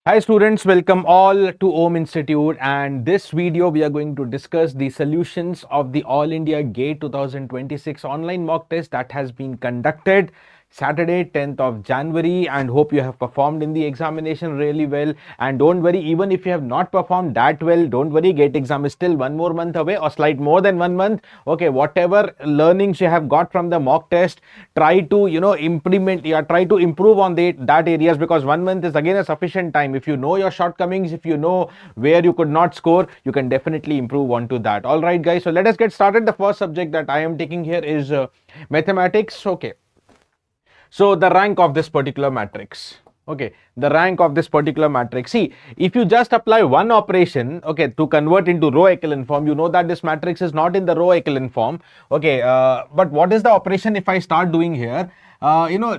Hi students, welcome all to Om Institute, and this video we are going to discuss the solutions of the All India GATE 2026 online mock test that has been conducted Saturday 10th of January, and hope you have performed in the examination really well. And don't worry, even if you have not performed that well, don't worry, GATE exam is still 1 more month away or slight more than 1 month. Okay, whatever learnings you have got from the mock test, try to try to improve on that areas, because 1 month is again a sufficient time. If you know your shortcomings, if you know where you could not score, you can definitely improve onto that. All right guys, so let us get started. The first subject that I am taking here is mathematics. Okay, so the rank of this particular matrix. Okay, the rank of this particular matrix. See, if you just apply one operation, okay, to convert into row echelon form, you know that this matrix is not in the row echelon form. Okay, but what is the operation if I start doing here?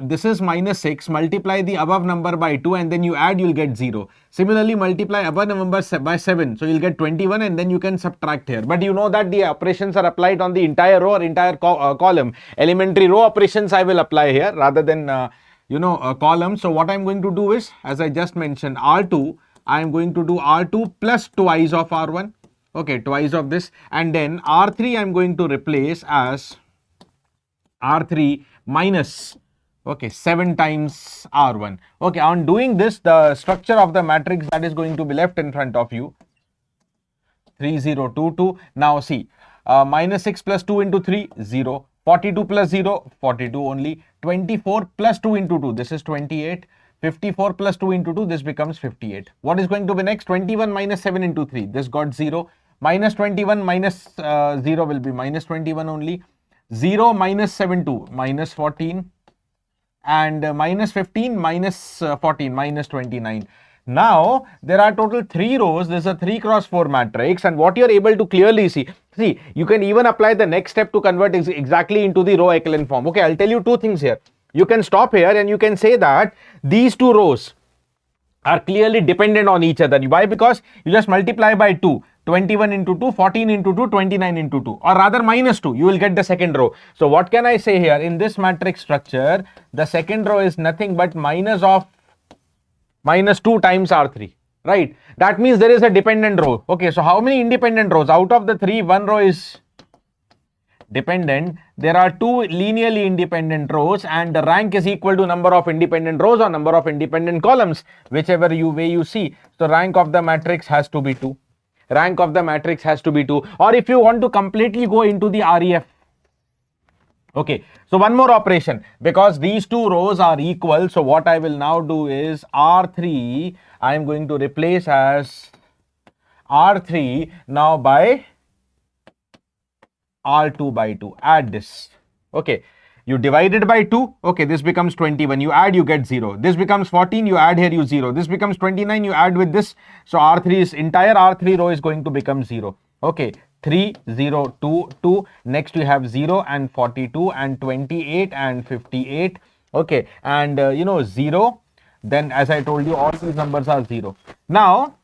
This is minus 6, multiply the above number by 2, and then you add, you'll get 0. Similarly, multiply above number by 7, so you'll get 21, and then you can subtract here. But you know that the operations are applied on the entire row or entire column. Elementary row operations I will apply here rather than a column. So what I'm going to do is, as I just mentioned, R2, I am going to do R2 plus twice of R1. Okay, twice of this, and then R3 I'm going to replace as R3 minus, okay, 7 times R1. Okay, on doing this, the structure of the matrix that is going to be left in front of you, 3022. Now see, minus 6 plus 2 into 3, 0. 42 plus 0, 42 only. 24 plus 2 into 2, this is 28. 54 plus 2 into 2, this becomes 58. What is going to be next? 21 minus 7 into 3, this got 0. Minus 21 minus 0 will be minus 21 only. 0 minus 7, 2, minus 14. And minus 15 minus 14, minus 29. Now, there are total 3 rows. This is a 3 cross 4 matrix, and what you're able to clearly see, you can even apply the next step to convert exactly into the row echelon form. Okay, I'll tell you two things here. You can stop here and you can say that these two rows are clearly dependent on each other. Why? Because you just multiply by 2. 21 into 2, 14 into 2, 29 into 2, or rather minus 2, you will get the second row. So what can I say here? In this matrix structure, the second row is nothing but minus 2 times R3, right? That means there is a dependent row. Okay, so how many independent rows? Out of the 3, 1 row is dependent. There are 2 linearly independent rows, and the rank is equal to number of independent rows or number of independent columns, whichever way you see. So rank of the matrix has to be 2. Rank of the matrix has to be 2. Or if you want to completely go into the REF, okay, so one more operation, because these 2 rows are equal. So what I will now do is R3, I am going to replace as R3 now by R2 by 2. Add this. Okay, you divide it by 2. Okay, this becomes 21. You add, you get 0. This becomes 14. You add here, you 0. This becomes 29. You add with this. So entire R3 row is going to become 0. Okay, 3, 0, 2, 2. Next we have 0 and 42 and 28 and 58. Okay, and 0. Then as I told you, all these numbers are 0. Now,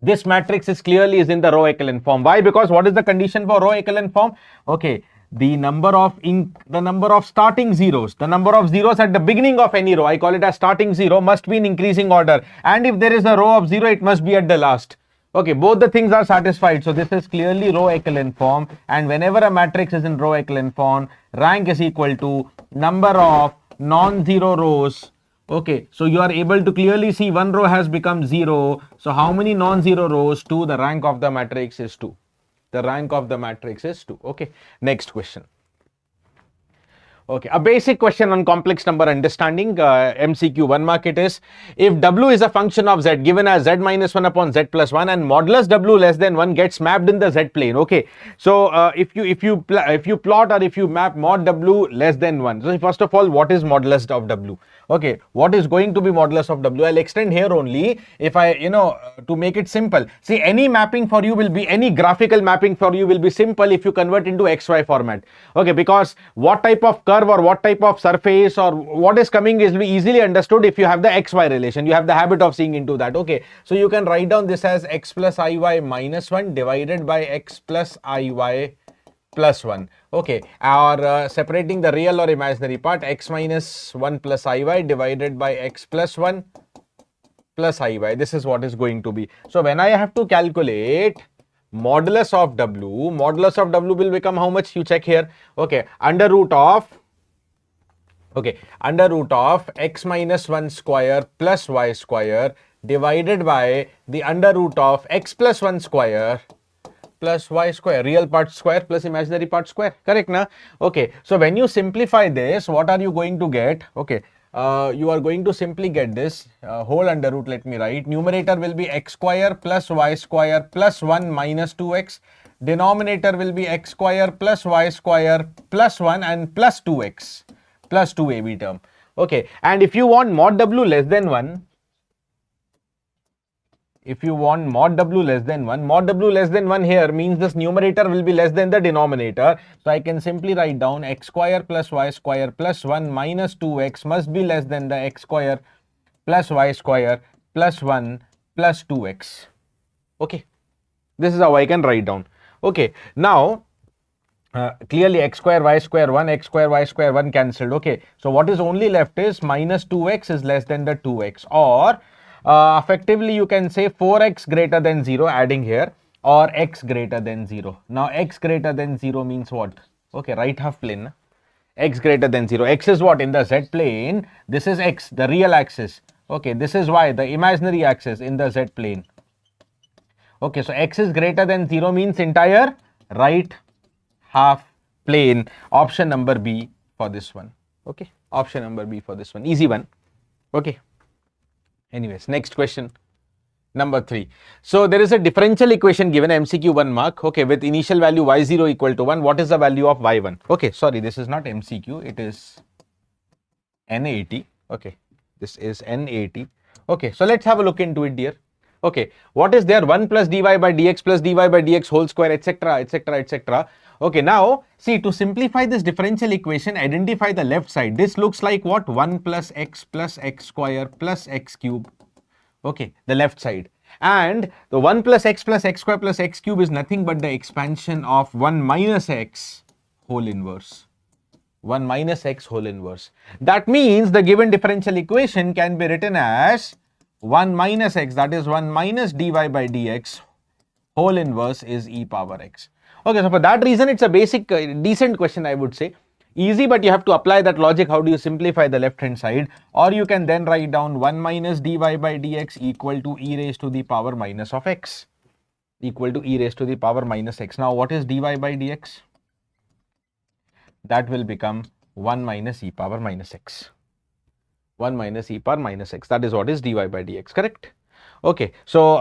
this matrix is clearly in the row echelon form. Why? Because what is the condition for row echelon form? Okay, the number of starting zeros, the number of zeros at the beginning of any row, I call it as starting 0, must be in increasing order. And if there is a row of 0, it must be at the last. Okay, both the things are satisfied. So this is clearly row echelon form. And whenever a matrix is in row echelon form, rank is equal to number of non-zero rows. Okay, so you are able to clearly see one row has become 0. So how many non-zero rows? 2. The rank of the matrix is 2. The rank of the matrix is 2. Okay, next question. Okay, a basic question on complex number understanding, MCQ 1 mark it is. If W is a function of Z given as Z minus 1 upon Z plus 1 and modulus W less than 1 gets mapped in the Z plane. Okay, so if you plot or if you map mod W less than 1. So first of all, what is modulus of W? Okay, what is going to be modulus of W? I'll extend here only. If I, to make it simple. See, any mapping for you will be, any graphical mapping for you will be simple if you convert into XY format. Okay, because what type of curve or what type of surface or what is coming is be easily understood if you have the XY relation. You have the habit of seeing into that. Okay, so you can write down this as X plus IY minus 1 divided by X plus IY plus 1. Okay, or separating the real or imaginary part, x minus 1 plus iy divided by x plus 1 plus iy. This is what is going to be. So when I have to calculate modulus of w will become how much? You check here. Okay, under root of x minus 1 square plus y square divided by the under root of x plus 1 square plus y square, real part square plus imaginary part square, correct na? Okay, so when you simplify this, what are you going to get? Okay, you are going to simply get this whole under root. Let me write. Numerator will be x square plus y square plus 1 minus 2x. Denominator will be x square plus y square plus 1 and plus 2x plus 2ab term. Okay, and if you want mod w less than 1, if you want mod w less than 1 here means this numerator will be less than the denominator. So I can simply write down x square plus y square plus 1 minus 2x must be less than the x square plus y square plus 1 plus 2x. Okay, this is how I can write down. Okay, now clearly x square y square 1, x square y square 1 cancelled. Okay, so what is only left is minus 2x is less than the 2x, or effectively you can say 4x greater than 0 adding here, or x greater than 0. Now x greater than 0 means what? Okay, right half plane. X greater than 0. X is what? In the z plane. This is x, the real axis. Okay, this is y, the imaginary axis in the z plane. Okay, so x is greater than 0 means entire right half plane. Option number B for this one. Okay, option number B for this one. Easy one. Okay. Anyways, next question. Number 3. So there is a differential equation given, MCQ 1 mark. Okay, with initial value y0 equal to 1. What is the value of y1? Okay, sorry, this is not MCQ. It is NAT. Okay, this is NAT. Okay, so let's have a look into it, dear. Okay, what is there? 1 plus dy by dx plus dy by dx whole square, etc, etc, etc. Okay, now see, to simplify this differential equation, identify the left side. This looks like what? 1 plus x square plus x cube. Okay, the left side. And the 1 plus x square plus x cube is nothing but the expansion of 1 minus x whole inverse. 1 minus x whole inverse. That means the given differential equation can be written as 1 minus x, that is 1 minus dy by dx whole inverse is e power x. Okay, so for that reason, it's a basic, decent question, I would say. Easy, but you have to apply that logic. How do you simplify the left hand side? Or you can then write down 1 minus dy by dx equal to e raised to the power minus of x. Equal to e raised to the power minus x. Now, what is dy by dx? That will become 1 minus e power minus x. 1 minus e power minus x. That is what is dy by dx, correct? Okay, so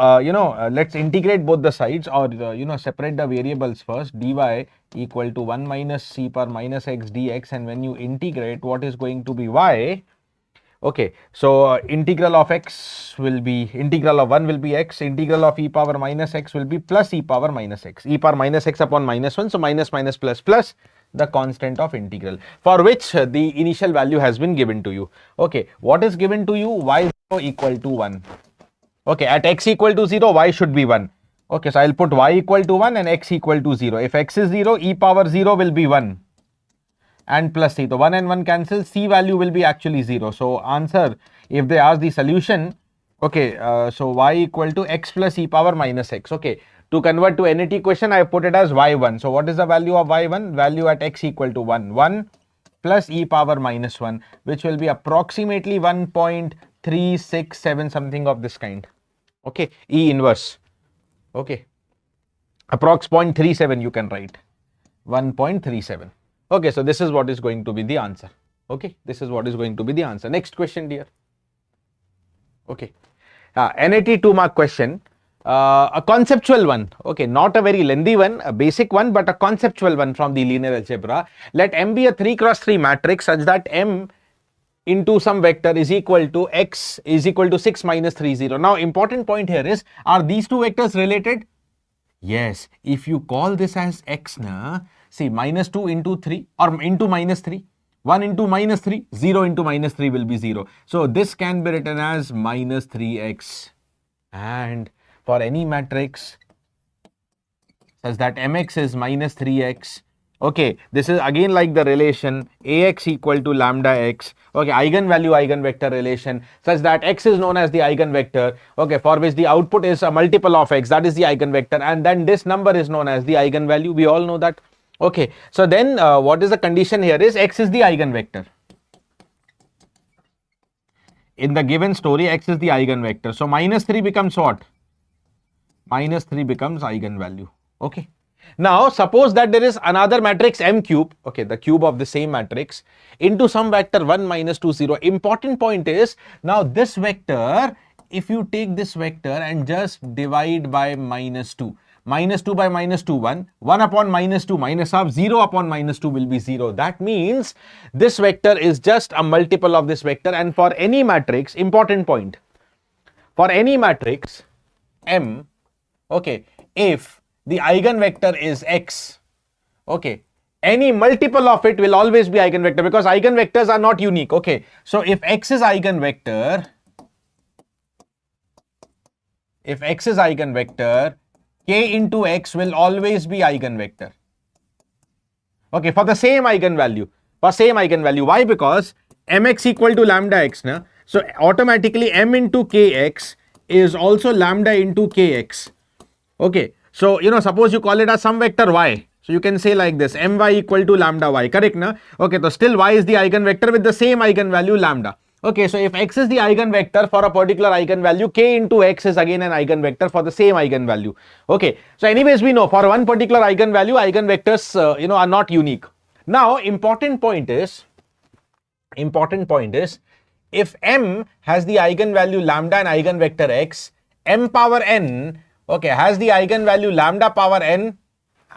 let's integrate both the sides, or separate the variables first. Dy equal to 1 minus c power minus x dx, and when you integrate, what is going to be y? Okay, so integral of x will be, integral of 1 will be x, integral of e power minus x will be plus e power minus x. E power minus x upon minus 1, so minus minus plus plus the constant of integral, for which the initial value has been given to you. Okay, what is given to you? Y0 equal to 1. Okay, at x equal to 0, y should be 1. Okay, so I'll put y equal to 1 and x equal to 0. If x is 0, e power 0 will be 1 and plus c. So 1 and 1 cancel, c value will be actually 0. So answer, if they ask the solution, okay, so y equal to x plus e power minus x. Okay, to convert to NAT question, I put it as y1. So what is the value of y1? Value at x equal to 1. 1 plus e power minus 1, which will be approximately 1.367, something of this kind. Okay, E inverse. Okay, approx 0.37 you can write. 1.37. Okay, so this is what is going to be the answer. Okay, this is what is going to be the answer. Next question, dear. Okay, NAT 2 mark question. A conceptual one. Okay, not a very lengthy one, a basic one, but a conceptual one from the linear algebra. Let M be a 3 cross 3 matrix such that M into some vector is equal to x is equal to 6 minus 3, 0. Now, important point here is, are these two vectors related? Yes. If you call this as x, see, minus 2 into 3 or into minus 3, 1 into minus 3, 0 into minus 3 will be 0. So, this can be written as minus 3x. And for any matrix such that mx is minus 3x, Okay, this is again like the relation Ax equal to lambda x. Okay, eigenvalue eigenvector relation such that x is known as the eigenvector. Okay, for which the output is a multiple of x, that is the eigenvector, and then this number is known as the eigenvalue. We all know that. Okay, so then what is the condition here is x is the eigenvector. In the given story, x is the eigenvector. So minus 3 becomes what? Minus 3 becomes eigenvalue. Okay. Now, suppose that there is another matrix M cube, okay, the cube of the same matrix, into some vector 1, minus 2, 0. Important point is, now this vector, if you take this vector and just divide by minus 2, minus 2 by minus 2, 1, 1 upon minus 2, minus half, 0 upon minus 2 will be 0. That means this vector is just a multiple of this vector, and for any matrix, important point, for any matrix M, okay, if the eigenvector is x, okay, any multiple of it will always be eigenvector because eigenvectors are not unique. Okay, so if x is eigenvector, k into x will always be eigenvector. Okay, for the same eigenvalue, why? Because mx equal to lambda x, na? So automatically m into kx is also lambda into kx. Okay, so suppose you call it as some vector y, so you can say like this, my equal to lambda y, correct na? Okay, so still y is the eigenvector with the same eigenvalue lambda. Okay, so if x is the eigenvector for a particular eigenvalue, k into x is again an eigenvector for the same eigenvalue. Okay, so anyways we know for one particular eigenvalue, eigenvectors are not unique. Now important point is if m has the eigenvalue lambda and eigenvector x, m power n, okay, has the eigenvalue lambda power n,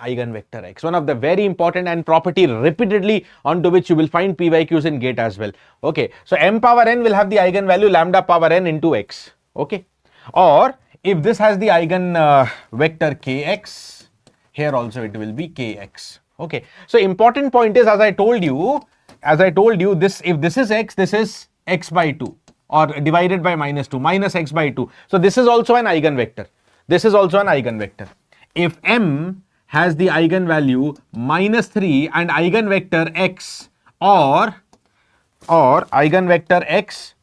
eigenvector x. One of the very important and property repeatedly onto which you will find PYQs in GATE as well. Okay, so m power n will have the eigenvalue lambda power n into x. Okay, or if this has the eigenvector kx, here also it will be kx. Okay, so important point is, as I told you, this, if this is x, this is x by 2 or divided by minus 2, minus x by 2. So this is also an eigenvector. If m has the eigenvalue minus 3 and eigenvector x or eigenvector x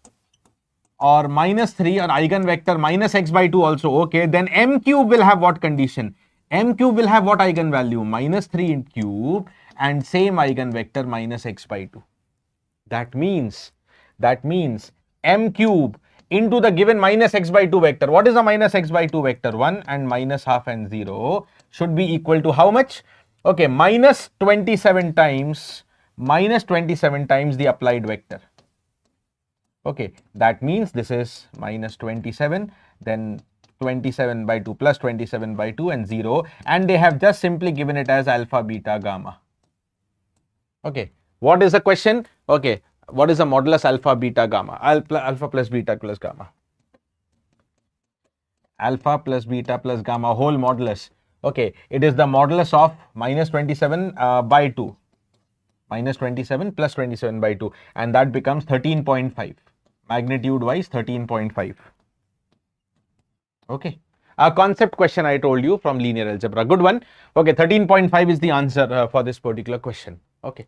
or minus 3 or eigenvector minus x by 2 also, okay, then m cube will have what condition? M cube will have what eigenvalue? Minus 3 in cube and same eigenvector minus x by 2. That means m cube into the given minus x by 2 vector. What is the minus x by 2 vector? 1 and minus half and 0 should be equal to how much? Okay, minus 27 times the applied vector. Okay, that means this is minus 27, then 27 by 2 plus 27 by 2 and 0, and they have just simply given it as alpha, beta, gamma. Okay, what is the question? Okay, what is the modulus alpha, beta, gamma? Alpha plus beta plus gamma. Alpha plus beta plus gamma whole modulus. Okay, it is the modulus of minus 27 by 2. Minus 27 plus 27 by 2, and that becomes 13.5. Magnitude wise 13.5. Okay, a concept question I told you from linear algebra, good one. Okay, 13.5 is the answer for this particular question. Okay,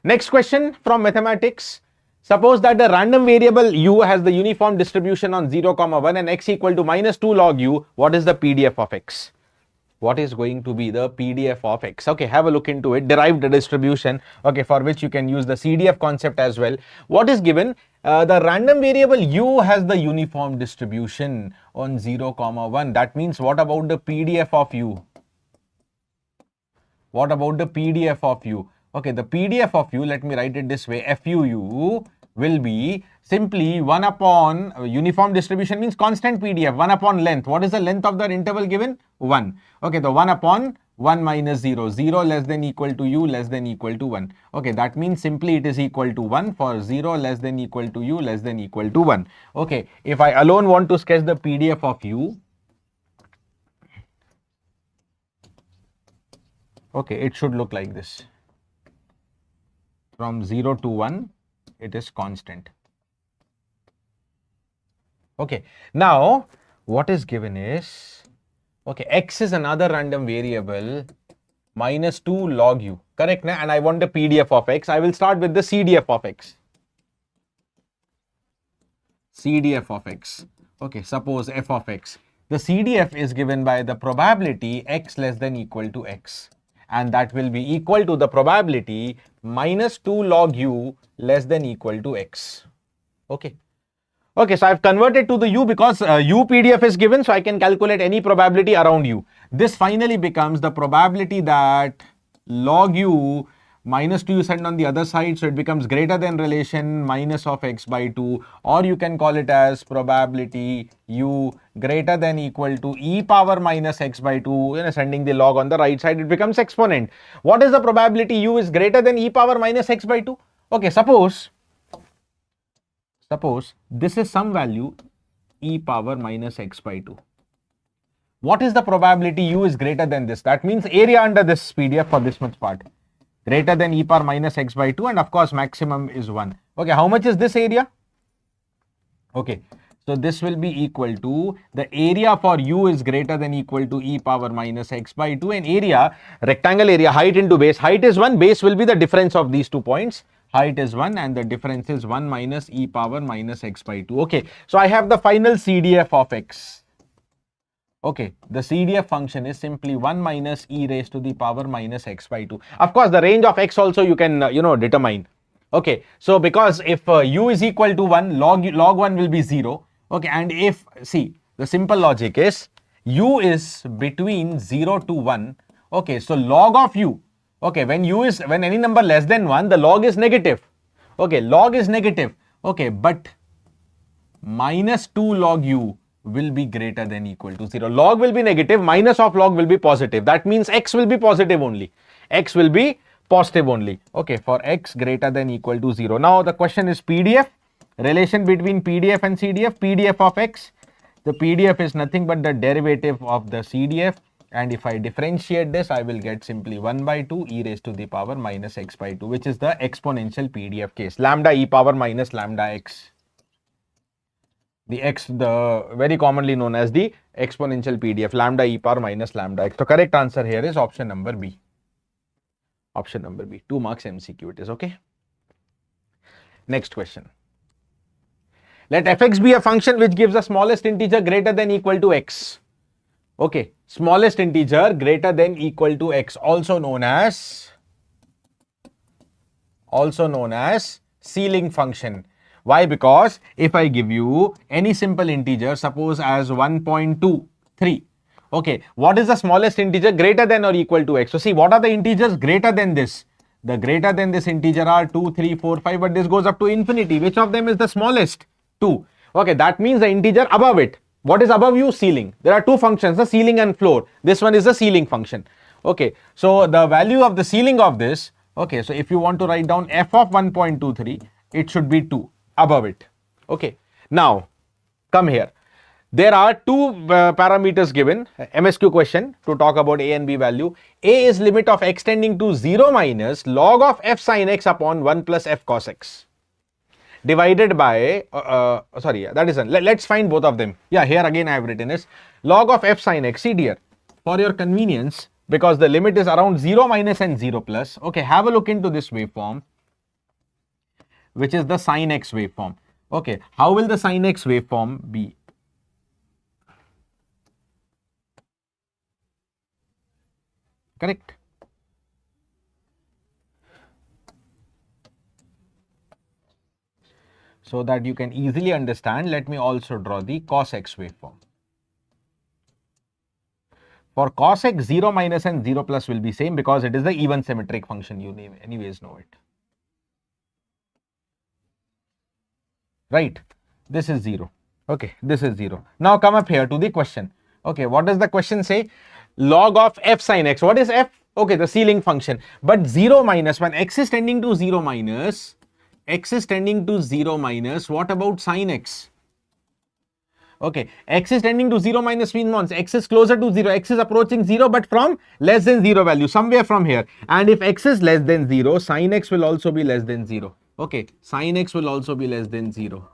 next question from mathematics. Suppose that the random variable u has the uniform distribution on 0, 1 and x equal to minus 2 log u. What is the PDF of x? What is going to be the PDF of x? Okay, have a look into it. Derived distribution, okay, for which you can use the CDF concept as well. What is given? The random variable u has the uniform distribution on 0, 1. That means what about the PDF of u? What about the PDF of u? Okay, the PDF of u, let me write it this way, FUU will be simply 1 upon uniform distribution means constant PDF, 1 upon length. What is the length of the interval given? 1. Okay, the 1 upon 1 minus 0, 0 less than equal to u less than equal to 1. Okay, that means simply it is equal to 1 for 0 less than equal to u less than equal to 1. Okay, if I alone want to sketch the PDF of u, okay, it should look like this. From 0 to 1, it is constant. Okay, now what is given is, okay, x is another random variable minus 2 log u. Correct, na? And I want the PDF of x. I will start with the CDF of x. CDF of x. Okay, suppose f of x. The CDF is given by the probability x less than equal to x. And that will be equal to the probability minus 2 log u less than equal to x. Okay. Okay, so I've converted to the u because u PDF is given, so I can calculate any probability around u. This finally becomes the probability that log u minus 2 you send on the other side, so it becomes greater than relation minus of x by 2, or you can call it as probability u greater than equal to e power minus x by 2, sending the log on the right side, it becomes exponent. What is the probability u is greater than e power minus x by 2? Okay, suppose this is some value e power minus x by 2. What is the probability u is greater than this? That means area under this PDF for this much part. Greater than e power minus x by 2, and of course maximum is 1. Okay, how much is this area? Okay, so this will be equal to the area for u is greater than equal to e power minus x by 2, and area, rectangle area, height into base. Height is 1, base will be the difference of these 2 points. Height is 1 and the difference is 1 minus e power minus x by 2. Okay, so I have the final CDF of x. Okay, the CDF function is simply 1 minus e raised to the power minus x by 2. Of course, the range of x also you can, determine. Okay, so because if u is equal to 1, log 1 will be 0. Okay, and if, see, the simple logic is u is between 0 to 1. Okay, so log of u. Okay, when any number less than 1, the log is negative. Okay, log is negative. Okay, but minus 2 log u will be greater than equal to 0. Log will be negative, minus of log will be positive. That means x will be positive only. X will be positive only. Okay, for x greater than equal to 0. Now the question is PDF, relation between PDF and CDF. PDF of x, the PDF is nothing but the derivative of the CDF. And if I differentiate this, I will get simply 1 by 2 e raised to the power minus x by 2, which is the exponential PDF case. Lambda e power minus lambda x. The very commonly known as the exponential PDF, lambda e power minus lambda x. So correct answer here is option number B. Option number B. 2 marks MCQ it is, okay? Next question. Let fx be a function which gives the smallest integer greater than equal to x. Okay, smallest integer greater than equal to x, also known as ceiling function. Why? Because if I give you any simple integer, suppose as 1.23, okay, what is the smallest integer greater than or equal to x? So see, what are the integers greater than this? The greater than this integer are 2, 3, 4, 5, but this goes up to infinity. Which of them is the smallest? 2. Okay, that means the integer above it. What is above you? Ceiling. There are two functions, the ceiling and floor. This one is the ceiling function. Okay, so the value of the ceiling of this, okay, so if you want to write down f of 1.23, it should be 2 above it. Okay, now come here. There are two parameters given, MSQ question to talk about a and b value. A is limit of x tending to 0 minus log of f sin x upon 1 plus f cos x divided by, let's find both of them. Yeah, here again I have written is log of f sin x. See dear, for your convenience, because the limit is around 0 minus and 0 plus, okay, have a look into this waveform, which is the sin x waveform. Okay, how will the sin x waveform be? Correct. So that you can easily understand, let me also draw the cos x waveform. For cos x, 0 minus and 0 plus will be same because it is the even symmetric function. You anyways know it. Right, this is 0. Okay, this is 0. Now come up here to the question. Okay, what does the question say? Log of f sin x. What is f? Okay, the ceiling function. But 0 minus, when x is tending to 0 minus, what about sin x? Okay, x is tending to 0 minus means x is closer to 0, x is approaching 0, but from less than 0 value, somewhere from here. And if x is less than 0, sin x will also be less than 0. Okay, sin x will also be less than 0.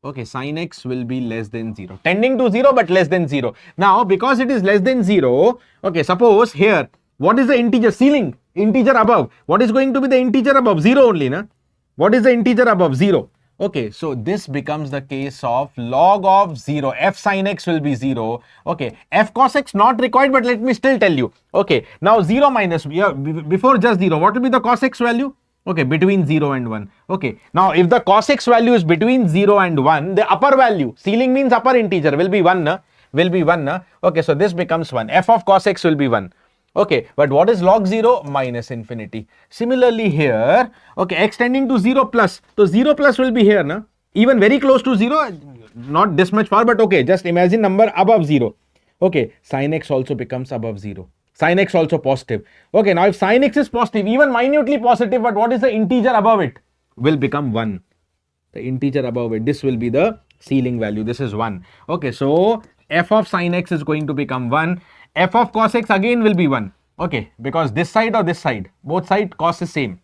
Okay, sin x will be less than 0. Tending to 0 but less than 0. Now, because it is less than 0, okay, suppose here What is the integer? Ceiling, integer above. What is going to be the integer above? 0 only, na? What is the integer above? 0. Okay, so this becomes the case of log of 0. F sin x will be 0. Okay, f cos x not required, but let me still tell you. Okay, now 0 minus, before just 0, what will be the cos x value? Okay, between 0 and 1. Okay, now if the cos x value is between 0 and 1, the upper value, ceiling means upper integer, will be 1, na? Will be 1, na? Okay, so this becomes 1. F of cos x will be 1. Okay, but what is log 0? Minus infinity. Similarly here, okay, x tending to 0 plus. So 0 plus will be here, na? Even very close to 0, not this much far, but okay, just imagine number above 0. Okay, sin x also becomes above 0. Sin x also positive. Okay, now if sin x is positive, even minutely positive, but what is the integer above it? Will become 1. The integer above it, this will be the ceiling value. This is 1. Okay, so f of sin x is going to become 1. F of cos x again will be 1. Okay, because this side or this side, both side cos is same.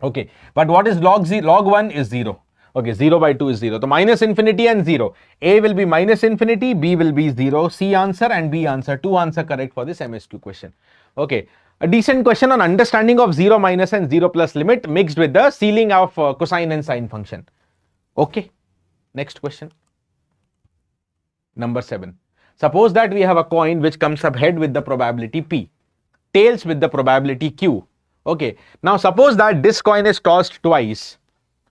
Okay, but what is log 0? Log 1 is 0. Okay, 0 by 2 is 0. So minus infinity and 0. A will be minus infinity, B will be 0. C answer and B answer. 2 answer correct for this MS2 question. Okay, a decent question on understanding of 0 minus and 0 plus limit mixed with the ceiling of cosine and sine function. Okay, next question. Number 7. Suppose that we have a coin which comes up head with the probability P, tails with the probability Q. Okay, now suppose that this coin is tossed twice.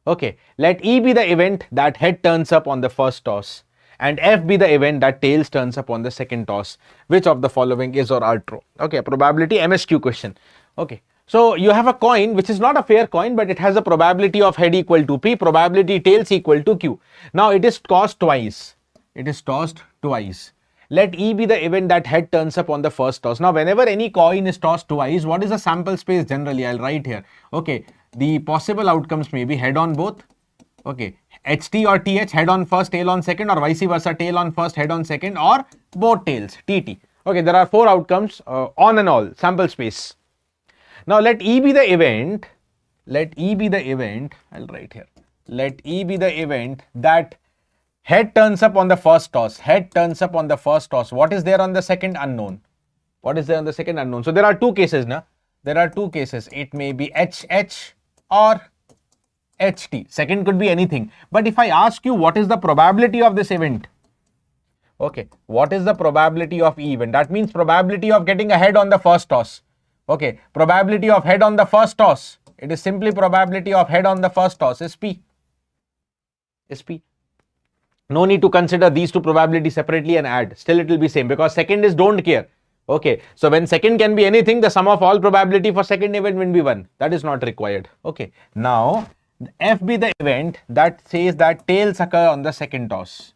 Okay, let E be the event that head turns up on the first toss and F be the event that tails turns up on the second toss. Which of the following is or are true? Okay, probability MSQ question. Okay, so you have a coin which is not a fair coin, but it has a probability of head equal to P, probability tails equal to Q. Now it is tossed twice. It is tossed twice. Let E be the event that head turns up on the first toss. Now, whenever any coin is tossed twice, what is the sample space generally? I'll write here. Okay, the possible outcomes may be head on both. Okay, HT or TH, head on first, tail on second, or vice versa, tail on first, head on second, or both tails, TT. Okay, there are 4 outcomes on and all, sample space. Now, let E be the event, I'll write here. Let E be the event that head turns up on the first toss. Head turns up on the first toss. What is there on the second? Unknown. What is there on the second? Unknown. So there are 2 cases, na? There are 2 cases. It may be HH or HT. Second could be anything. But if I ask you what is the probability of this event? Okay, what is the probability of E event? That means probability of getting a head on the first toss. Okay, probability of head on the first toss. It is simply probability of head on the first toss is P. Is P. No need to consider these 2 probabilities separately and add. Still it will be same because second is don't care. Okay, so when second can be anything, the sum of all probability for second event will be 1. That is not required. Okay, now F be the event that says that tails occur on the second toss.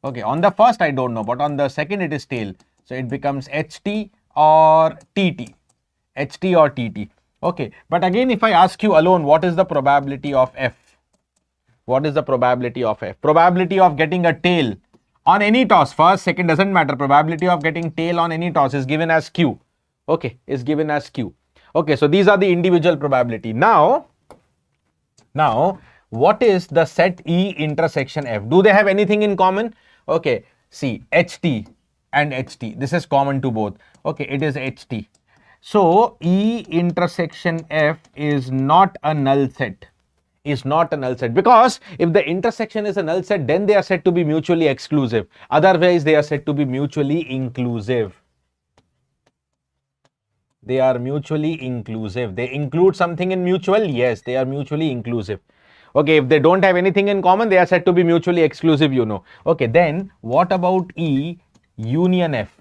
Okay, on the first I don't know, but on the second it is tail. So it becomes HT or TT. HT or TT. Okay, but again if I ask you alone, what is the probability of F? What is the probability of F? Probability of getting a tail on any toss, first, second, doesn't matter. Probability of getting tail on any toss is given as Q. Okay, is given as Q. Okay, so these are the individual probability. Now, what is the set E intersection F? Do they have anything in common? Okay, see, HT and HT. This is common to both. Okay, it is HT. So, E intersection F is not a null set. Is not a null set, because if the intersection is a null set, then they are said to be mutually exclusive. Otherwise, they are said to be mutually inclusive. They are mutually inclusive. They include something in mutual. Yes, they are mutually inclusive. Okay, if they don't have anything in common, they are said to be mutually exclusive, you know. Okay, then what about E union F?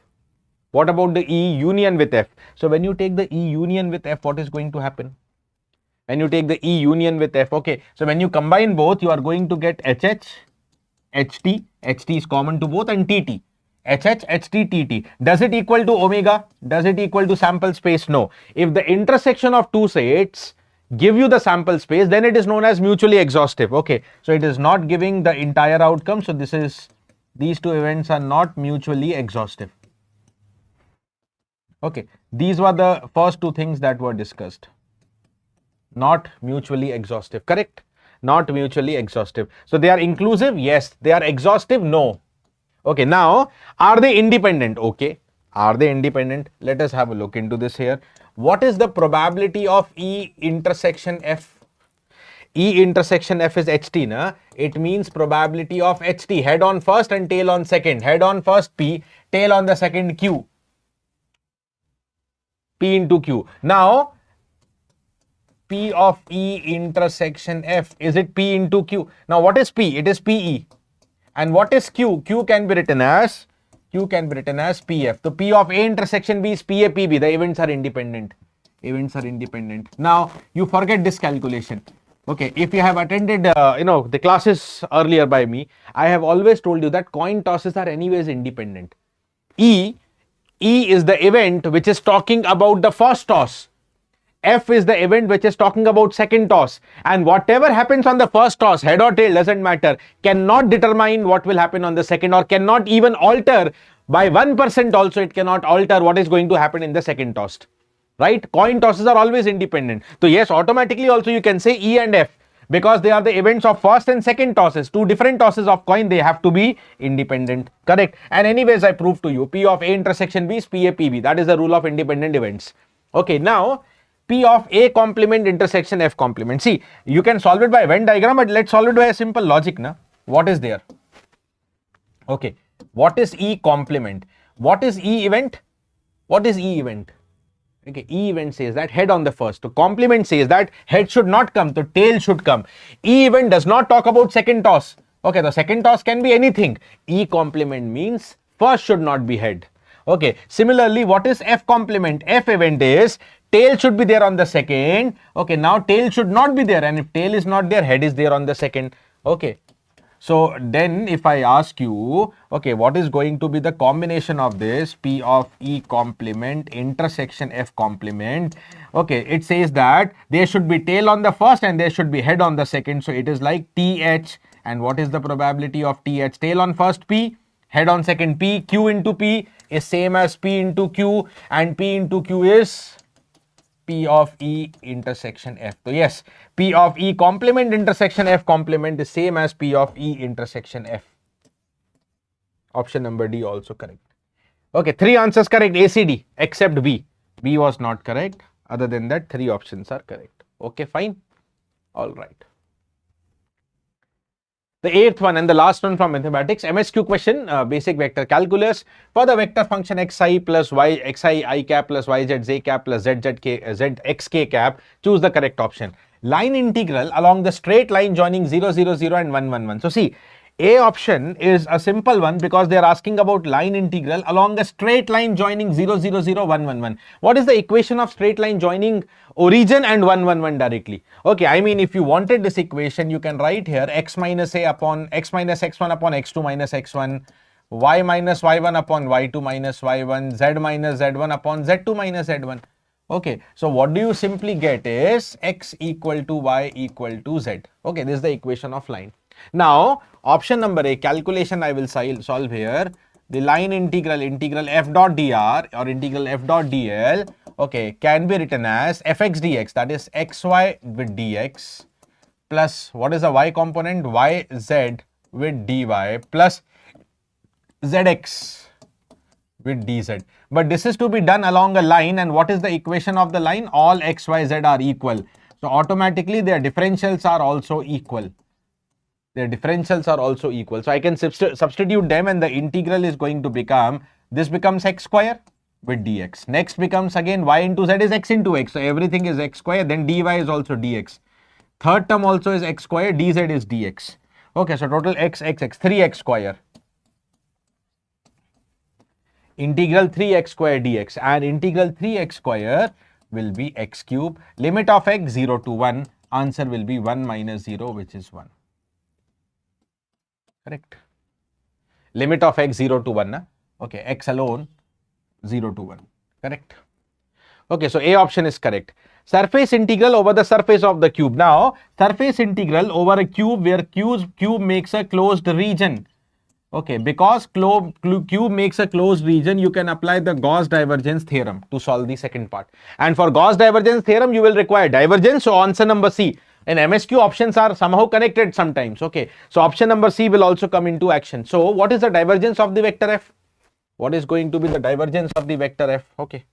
What about the E union with F? So when you take the E union with F, what is going to happen? When you take the E union with F, okay, so when you combine both, you are going to get HH, HT, HT is common to both, and TT, HH, HT, TT. Does it equal to omega? Does it equal to sample space? No. If the intersection of 2 sets give you the sample space, then it is known as mutually exhaustive. Okay, so it is not giving the entire outcome. So these 2 events are not mutually exhaustive. Okay, these were the first 2 things that were discussed. Not mutually exhaustive, correct? Not mutually exhaustive. So they are inclusive? Yes. They are exhaustive? No. Okay, now, are they independent? Okay. Are they independent? Let us have a look into this here. What is the probability of E intersection F? E intersection F is HT, na? It means probability of HT, head on first and tail on second. Head on first P, tail on the second Q. P into Q. Now, P of E intersection F, is it P into Q? Now, what is P? It is PE. And what is Q? Q can be written as PF. So, P of A intersection B is PA, PB. The events are independent. Now, you forget this calculation. Okay, if you have attended, the classes earlier by me, I have always told you that coin tosses are anyways independent. E is the event which is talking about the first toss. F is the event which is talking about second toss, and whatever happens on the first toss, head or tail, doesn't matter, cannot determine what will happen on the second, or cannot even alter by 1% also. It cannot alter what is going to happen in the second toss, right? Coin tosses are always independent. So yes, automatically also you can say E and F, because they are the events of first and second tosses. Two different tosses of coin, they have to be independent, correct? And anyways, I proved to you P of A intersection B is PA, PB. That is the rule of independent events. Okay, now P of A complement intersection F complement. See, you can solve it by Venn diagram, but let's solve it by a simple logic, na? What is there? Okay, what is E complement? What is E event? What is E event? Okay, E event says that head on the first. So complement says that head should not come, the tail should come. E event does not talk about second toss. Okay, the second toss can be anything. E complement means first should not be head. Okay, similarly, what is F complement? F event is tail should be there on the second. Okay, now tail should not be there, and if tail is not there, head is there on the second. Okay, so then if I ask you, okay, what is going to be the combination of this P of E complement intersection F complement? Okay, it says that there should be tail on the first and there should be head on the second. So it is like TH, and what is the probability of TH? Tail on first P, head on second P. Q into P is same as P into Q, and P into Q is P of E intersection F. So yes, P of E complement intersection F complement is same as P of E intersection F. Option number D also correct. Okay, 3 answers correct, ACD, except B. B was not correct. Other than that, 3 options are correct. Okay, fine. All right. The 8th one and the last one from mathematics, MSQ question, basic vector calculus. For the vector function xi plus y, xi I cap plus yz z cap plus zz k, zxk cap, choose the correct option. Line integral along the straight line joining 0, 0, 0 and 1, 1, 1. So see, A option is a simple one because they are asking about line integral along a straight line joining 0, 0, 0, 1, 1, 1. What is the equation of straight line joining origin and 1, 1, 1 directly? Okay, I mean, if you wanted this equation, you can write here x minus a upon x minus x1 upon x2 minus x1, y minus y1 upon y2 minus y1, z minus z1 upon z2 minus z1. Okay, so what do you simply get is x equal to y equal to z. Okay, this is the equation of line. Now, option number A, calculation I will solve here. The line integral f dot dr or integral f dot dl, okay, can be written as fx dx, that is xy with dx, plus what is the y component? yz with dy plus zx with dz. But this is to be done along a line, and what is the equation of the line? All x, y, z are equal. So automatically their differentials are also equal. So I can substitute them, and the integral is going to become, this becomes x square with dx. Next becomes again y into z is x into x. So everything is x square, then dy is also dx. Third term also is x square, dz is dx. Okay, so total x, 3x square. Integral 3x square dx, and integral 3x square will be x cube. Limit of x 0 to 1. Answer will be 1 minus 0, which is 1. Correct. Limit of x 0 to 1. Na? Okay, x alone 0 to 1. Correct. Okay, so A option is correct. Surface integral over the surface of the cube. Now, surface integral over a cube where cube makes a closed region. Okay, because cube makes a closed region, you can apply the Gauss divergence theorem to solve the second part. And for Gauss divergence theorem, you will require divergence. So answer number C. And MSQ options are somehow connected sometimes. Okay, so option number C will also come into action. So what is the divergence of the vector f? What is going to be the divergence of the vector f? Okay,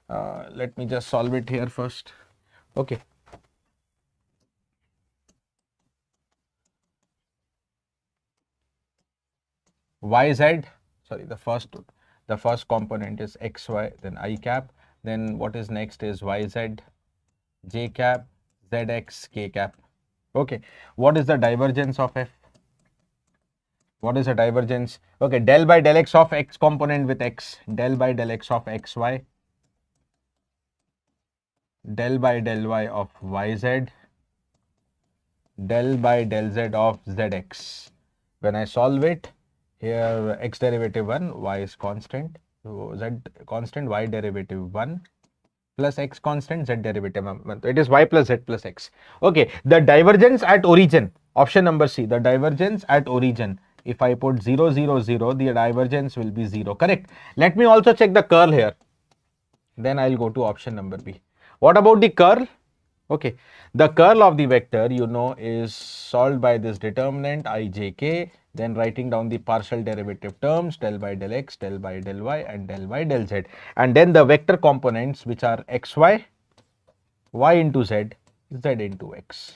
let me just solve it here first. Okay, yz, sorry, the first component is xy, then I cap, then what is next is yz, j cap, zx, k cap. Okay, what is the divergence of f? What is the divergence? Okay, del by del x of x component with x, del by del x of xy, del by del y of yz, del by del z of zx. When I solve it, here x derivative 1, y is constant, so z constant, y derivative 1, plus x constant, z derivative 1. It is y plus z plus x. Okay, the divergence at origin, option number C, the divergence at origin. If I put 0, 0, 0, the divergence will be 0. Correct. Let me also check the curl here. Then I'll go to option number B. What about the curl? Okay, the curl of the vector, you know, is solved by this determinant ijk, then writing down the partial derivative terms, del by del x, del by del y, and del by del z. And then the vector components, which are xy, y into z, z into x.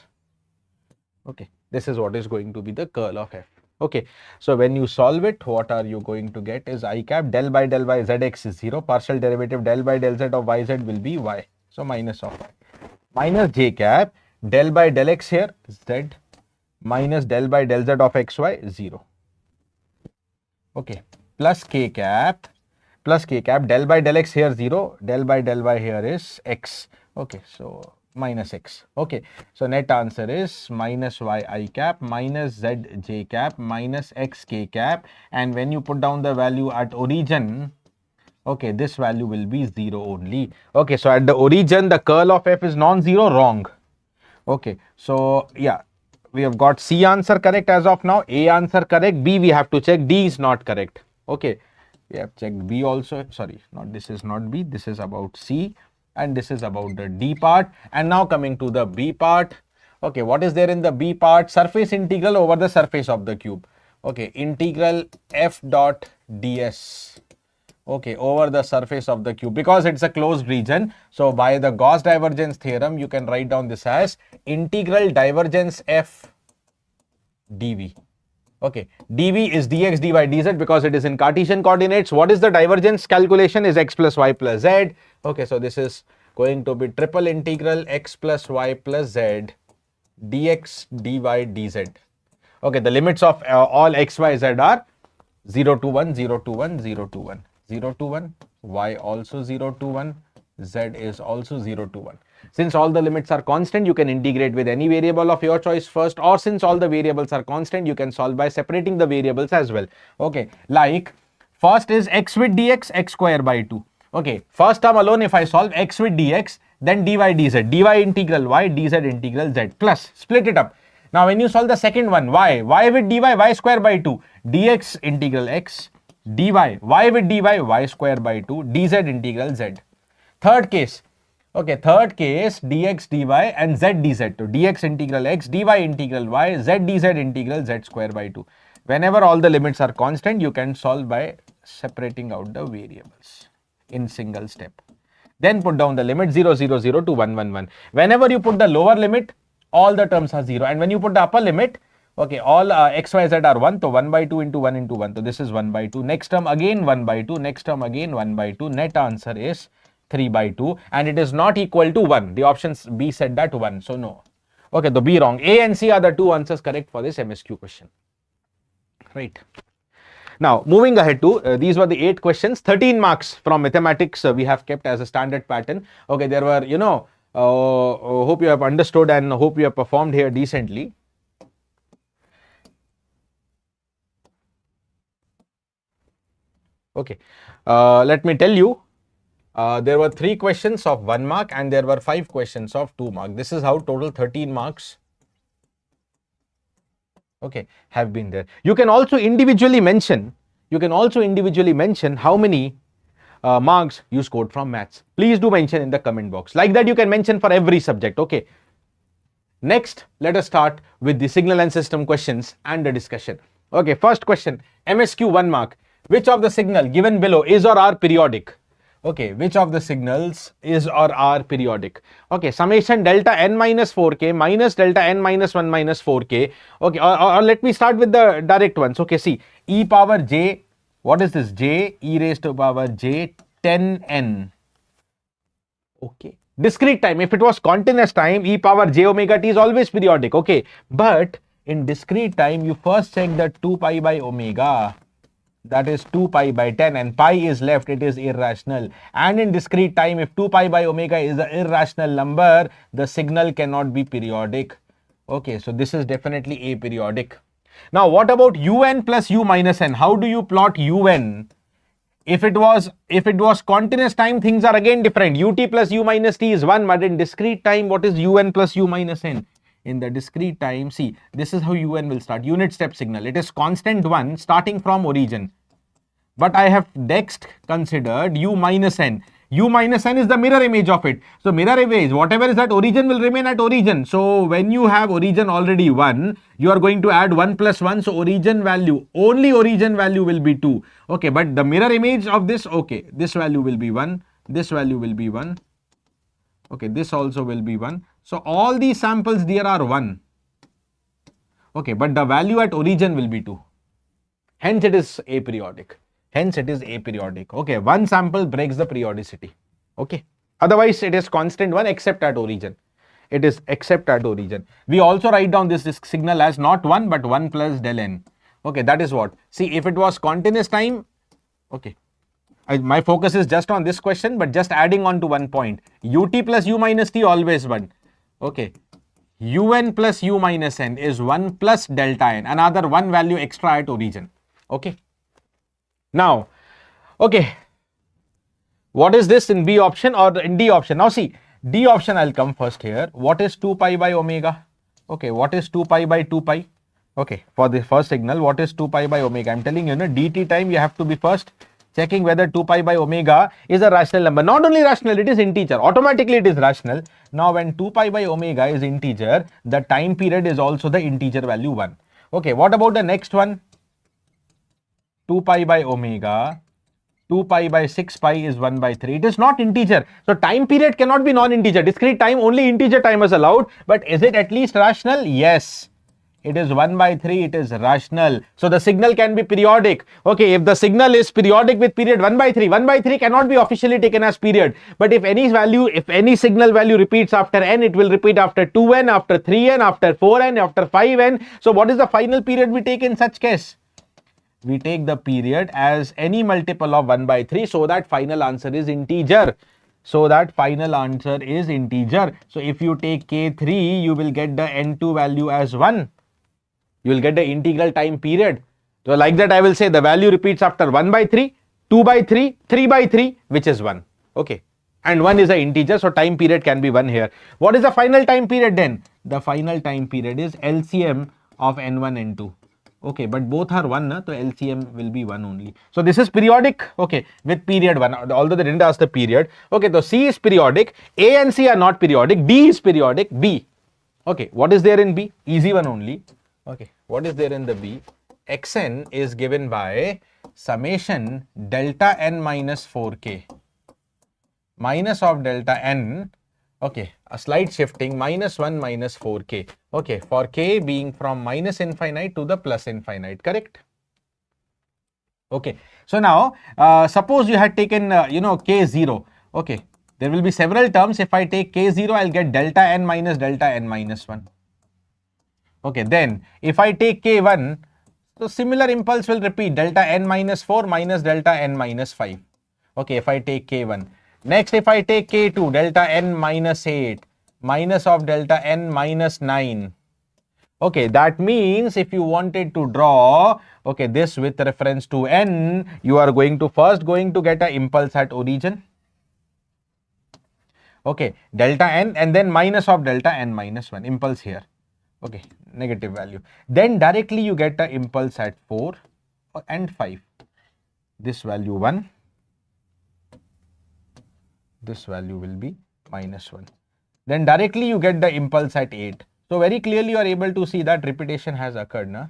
Okay, this is what is going to be the curl of f. Okay, so when you solve it, what are you going to get is I cap del by del y zx is 0, partial derivative del by del z of yz will be y, so minus of y, minus j cap del by del x here z minus del by del z of xy 0. Okay, plus k cap del by del x here 0, del by del y here is x. Okay, so minus x. Okay, so net answer is minus y I cap minus z j cap minus x k cap, and when you put down the value at origin, okay, this value will be 0 only. Okay, so at the origin the curl of f is non-zero, wrong. Okay, so yeah, we have got C answer correct as of now, A answer correct, B we have to check, D is not correct. Okay, we have checked B also, sorry, not, this is not B, this is about C, and this is about the D part. And now coming to the B part. Okay, what is there in the B part? Surface integral over the surface of the cube. Okay, integral f dot ds. Okay, over the surface of the cube, because it's a closed region. So by the Gauss divergence theorem, you can write down this as integral divergence f dv. Okay, dv is dx dy dz because it is in Cartesian coordinates. What is the divergence calculation? Is x plus y plus z. Okay, so this is going to be triple integral x plus y plus z dx dy dz. Okay, the limits of all x, y, z are 0 to 1, 0 to 1, 0 to 1, 0 to 1, y also 0 to 1, z is also 0 to 1. Since all the limits are constant, you can integrate with any variable of your choice first, or since all the variables are constant, you can solve by separating the variables as well. Okay, like first is x with dx, x square by 2. Okay, first term alone, if I solve x with dx, then dy dz, dy integral y, dz integral z, plus split it up. Now when you solve the second one, y with dy, y square by 2, dx integral x, dy, y with dy, y square by 2, dz integral z. Third case, okay, third case, dx dy and z dz, so dx integral x, dy integral y, z dz integral z square by 2. Whenever all the limits are constant, you can solve by separating out the variables in single step. Then put down the limit 0, 0, 0 to 1, 1, 1. Whenever you put the lower limit, all the terms are 0, and when you put the upper limit, okay, all x, y, z are 1, so 1 by 2 into 1 into 1, so this is 1 by 2, next term again 1 by 2, next term again 1 by 2, net answer is 3 by 2, and it is not equal to 1. The options B said that 1, so no. Okay, the B wrong. A and C are the two answers correct for this MSQ question. Right. Now, moving ahead to, these were the 8 questions, 13 marks from mathematics we have kept as a standard pattern. Okay, there were, you know, hope you have understood and hope you have performed here decently. Okay, let me tell you, there were 3 questions of 1 mark and there were 5 questions of 2 mark. This is how total 13 marks, okay, have been there. You can also individually mention, how many marks you scored from maths. Please do mention in the comment box. Like that you can mention for every subject, okay. Next, let us start with the signal and system questions and the discussion. Okay, first question, MSQ 1 mark. Which of the signal given below is or are periodic? Okay, which of the signals is or are periodic? Okay, summation delta n minus 4k minus delta n minus 1 minus 4k. Okay, or let me start with the direct ones. Okay, see, e power j, what is this? J e raised to power j 10n. Okay, discrete time, if it was continuous time, e power j omega t is always periodic. Okay, but in discrete time, you first check the 2 pi by omega. That is 2 pi by 10 and pi is left, it is irrational. And in discrete time, if 2 pi by omega is an irrational number, the signal cannot be periodic. Okay, so this is definitely aperiodic. Now, what about un plus u minus n? How do you plot un? If it was continuous time, things are again different. Ut plus u minus t is 1, but in discrete time, what is un plus u minus n? In the discrete time, see, this is how un will start. Unit step signal. It is constant 1 starting from origin. But I have next considered u minus n. U minus n is the mirror image of it. So mirror image, whatever is at origin will remain at origin. So when you have origin already 1, you are going to add 1 plus 1. So origin value, only origin value will be 2. Okay, but the mirror image of this, okay, this value will be 1. This value will be 1. Okay, this also will be 1. So all these samples there are 1. Okay, but the value at origin will be 2. Hence it is aperiodic. Hence it is aperiodic. Okay, one sample breaks the periodicity. Okay, otherwise it is constant 1 except at origin. It is except at origin. We also write down this signal as not 1 but 1 plus del n. Okay, that is what. See, if it was continuous time, okay, my focus is just on this question, but just adding on to one point. Ut plus u minus t always 1. Okay, un plus u minus n is 1 plus delta n, another 1 value extra at origin. Okay. Now, okay, what is this in B option or in D option? Now see, D option I'll come first here. What is 2 pi by omega? Okay, what is 2 pi by 2 pi? Okay, for the first signal, what is 2 pi by omega? I'm telling you, dt time you have to be first checking whether 2 pi by omega is a rational number. Not only rational, it is integer. Automatically it is rational. Now when 2 pi by omega is integer, the time period is also the integer value 1. Okay, what about the next one? 2 pi by omega, 2 pi by 6 pi is 1 by 3. It is not integer. So time period cannot be non-integer. Discrete time, only integer time is allowed. But is it at least rational? Yes. It is 1 by 3, it is rational. So the signal can be periodic. Okay, if the signal is periodic with period 1 by 3, 1 by 3 cannot be officially taken as period. But if any signal value repeats after n, it will repeat after 2n, after 3n, after 4n, after 5n. So what is the final period we take in such case? We take the period as any multiple of 1 by 3 so that final answer is integer. So that final answer is integer. So if you take k3, you will get the n2 value as 1. You will get the integral time period. So like that I will say the value repeats after 1 by 3, 2 by 3, 3 by 3, which is 1. Okay. And 1 is an integer, so time period can be 1 here. What is the final time period then? The final time period is LCM of n1, n2. Okay, but both are 1, so LCM will be 1 only. So this is periodic, okay, with period 1, although they didn't ask the period. Okay, so C is periodic, A and C are not periodic, D is periodic, B. Okay, what is there in B? Easy one only. Okay, what is there in the B? Xn is given by summation delta n minus 4k minus of delta n. Okay, a slight shifting minus 1 minus 4k. Okay, for k being from minus infinite to the plus infinite, correct? Okay, so now suppose you had taken k0. Okay, there will be several terms. If I take k0, I'll get delta n minus 1. Okay, then if I take k1, so similar impulse will repeat, delta n minus 4 minus delta n minus 5. Okay, if I take k1. Next, if I take k2, delta n minus 8 minus of delta n minus 9. Okay, that means if you wanted to draw, okay, this with reference to n, you are first going to get an impulse at origin. Okay, delta n and then minus of delta n minus 1, impulse here. Okay, negative value. Then directly you get an impulse at 4 and 5. This value 1. This value will be minus 1. Then directly you get the impulse at 8. So very clearly you are able to see that repetition has occurred. Na?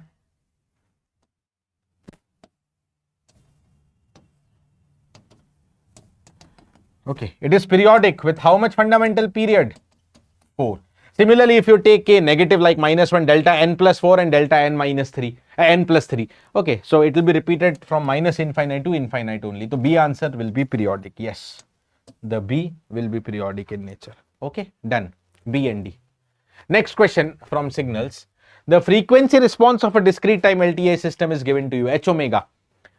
Okay, it is periodic with how much fundamental period? 4. Similarly, if you take k negative like -1, delta n plus 4 and delta n minus 3, n plus 3. Okay, so it will be repeated from minus infinite to infinite only. So B answer will be periodic. Yes, the B will be periodic in nature. Okay, done. B and D. Next question from signals. The frequency response of a discrete time LTI system is given to you, h omega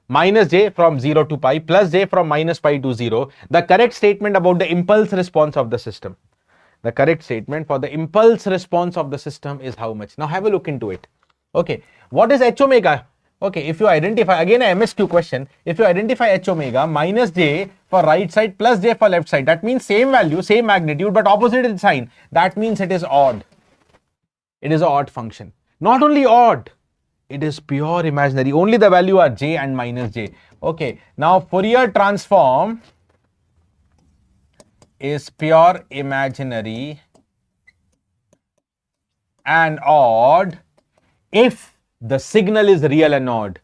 minus j from 0 to pi plus j from minus pi to 0. The correct statement about the impulse response of the system. The correct statement for the impulse response of the system is how much? Now have a look into it. Okay, what is h omega? Okay, if you identify, again a MSQ question, if you identify h omega minus j for right side plus j for left side, that means same value, same magnitude, but opposite in sign. That means it is odd. It is an odd function. Not only odd, it is pure imaginary. Only the value are j and minus j. Okay, now Fourier transform is pure imaginary and odd if the signal is real and odd.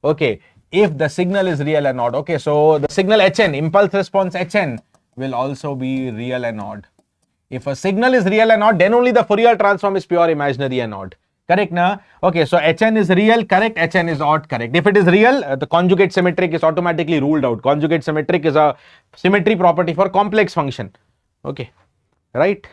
Okay, if the signal is real and odd. Okay, so the signal hn, impulse response hn will also be real and odd. If a signal is real and odd, then only the Fourier transform is pure imaginary and odd. Correct, na? Okay, so hn is real, correct, hn is odd, correct. If it is real, the conjugate symmetric is automatically ruled out. Conjugate symmetric is a symmetry property for complex function. Okay, right?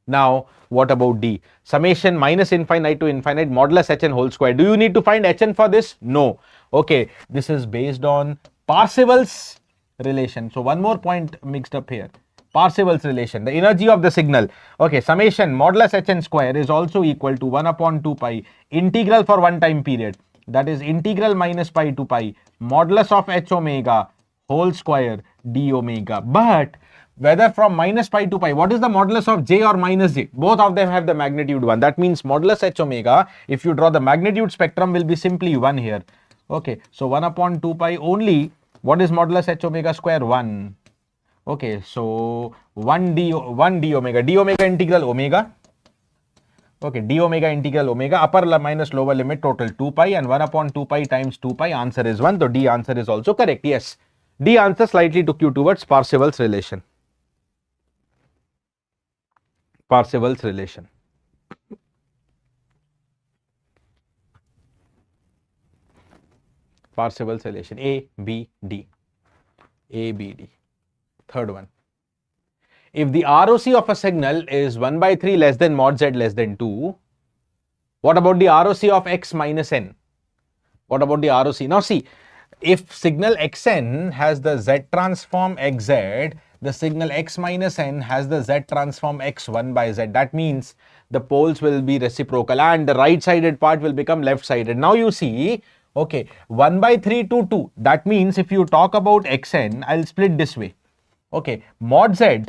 Now, what about D? Summation minus infinite to infinite modulus hn whole square. Do you need to find hn for this? No. Okay, this is based on Parseval's relation. So, one more point mixed up here. Parseval's relation, the energy of the signal. Okay, summation modulus hn square is also equal to 1 upon 2 pi integral for one time period. That is integral minus pi to pi modulus of h omega whole square d omega. But whether from minus pi to pi, what is the modulus of j or minus j? Both of them have the magnitude 1. That means modulus h omega, if you draw the magnitude spectrum, will be simply 1 here. Okay, so 1 upon 2 pi only. What is modulus h omega square? 1. Okay, so 1 d omega, d omega integral omega. Okay, d omega integral omega, upper minus lower limit total 2 pi and 1 upon 2 pi times 2 pi, answer is 1. So D answer is also correct. Yes, D answer slightly took you towards Parseval's relation. Parseval's relation. Parseval's relation. A, B, D. A, B, D. Third one. If the ROC of a signal is 1 by 3 less than mod z less than 2, what about the ROC of x minus n? What about the ROC? Now see, if signal xn has the z transform xz, the signal x minus n has the z transform x1 by z. That means the poles will be reciprocal and the right sided part will become left sided. Now you see, okay, 1 by 3 to 2. That means if you talk about xn, I'll split this way. Okay, mod z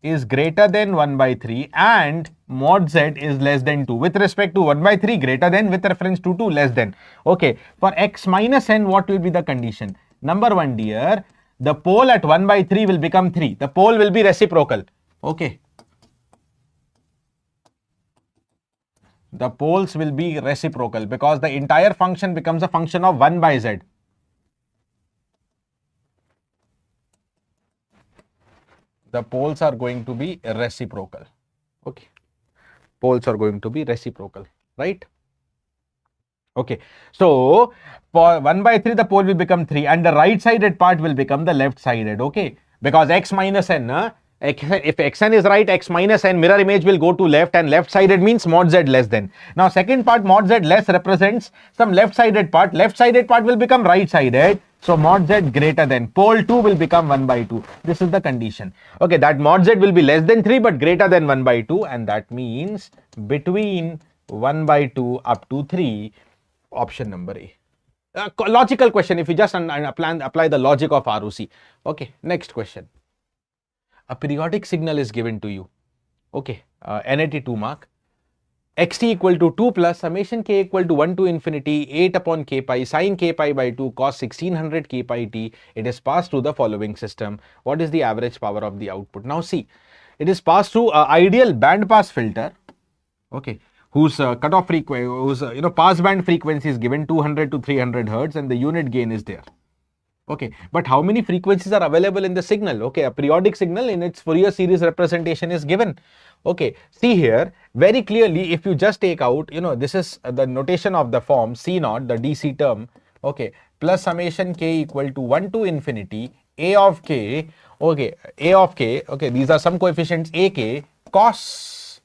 is greater than 1 by 3 and mod z is less than 2 with respect to 1 by 3 greater than with reference to 2 less than. Okay, for x minus n, what will be the condition? Number 1, dear, the pole at 1 by 3 will become 3. The pole will be reciprocal. Okay. The poles will be reciprocal because the entire function becomes a function of 1 by z. The poles are going to be reciprocal. Okay. Poles are going to be reciprocal, right? Okay. So, for 1 by 3, the pole will become 3 and the right sided part will become the left sided. Okay. Because x minus n, if xn is right, x minus n mirror image will go to left and left sided means mod z less than. Now, second part mod z less represents some left sided part. Left sided part will become right sided. So, mod z greater than, pole 2 will become 1 by 2. This is the condition. Okay, that mod z will be less than 3 but greater than 1 by 2 and that means between 1 by 2 up to 3, option number A. Logical question if you just apply the logic of ROC. Okay, next question. A periodic signal is given to you. Okay, NAT 2 mark. Xt equal to 2 plus summation k equal to 1 to infinity 8 upon k pi sin k pi by 2 cos 1600 k pi t. It is passed through the following system. What is the average power of the output? Now see, it is passed through an ideal band pass filter. Okay, whose cutoff frequency, whose pass band frequency is given 200 to 300 hertz and the unit gain is there. Okay, but how many frequencies are available in the signal? Okay, a periodic signal in its Fourier series representation is given. Okay, see here very clearly, if you just take out, this is the notation of the form C naught, the DC term, okay, plus summation k equal to 1 to infinity a of k, okay, a of k, okay, these are some coefficients ak cos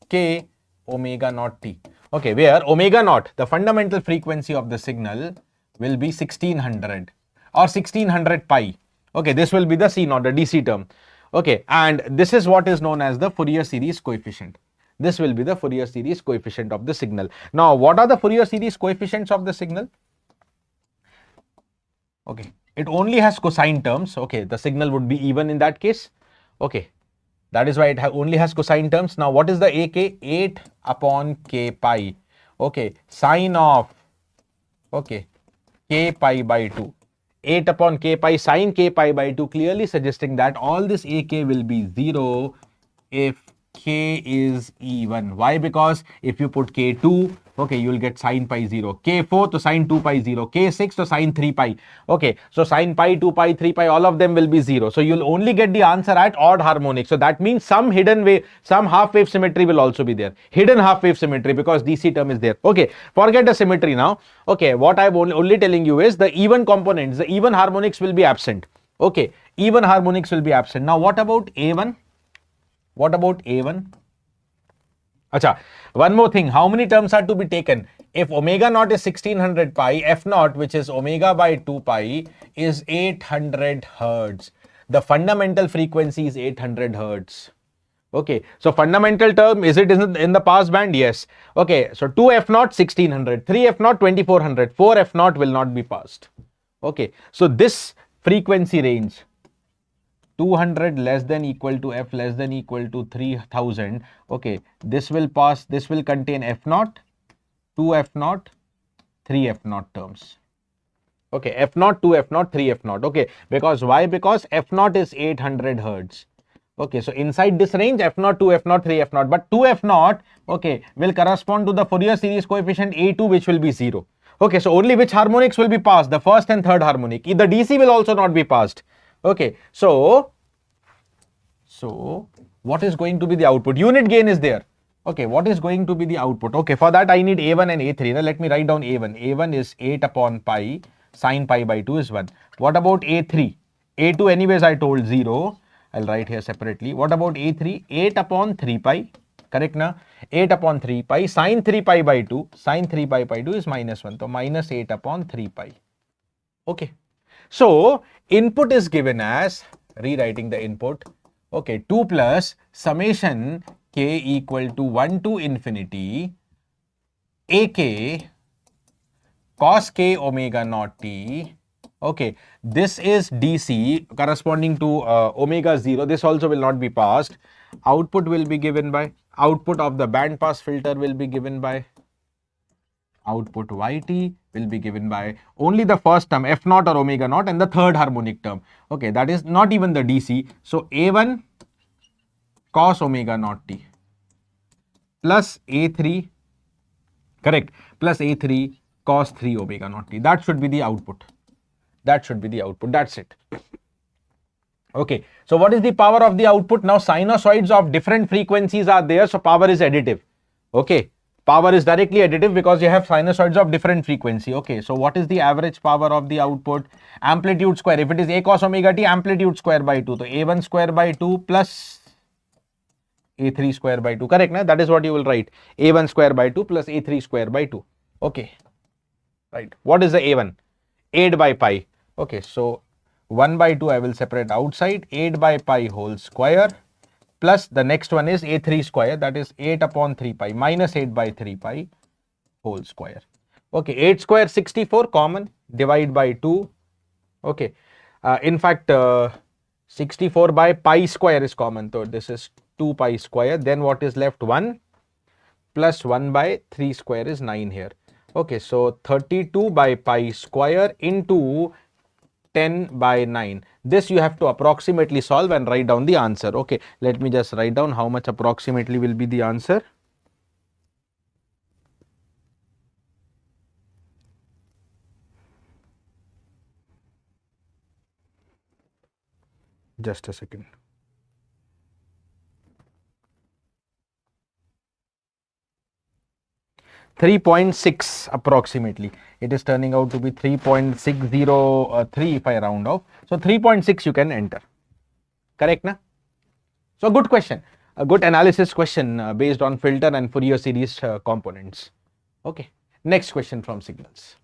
k omega naught t. Okay, where omega naught, the fundamental frequency of the signal, will be 1600 or 1600 pi. Okay, this will be the C naught, the DC term. Okay, and this is what is known as the Fourier series coefficient. This will be the Fourier series coefficient of the signal. Now, what are the Fourier series coefficients of the signal? Okay, it only has cosine terms. Okay, the signal would be even in that case. Okay, that is why it only has cosine terms. Now, what is the AK? 8 upon k pi. Okay, sine of, okay, k pi by 2. 8 upon k pi sine k pi by 2, clearly suggesting that all this ak will be 0 if k is even. Why? Because if you put k2, okay, you will get sine pi 0. k4 to sine 2 pi 0. k6 to sine 3 pi. Okay, so sine pi, 2 pi, 3 pi, all of them will be 0. So you'll only get the answer at odd harmonic. So that means some hidden wave, some half wave symmetry will also be there. Hidden half wave symmetry, because DC term is there. Okay, forget the symmetry now. Okay, what I'm only telling you is the even components, the even harmonics will be absent. Okay, even harmonics will be absent. Now what about A1? What about A1? Acha, one more thing. How many terms are to be taken? If omega naught is 1600 pi, F naught, which is omega by 2 pi, is 800 hertz. The fundamental frequency is 800 hertz. Okay, so fundamental term, is it in the pass band? Yes. Okay, so 2 F naught 1600, 3 F naught 2400, 4 F naught will not be passed. Okay, so this frequency range, 200 less than equal to F less than equal to 3000. Okay, this will pass, this will contain F naught, 2 F naught, 3 F naught terms. Okay, F naught, 2 F naught, 3 F naught. Okay, because why? Because F naught is 800 hertz. Okay, so inside this range, F naught, 2 F naught, 3 F naught, but 2 F naught, okay, will correspond to the Fourier series coefficient A2, which will be 0. Okay, so only which harmonics will be passed? The first and third harmonic. The DC will also not be passed. Okay, so what is going to be the output? Unit gain is there. Okay, what is going to be the output? Okay, for that I need A1 and A3. Now let me write down A1. A1 is 8 upon pi, sine pi by 2 is 1. What about A3? A2 anyways I told 0. I'll write here separately. What about A3? 8 upon 3 pi. Correct na? 8 upon 3 pi, sine 3 pi by 2. Sine 3 pi by 2 is minus 1. So minus 8 upon 3 pi. Okay. So input is given as, rewriting the input. Okay, 2 plus summation k equal to 1 to infinity ak cos k omega naught t. Okay, this is DC corresponding to omega 0. This also will not be passed. Output will be given by, output of the band pass filter will be given by, output yt will be given by only the first term F naught or omega naught and the third harmonic term. Okay, that is not even the DC. So A1 cos omega naught t plus A3, correct, plus A3 cos 3 omega naught t. That should be the output. That should be the output. That's it. Okay, so what is the power of the output? Now sinusoids of different frequencies are there, so power is additive. Okay, power is directly additive because you have sinusoids of different frequency. Okay, so what is the average power of the output? Amplitude square. If it is A cos omega t, amplitude square by 2. So A1 square by 2 plus A3 square by 2. Correct, na? That is what you will write. A1 square by 2 plus A3 square by 2. Okay, right. What is the A1? 8 by pi. Okay, so 1 by 2 I will separate outside. 8 by pi whole square plus the next one is A3 square, that is 8 upon 3 pi minus 8 by 3 pi whole square. Okay, 8 square 64 common, divide by 2. Okay, in fact 64 by pi square is common, so this is 2 pi square. Then what is left? 1 plus 1 by 3 square is 9 here. Okay, so 32 by pi square into 10 by 9. This you have to approximately solve and write down the answer. Okay, let me just write down how much approximately will be the answer. Just a second. .6 approximately. It is turning out to be 3.603 if I round off. So 3.6 you can enter. Correct, na? So good question. A good analysis question based on filter and Fourier series components. Okay. Next question from signals.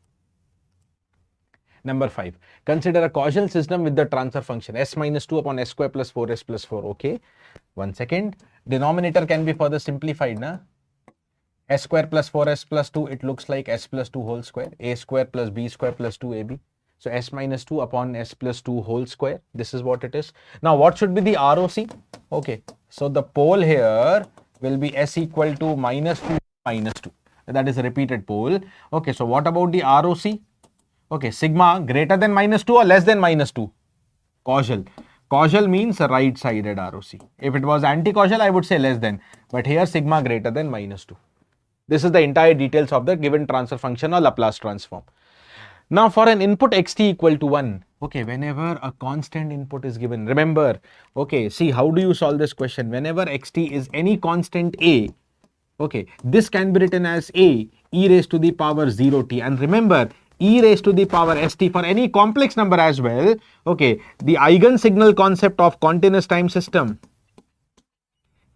Number 5. Consider a causal system with the transfer function s minus 2 upon s square plus 4s plus 4. Okay. 1 second. Denominator can be further simplified, na? S square plus 4s plus 2, it looks like s plus 2 whole square, a square plus b square plus 2ab. So s minus 2 upon s plus 2 whole square. This is what it is. Now what should be the ROC? Okay, so the pole here will be s equal to minus 2 minus 2. That is a repeated pole. Okay, so what about the ROC? Okay, sigma greater than minus 2 or less than minus 2? Causal. Causal means right-sided ROC. If it was anti-causal, I would say less than. But here sigma greater than minus 2. This is the entire details of the given transfer function or Laplace transform. Now for an input xt equal to 1, okay, whenever a constant input is given, remember, okay, see how do you solve this question? Whenever xt is any constant a, okay, this can be written as a e raised to the power 0t, and remember e raised to the power st for any complex number as well. Okay, the eigensignal concept of continuous time system.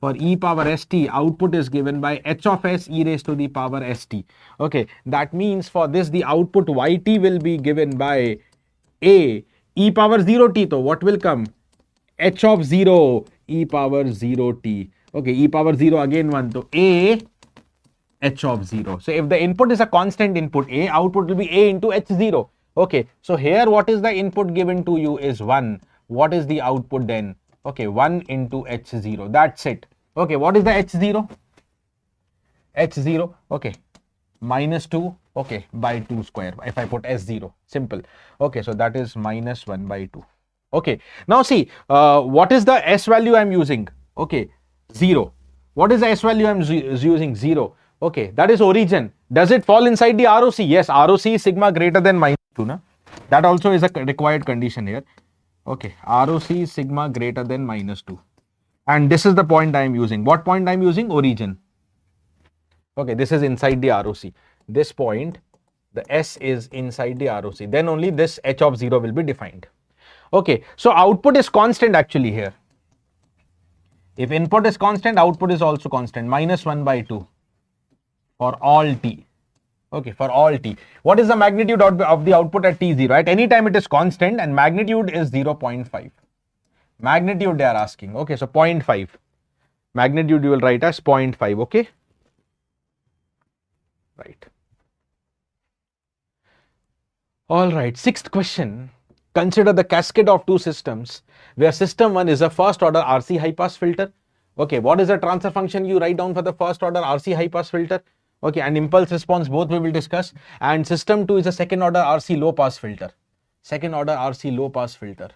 For e power st, output is given by h of s e raised to the power st. Okay, that means for this the output yt will be given by a e power 0t. So what will come? H of 0 e power 0t. Okay, e power 0 again 1. So a h of 0. So if the input is a constant input a, output will be a into h0. Okay, so here what is the input given to you is 1. What is the output then? Okay, 1 into h0. That's it. Okay, what is the h0? H0, okay, minus 2, okay, by 2 square. If I put s0, simple. Okay, so that is minus 1 by 2. Okay, now see, what is the s value I'm using? Okay, 0. What is the s value I'm using? 0. Okay, that is origin. Does it fall inside the ROC? Yes, ROC is sigma greater than minus 2. Na? That also is a required condition here. Okay, ROC is sigma greater than minus 2. And this is the point I am using. What point I am using? Origin. Okay, this is inside the ROC. This point, the S is inside the ROC. Then only this H of 0 will be defined. Okay, so output is constant actually here. If input is constant, output is also constant. Minus 1 by 2 for all t. Okay, for all t. What is the magnitude of the output at t0? At any time it is constant and magnitude is 0.5. Magnitude they are asking. Okay, so 0.5. Magnitude you will write as 0.5. Okay. Right. All right. Sixth question. Consider the cascade of two systems where system 1 is a first order RC high pass filter. Okay, what is the transfer function you write down for the first order RC high pass filter? Okay, and impulse response both we will discuss. And system 2 is a second order RC low pass filter. Second order RC low pass filter.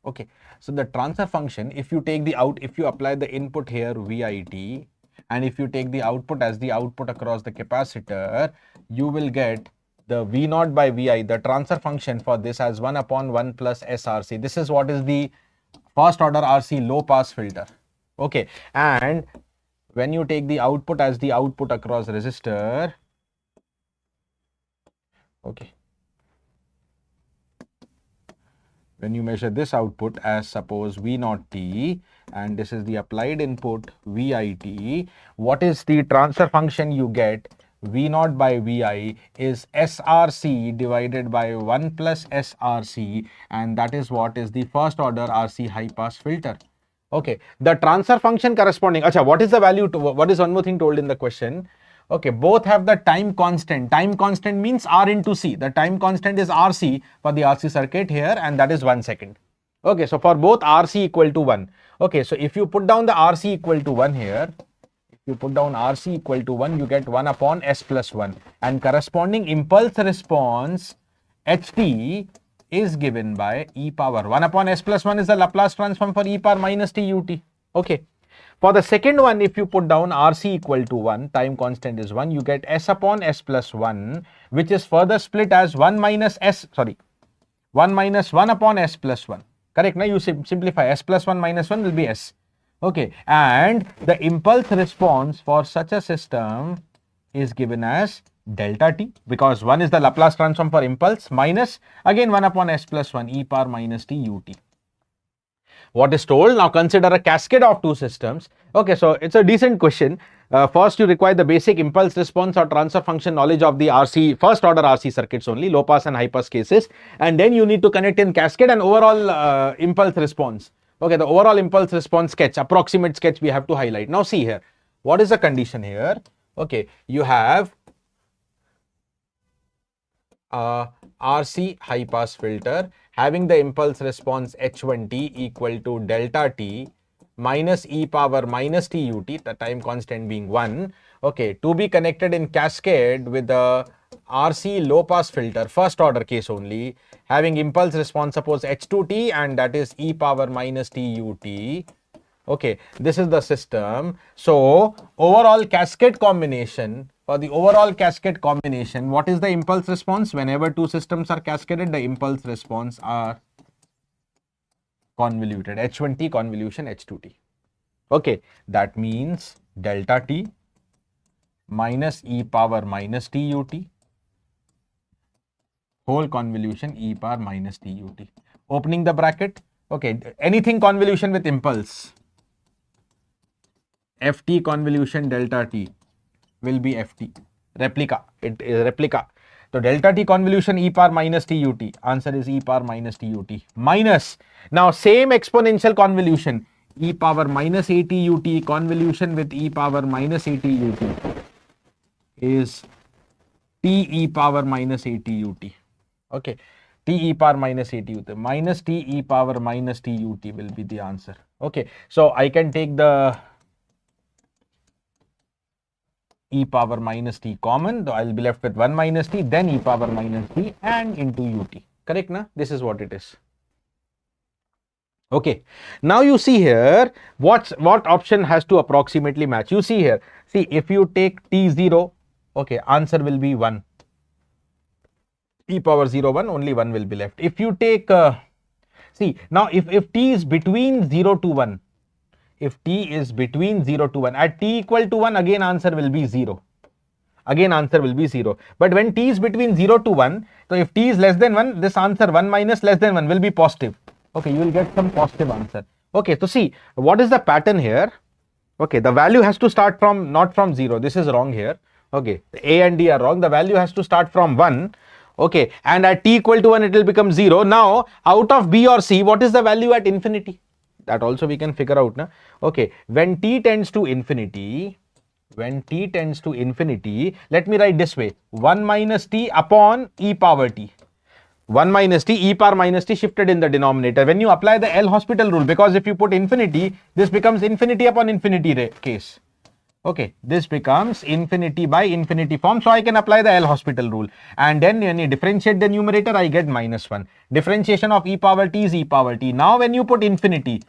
Okay, so the transfer function, if you take the if you apply the input here VIT, and if you take the output as the output across the capacitor, you will get the V0 by Vi, the transfer function for this as 1 upon 1 plus SRC. This is what is the first order RC low pass filter. Okay, and when you take the output as the output across resistor, okay, when you measure this output as suppose V0t and this is the applied input VIT, what is the transfer function you get? V0 by Vi is SRC divided by 1 plus SRC, and that is what is the first order RC high pass filter. Okay, the transfer function corresponding, acha, what is the value to, what is one more thing told in the question? Okay, both have the time constant. Time constant means R into C. The time constant is RC for the RC circuit here, and that is 1 second. Okay, so for both RC equal to 1. Okay, so if you put down the RC equal to 1 here, if you put down RC equal to 1, you get 1 upon S plus 1. And corresponding impulse response HT is given by e power. 1 upon S plus 1 is the Laplace transform for e power minus t ut. Okay. For the second one, if you put down RC equal to 1, time constant is 1, you get S upon S plus 1. which is further split as 1 minus 1 upon s plus 1. Correct? Now you simplify. S plus 1 minus 1 will be s. Okay, and the impulse response for such a system is given as delta t, because 1 is the Laplace transform for impulse, minus again 1 upon s plus 1 e power minus t ut. What is told? Now consider a cascade of two systems. Okay, so it's a decent question. First, you require the basic impulse response or transfer function knowledge of the RC, first order RC circuits only, low pass and high pass cases, and then you need to connect in cascade and overall impulse response. Okay, the overall impulse response sketch, approximate sketch we have to highlight. Now see here, what is the condition here? Okay, you have RC high pass filter having the impulse response h1t equal to delta t minus e power minus t ut, the time constant being 1, okay, to be connected in cascade with the RC low pass filter, first order case only, having impulse response suppose h2t, and that is e power minus t ut. Okay, this is the system. So overall cascade combination, for the overall cascade combination, what is the impulse response? Whenever two systems are cascaded, the impulse response are convoluted, h1t convolution h2t. Okay, that means delta t minus e power minus t ut whole convolution e power minus t ut. Opening the bracket. Okay, anything convolution with impulse, ft convolution delta t will be ft. Replica, it is replica. So delta t convolution e power minus t ut, answer is e power minus t ut, minus, now same exponential convolution, e power minus a t ut convolution with e power minus a t ut is t e power minus a t ut. Okay, t e power minus a t ut, minus t e power minus t ut will be the answer. Okay, so I can take the e power minus t common, though I'll be left with 1 minus t, then e power minus t and into ut. Correct, na? This is what it is. Okay, now you see here what option has to approximately match. You see here, see, if you take t0, okay, answer will be 1. E power 0 1, only 1 will be left. If you take see, now if t is between 0 to 1, if t is between 0 to 1, at t equal to 1, again answer will be 0. Again answer will be 0. But when t is between 0 to 1, so if t is less than 1, this answer 1 minus less than 1 will be positive. Okay, you will get some positive answer. Okay, so see, what is the pattern here? Okay, the value has to start from, not from 0. This is wrong here. Okay, A and D are wrong. The value has to start from 1. Okay, and at t equal to 1, it will become 0. Now, out of B or C, what is the value at infinity? That also we can figure out. Na? Okay, when t tends to infinity, let me write this way, 1 minus t upon e power t. 1 minus t, e power minus t shifted in the denominator. When you apply the L Hospital rule, because if you put infinity, this becomes infinity upon infinity case. Okay, this becomes infinity by infinity form. So I can apply the L Hospital rule. And then when you differentiate the numerator, I get minus 1. Differentiation of e power t is e power t. Now when you put infinity,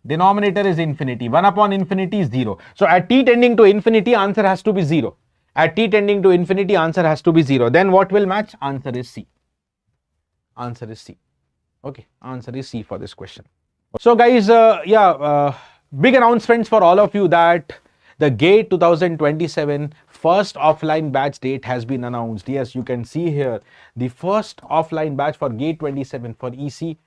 denominator is infinity. 1 upon infinity is 0. So at t tending to infinity, answer has to be 0. At t tending to infinity, answer has to be 0. Then what will match? Answer is C. Answer is C. Okay, answer is C for this question. So guys, big announcements for all of you that the GATE 2027 first offline batch date has been announced. Yes, you can see here the first offline batch for GATE 27 for ECEE.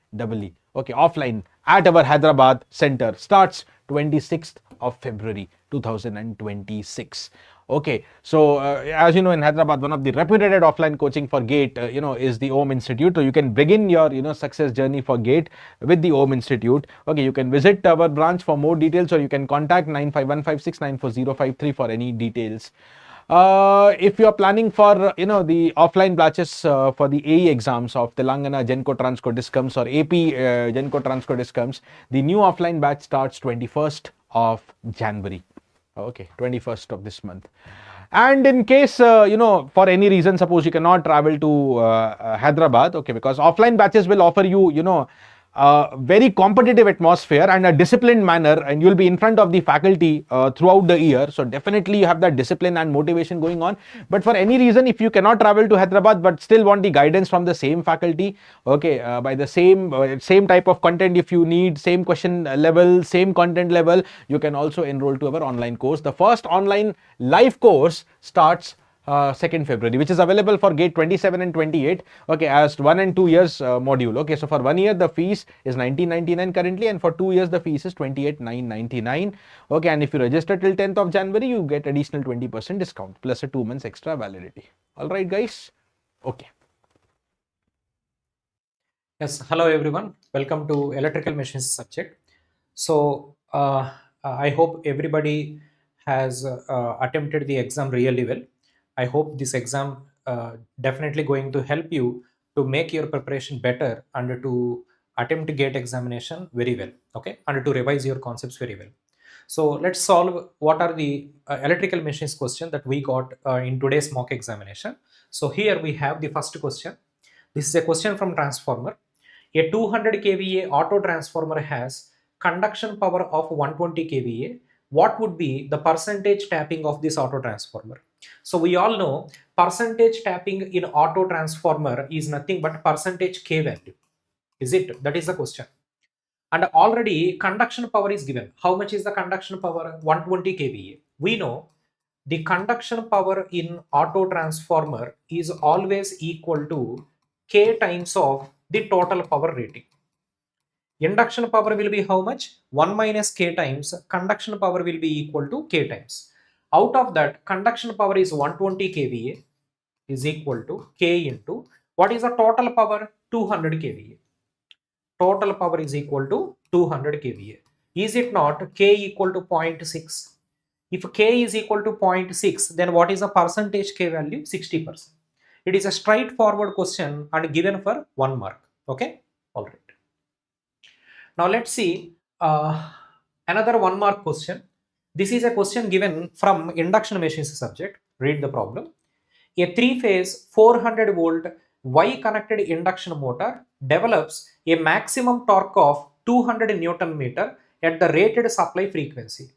Okay, offline at our Hyderabad center starts 26th of February 2026. Okay, so as you know, in Hyderabad, one of the reputed offline coaching for GATE, is the OM Institute. So you can begin your, success journey for GATE with the OM Institute. Okay, you can visit our branch for more details, or you can contact 95156944053 for any details. If you are planning for, the offline batches for the AE exams of Telangana Genco Transco Discoms or AP Genco Transco Discoms, the new offline batch starts 21st of January. Okay, 21st of this month. And in case, for any reason, suppose you cannot travel to Hyderabad, okay, because offline batches will offer you, very competitive atmosphere and a disciplined manner, and you'll be in front of the faculty throughout the year. So definitely you have that discipline and motivation going on. But for any reason, if you cannot travel to Hyderabad but still want the guidance from the same faculty, okay, by the same type of content, if you need same question level, same content level, you can also enroll to our online course. The first online live course starts 2nd February, which is available for gate 27 and 28, okay, as 1 and 2 years module. Okay, so for 1 year the fees is 1999 currently, and for 2 years the fees is 28,999. Okay, and if you register till 10th of January, you get additional 20% discount plus a 2 months extra validity. All right, guys. Okay. Yes, hello everyone. Welcome to electrical machines subject. So I hope everybody has attempted the exam really well. I hope this exam definitely going to help you to make your preparation better and to attempt gate examination very well. Okay, and to revise your concepts very well. So let's solve what are the electrical machines question that we got in today's mock examination. So here we have the first question. This is a question from transformer. A 200 kVA auto transformer has conduction power of 120 kVA. What would be the percentage tapping of this auto transformer? So we all know percentage tapping in auto transformer is nothing but percentage K value. Is it? That is the question. And already conduction power is given. How much is the conduction power? 120 kVA. We know the conduction power in auto transformer is always equal to K times of the total power rating. Induction power will be how much? 1 minus K times conduction power will be equal to K times. Out of that, conduction power is 120 kVA is equal to K into what is the total power? 200 kVA. Total power is equal to 200 kVA. Is it not K equal to 0.6? If K is equal to 0.6, then what is the percentage K value? 60%. It is a straightforward question and given for 1 mark. Okay, all right. Now let's see another 1 mark question. This is a question given from induction machines subject. Read the problem. A 3-phase 400 volt Y connected induction motor develops a maximum torque of 200 Newton meter at the rated supply frequency.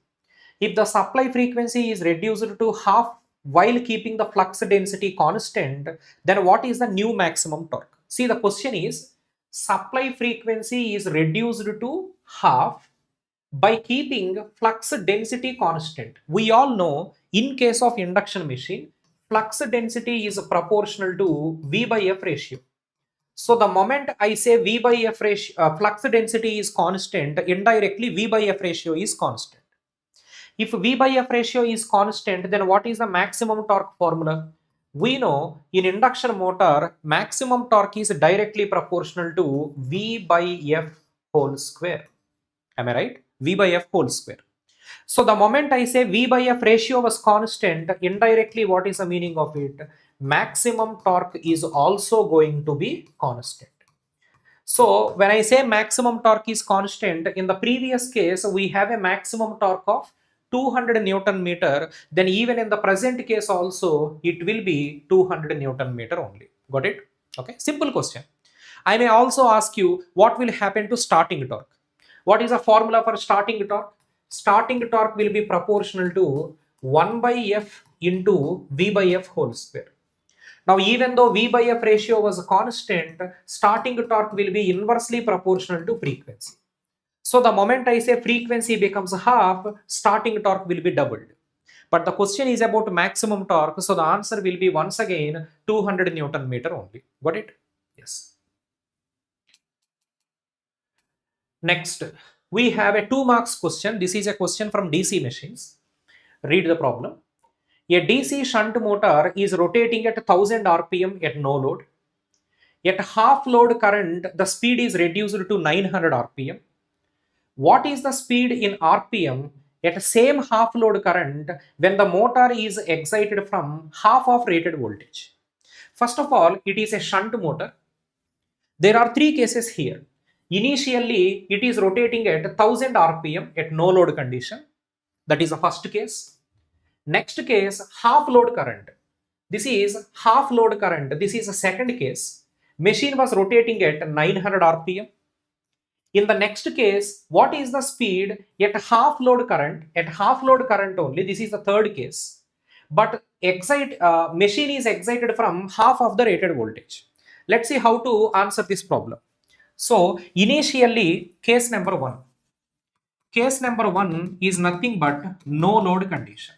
If the supply frequency is reduced to half while keeping the flux density constant, then what is the new maximum torque? See, the question is supply frequency is reduced to half by keeping flux density constant. We all know in case of induction machine, flux density is proportional to V by F ratio. So the moment I say V by F ratio, flux density is constant, indirectly V by F ratio is constant. If V by F ratio is constant, then what is the maximum torque formula? We know in induction motor, maximum torque is directly proportional to V by F whole square. Am I right? V by F whole square. So the moment I say V by F ratio was constant, indirectly what is the meaning of it? Maximum torque is also going to be constant. So when I say maximum torque is constant, in the previous case, we have a maximum torque of 200 Newton meter. Then even in the present case also, it will be 200 Newton meter only. Got it? Okay, simple question. I may also ask you, what will happen to starting torque? What is the formula for starting torque? Starting torque will be proportional to 1 by F into V by F whole square. Now, even though V by F ratio was constant, starting torque will be inversely proportional to frequency. So the moment I say frequency becomes half, starting torque will be doubled. But the question is about maximum torque, so the answer will be once again 200 Newton meter only. Got it? Yes. Next, we have a 2 marks question. This is a question from DC machines. Read the problem. A DC shunt motor is rotating at 1000 RPM at no load. At half load current, the speed is reduced to 900 RPM. What is the speed in RPM at same half load current when the motor is excited from half of rated voltage? First of all, it is a shunt motor. There are 3 cases here. Initially, it is rotating at 1000 RPM at no load condition. That is the first case. Next case, half load current. This is half load current. This is a second case. Machine was rotating at 900 RPM. In the next case, what is the speed at half load current? At half load current only, this is the third case. But machine is excited from half of the rated voltage. Let's see how to answer this problem. So initially, case number one. Case number one is nothing but no load condition.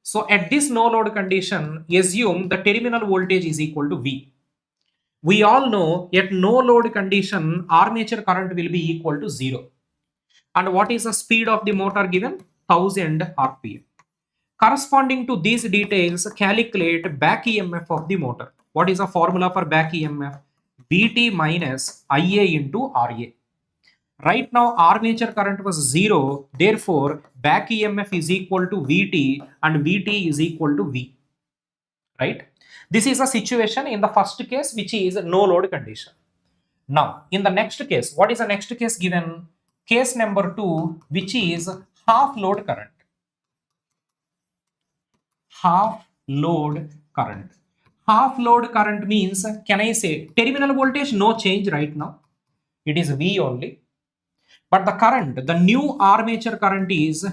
So at this no load condition, assume the terminal voltage is equal to V. We all know at no load condition, armature current will be equal to 0. And what is the speed of the motor given? 1000 rpm. Corresponding to these details, calculate back EMF of the motor. What is the formula for back EMF? Vt minus Ia into Ra. Right now, armature current was 0. Therefore, back EMF is equal to Vt and Vt is equal to V. Right? This is a situation in the first case, which is no load condition. Now, in the next case, what is the next case given? Case number 2, which is half load current. Half load current. Half load current means, can I say, terminal voltage no change right now. It is V only. But the current, the new armature current is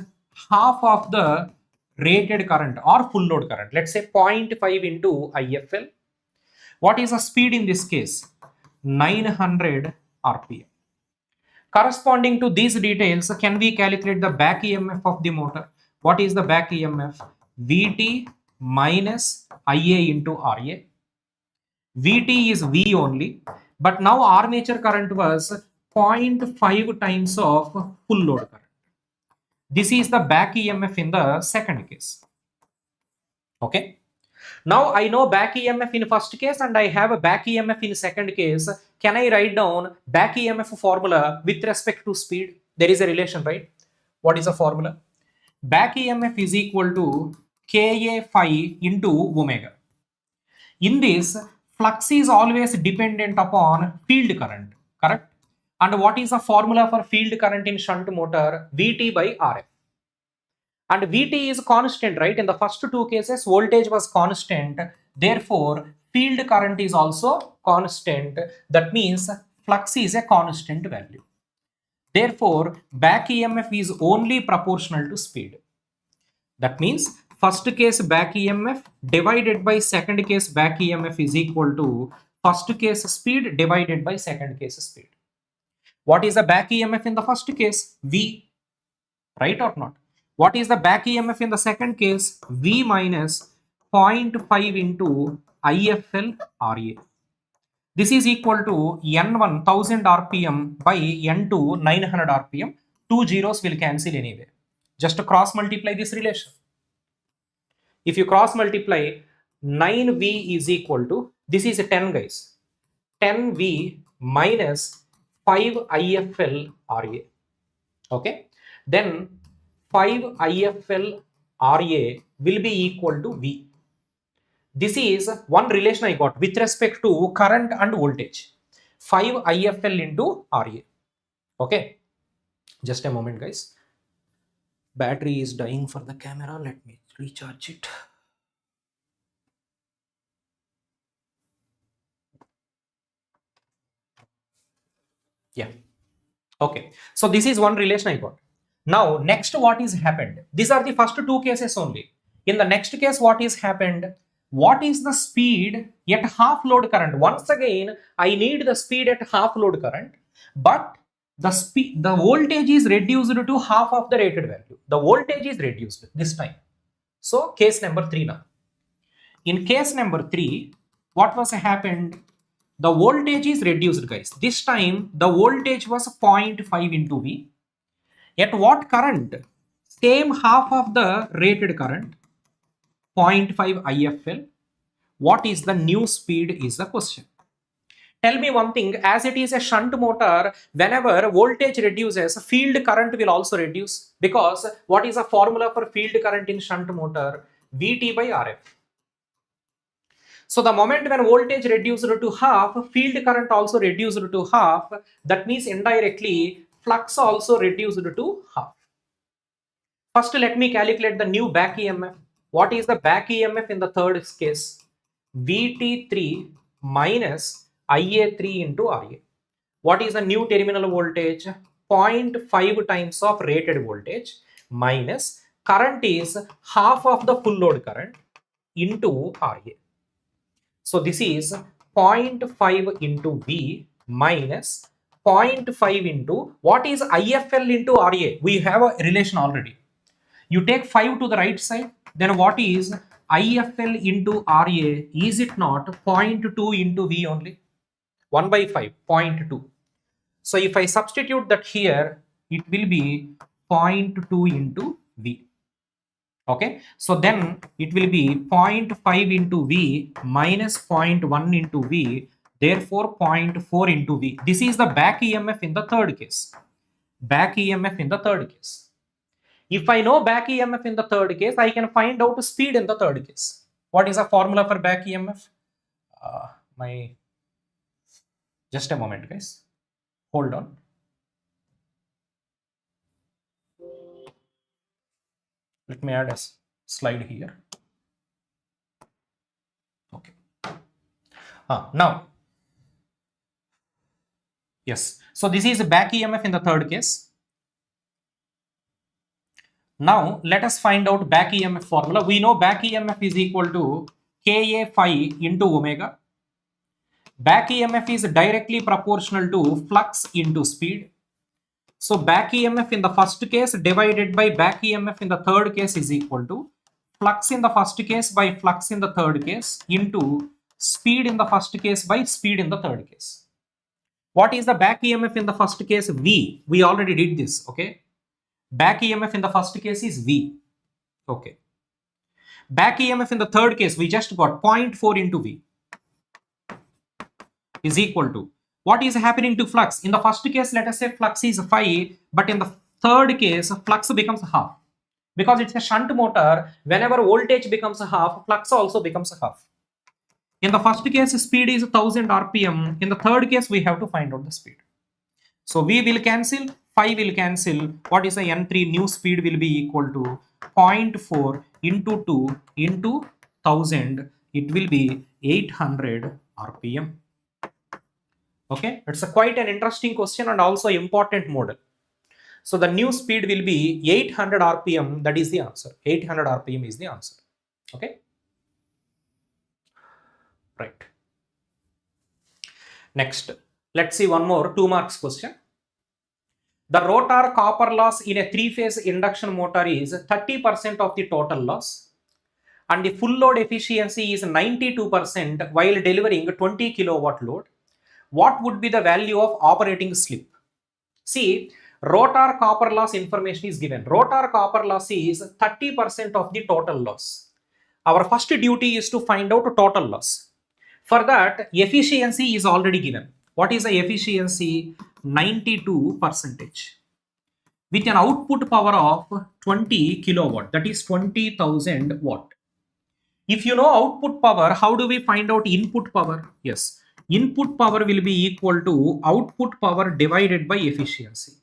half of the rated current or full load current. Let's say 0.5 into IFL. What is the speed in this case? 900 rpm. Corresponding to these details, can we calculate the back EMF of the motor? What is the back EMF? Vt minus Ia into Ra. Vt is V only, but now armature current was 0.5 times of full load current. This is the back EMF in the second case. Okay. Now I know back EMF in first case and I have a back EMF in second case. Can I write down back EMF formula with respect to speed? There is a relation, right? What is the formula? Back EMF is equal to Ka phi into omega. In this, flux is always dependent upon field current, correct? And what is the formula for field current in shunt motor? Vt by Rf. And Vt is constant, right? In the first two cases, voltage was constant. Therefore, field current is also constant. That means flux is a constant value. Therefore, back EMF is only proportional to speed. That means first case back EMF divided by second case back EMF is equal to first case speed divided by second case speed. What is the back EMF in the first case? V, right or not? What is the back EMF in the second case? V minus 0.5 into IFL Ra. This is equal to N1 1000 rpm by N2 900 rpm. Two zeros will cancel anyway. Just cross multiply this relation. If you cross multiply, 9V is equal to, this is a 10 guys, 10V minus 5 IFL Ra. Okay. Then 5 IFL Ra will be equal to V. This is one relation I got with respect to current and voltage. 5 IFL into Ra. Okay. Just a moment, guys. Battery is dying for the camera. Let me recharge it. Yeah. Okay. So this is one relation I got. Now, next what is happened? These are the first two cases only. In the next case, what is happened? What is the speed at half load current? Once again, I need the speed at half load current, but the voltage is reduced to half of the rated value. The voltage is reduced this time. So case number 3 now. In case number 3, what was happened? The voltage is reduced, guys. This time the voltage was 0.5 into V. At what current? Same half of the rated current, 0.5 IFL. What is the new speed is the question. Tell me one thing, as it is a shunt motor, whenever voltage reduces, field current will also reduce, because what is the formula for field current in shunt motor? Vt by Rf. So the moment when voltage reduced to half, field current also reduced to half. That means indirectly flux also reduced to half. First, let me calculate the new back EMF. What is the back EMF in the third case? Vt3 minus Ia3 into Ra. What is the new terminal voltage? 0.5 times of rated voltage minus current is half of the full load current into RA. So this is 0.5 into V minus 0.5 into what is IFL into RA? We have a relation already. You take 5 to the right side, then what is IFL into RA? Is it not 0.2 into V only? 1 by 5, 0.2. So if I substitute that here, it will be 0.2 into V. Okay, so then it will be 0.5 into V minus 0.1 into V, therefore 0.4 into V. This is the back EMF in the third case. Back EMF in the third case. If I know back EMF in the third case, I can find out speed in the third case. What is the formula for back EMF? Just a moment, guys. Hold on. Let me add a slide here. Okay. Now, yes. So this is back EMF in the third case. Now let us find out back EMF formula. We know back EMF is equal to Ka phi into omega. Back EMF is directly proportional to flux into speed. So back EMF in the first case divided by back EMF in the third case is equal to flux in the first case by flux in the third case into speed in the first case by speed in the third case. What is the back EMF in the first case? V. We already did this, okay? Back EMF in the first case is V. Okay. Back EMF in the third case, we just got 0.4 into V is equal to what is happening to flux? In the first case, let us say flux is phi, but in the third case, flux becomes half. Because it's a shunt motor, whenever voltage becomes half, flux also becomes half. In the first case, speed is 1000 RPM. In the third case, we have to find out the speed. So V will cancel, phi will cancel. What is the N3? New speed will be equal to 0.4 into 2 into 1000. It will be 800 RPM. Okay, it's quite an interesting question and also important model. So the new speed will be 800 RPM. That is the answer. 800 RPM is the answer. Okay. Right. Next, let's see one more 2 marks question. The rotor copper loss in a 3-phase induction motor is 30% of the total loss, and the full load efficiency is 92% while delivering 20 kilowatt load. What would be the value of operating slip? See, rotor copper loss information is given. Rotor copper loss is 30% of the total loss. Our first duty is to find out total loss. For that, efficiency is already given. What is the efficiency? 92%. With an output power of 20 kilowatt, that is 20,000 watt. If you know output power, how do we find out input power? Yes, input power will be equal to output power divided by efficiency.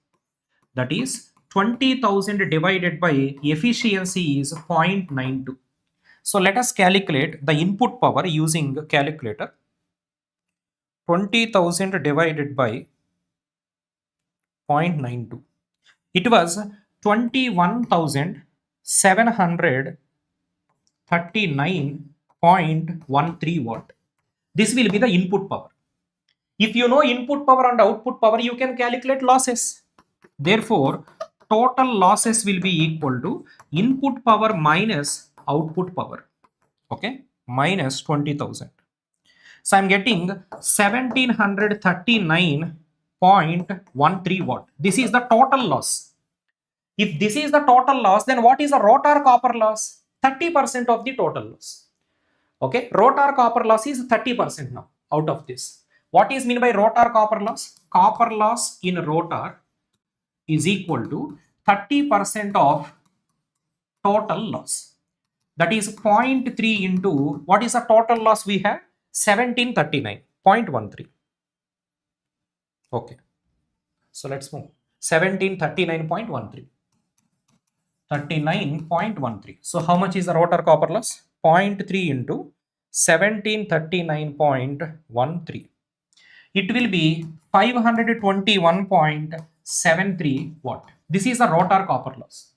That is 20,000 divided by efficiency is 0.92. So let us calculate the input power using a calculator. 20,000 divided by 0.92. It was 21,739.13 watt. This will be the input power. If you know input power and output power, you can calculate losses. Therefore, total losses will be equal to input power minus output power. Okay, minus 20,000. So I'm getting 1739.13 watt. This is the total loss. If this is the total loss, then what is the rotor copper loss? 30% of the total loss. Okay, rotor copper loss is 30% now out of this. What is mean by rotor copper loss? Copper loss in rotor is equal to 30% of total loss. That is 0.3 into what is the total loss we have? 1739.13. Okay, so let's move. 1739.13. 39.13. So how much is the rotor copper loss? 0.3 into 1739.13. it will be 521.73 watt. This is the rotor copper loss.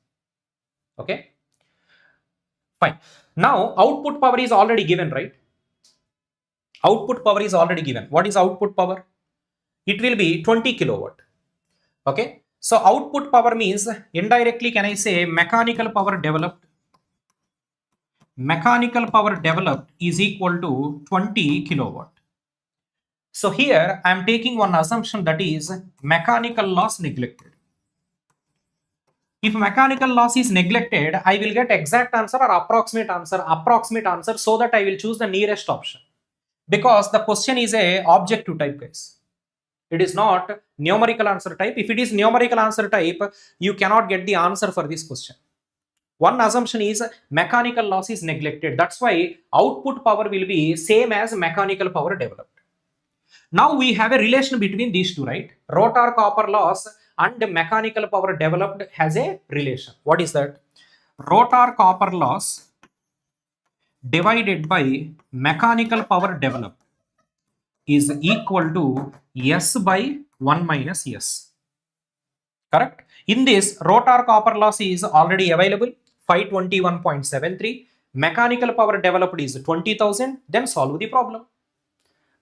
Okay, fine. Now output power is already given, right? Output power is already given. What is output power? It will be 20 kilowatt. Okay, so output power means indirectly, can I say mechanical power developed? Mechanical power developed is equal to 20 kilowatt. So here I am taking one assumption, that is mechanical loss neglected. If mechanical loss is neglected, I will get exact answer or approximate answer, so that I will choose the nearest option, because the question is a objective type case. It is not numerical answer type. If it is numerical answer type, you cannot get the answer for this question. One assumption is mechanical loss is neglected. That's why output power will be same as mechanical power developed. Now we have a relation between these two, right? Rotor copper loss and mechanical power developed has a relation. What is that? Rotor copper loss divided by mechanical power developed is equal to S by 1 minus S. Correct? In this, rotor copper loss is already available, 521.73. Mechanical power developed is 20,000. Then solve the problem.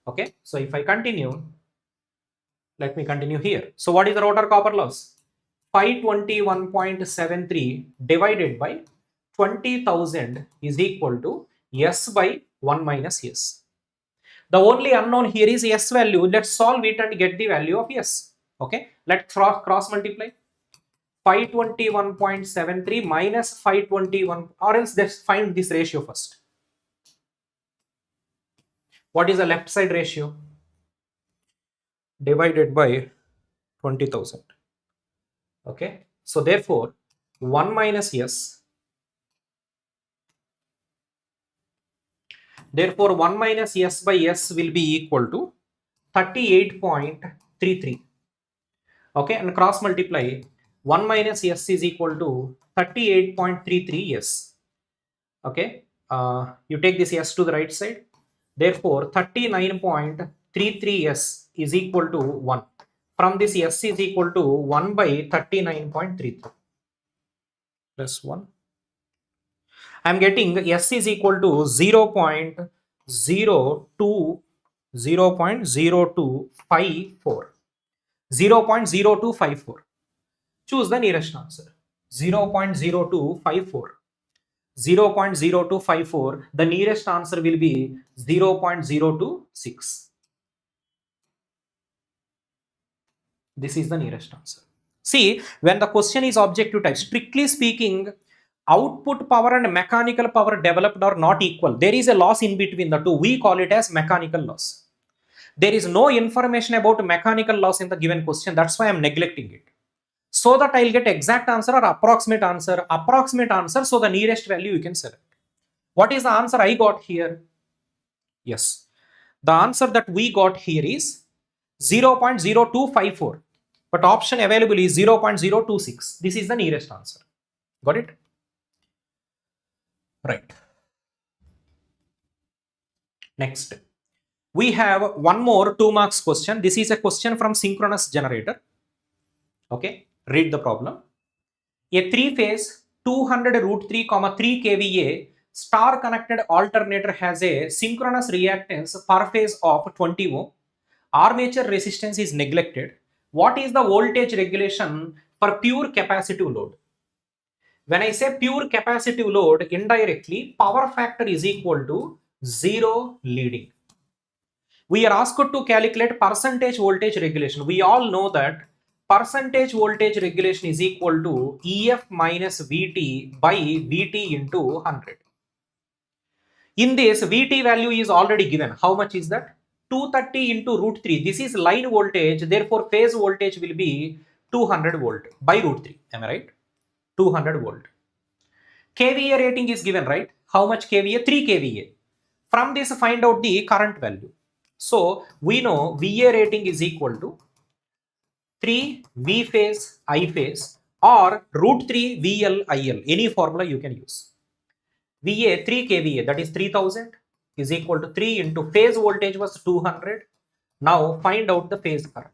Okay, so if I continue, let me continue here. So what is the rotor copper loss? 521.73 divided by 20,000 is equal to S by 1 minus S. The only unknown here is S value. Let's solve it and get the value of S. Okay, let's cross multiply. 521.73 minus 521, or else let's find this ratio first. What is the left side ratio? Divided by 20,000. Okay, so therefore 1 minus S. Therefore 1 minus S by S will be equal to 38.33. Okay, and cross multiply. 1 minus S is equal to 38.33 S. Okay, you take this S to the right side. Therefore 39.33 S is equal to 1. From this, S is equal to 1 by 39.33 plus 1. I am getting S is equal to 0.0254. 0.0254. Choose the nearest answer. 0.0254. 0.0254. The nearest answer will be 0.026. This is the nearest answer. See, when the question is objective type, strictly speaking, output power and mechanical power developed are not equal. There is a loss in between the two. We call it as mechanical loss. There is no information about mechanical loss in the given question. That's why I'm neglecting it. So that I'll get exact answer or approximate answer. Approximate answer, so the nearest value you can select. What is the answer I got here? Yes. The answer that we got here is 0.0254. But option available is 0.026. This is the nearest answer. Got it? Right. Next. We have one more 2 marks question. This is a question from synchronous generator. Okay. Read the problem. A 3-phase 200 root 3, 3 kVA star connected alternator has a synchronous reactance per phase of 20 ohm. Armature resistance is neglected. What is the voltage regulation for pure capacitive load? When I say pure capacitive load, indirectly power factor is equal to 0 leading. We are asked to calculate percentage voltage regulation. We all know that percentage voltage regulation is equal to EF minus VT by VT into 100. In this, VT value is already given. How much is that? 230 into root 3. This is line voltage. Therefore, phase voltage will be 200 volt by root 3. Am I right? 200 volt. KVA rating is given, right? How much KVA? 3 KVA. From this, find out the current value. So, we know VA rating is equal to 3 V phase I phase or root 3 VL IL. Any formula you can use. VA 3 kVA, that is 3000, is equal to 3 into phase voltage was 200. Now find out the phase current.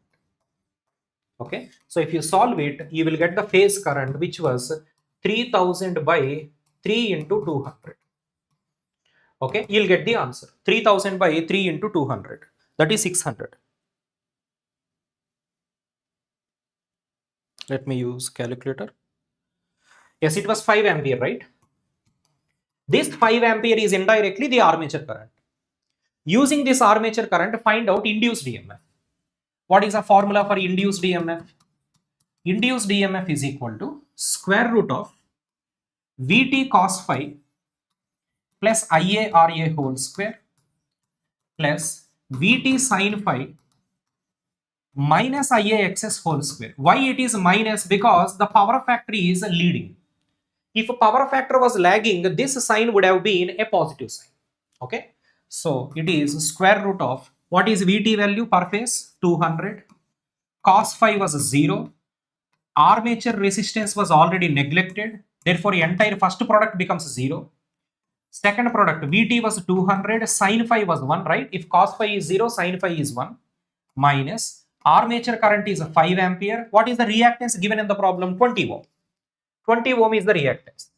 Okay, so if you solve it, you will get the phase current, which was 3000 by 3 into 200. Okay, you'll get the answer. 3000 by 3 into 200, that is 600. Let me use calculator. Yes, it was 5 ampere, right? This 5 ampere is indirectly the armature current. Using this armature current, find out induced EMF. What is the formula for induced EMF? Induced EMF is equal to square root of Vt cos phi plus Ia Ra whole square plus Vt sin phi minus Ia xs whole square. Why it is minus? Because the power factor is leading. If a power factor was lagging, this sign would have been a positive sign. Okay, so it is square root of, what is Vt value per phase? 200. Cos phi was 0. Armature resistance was already neglected. Therefore, entire first product becomes 0. Second product, Vt was 200. Sin phi was 1, right? If cos phi is 0, sin phi is 1. Minus armature current is 5 ampere. What is the reactance given in the problem? 20 ohm. 20 ohm is the reactance.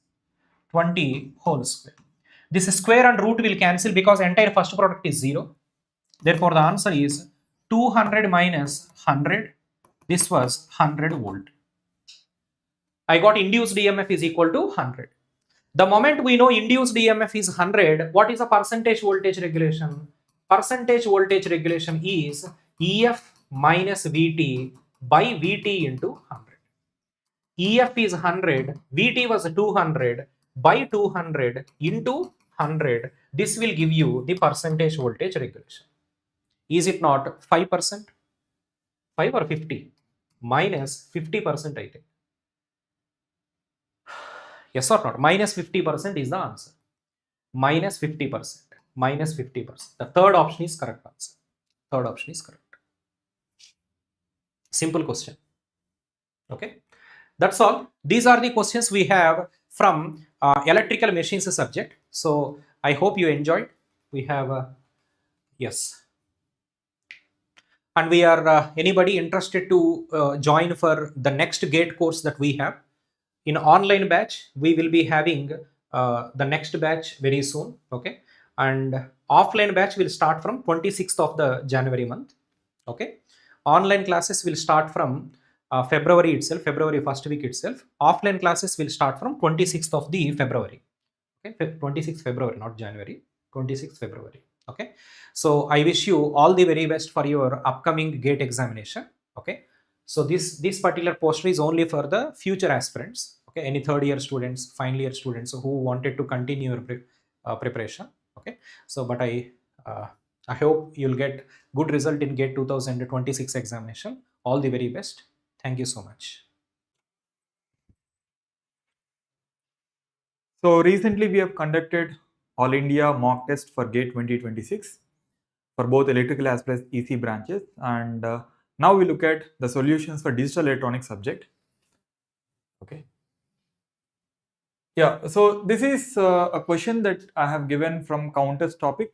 20 whole square. This square and root will cancel because entire first product is 0. Therefore, the answer is 200 minus 100. This was 100 volt. I got induced EMF is equal to 100. The moment we know induced EMF is 100, what is the percentage voltage regulation? Percentage voltage regulation is EF minus VT by VT into 100. EF is 100, VT was 200 by 200 into 100. This will give you the percentage voltage regulation. Is it not 5%? 5 or 50? Minus 50%, I think. Yes or not? Minus 50% is the answer. Minus 50%. Minus 50%. The third option is correct answer. Third option is correct. Simple question. Okay. That's all. These are the questions we have from electrical machines subject. So I hope you enjoyed. We have, yes. And we are, anybody interested to join for the next GATE course that we have? In online batch, we will be having the next batch very soon. Okay. And offline batch will start from 26th of the January month. Okay. Online classes will start from February itself, February first week itself. Offline classes will start from 26th of the February. Okay, 26th February, not January, 26th February. Okay, so I wish you all the very best for your upcoming GATE examination. Okay, so this particular poster is only for the future aspirants. Okay, any third year students, final year students who wanted to continue your preparation. Okay, so but I hope you'll get good result in GATE 2026 examination. All the very best. Thank you so much. So recently we have conducted All India mock test for GATE 2026 for both electrical as well as EC branches, and now we look at the solutions for digital electronics subject. Okay. Yeah, so this is a question that I have given from counters topic.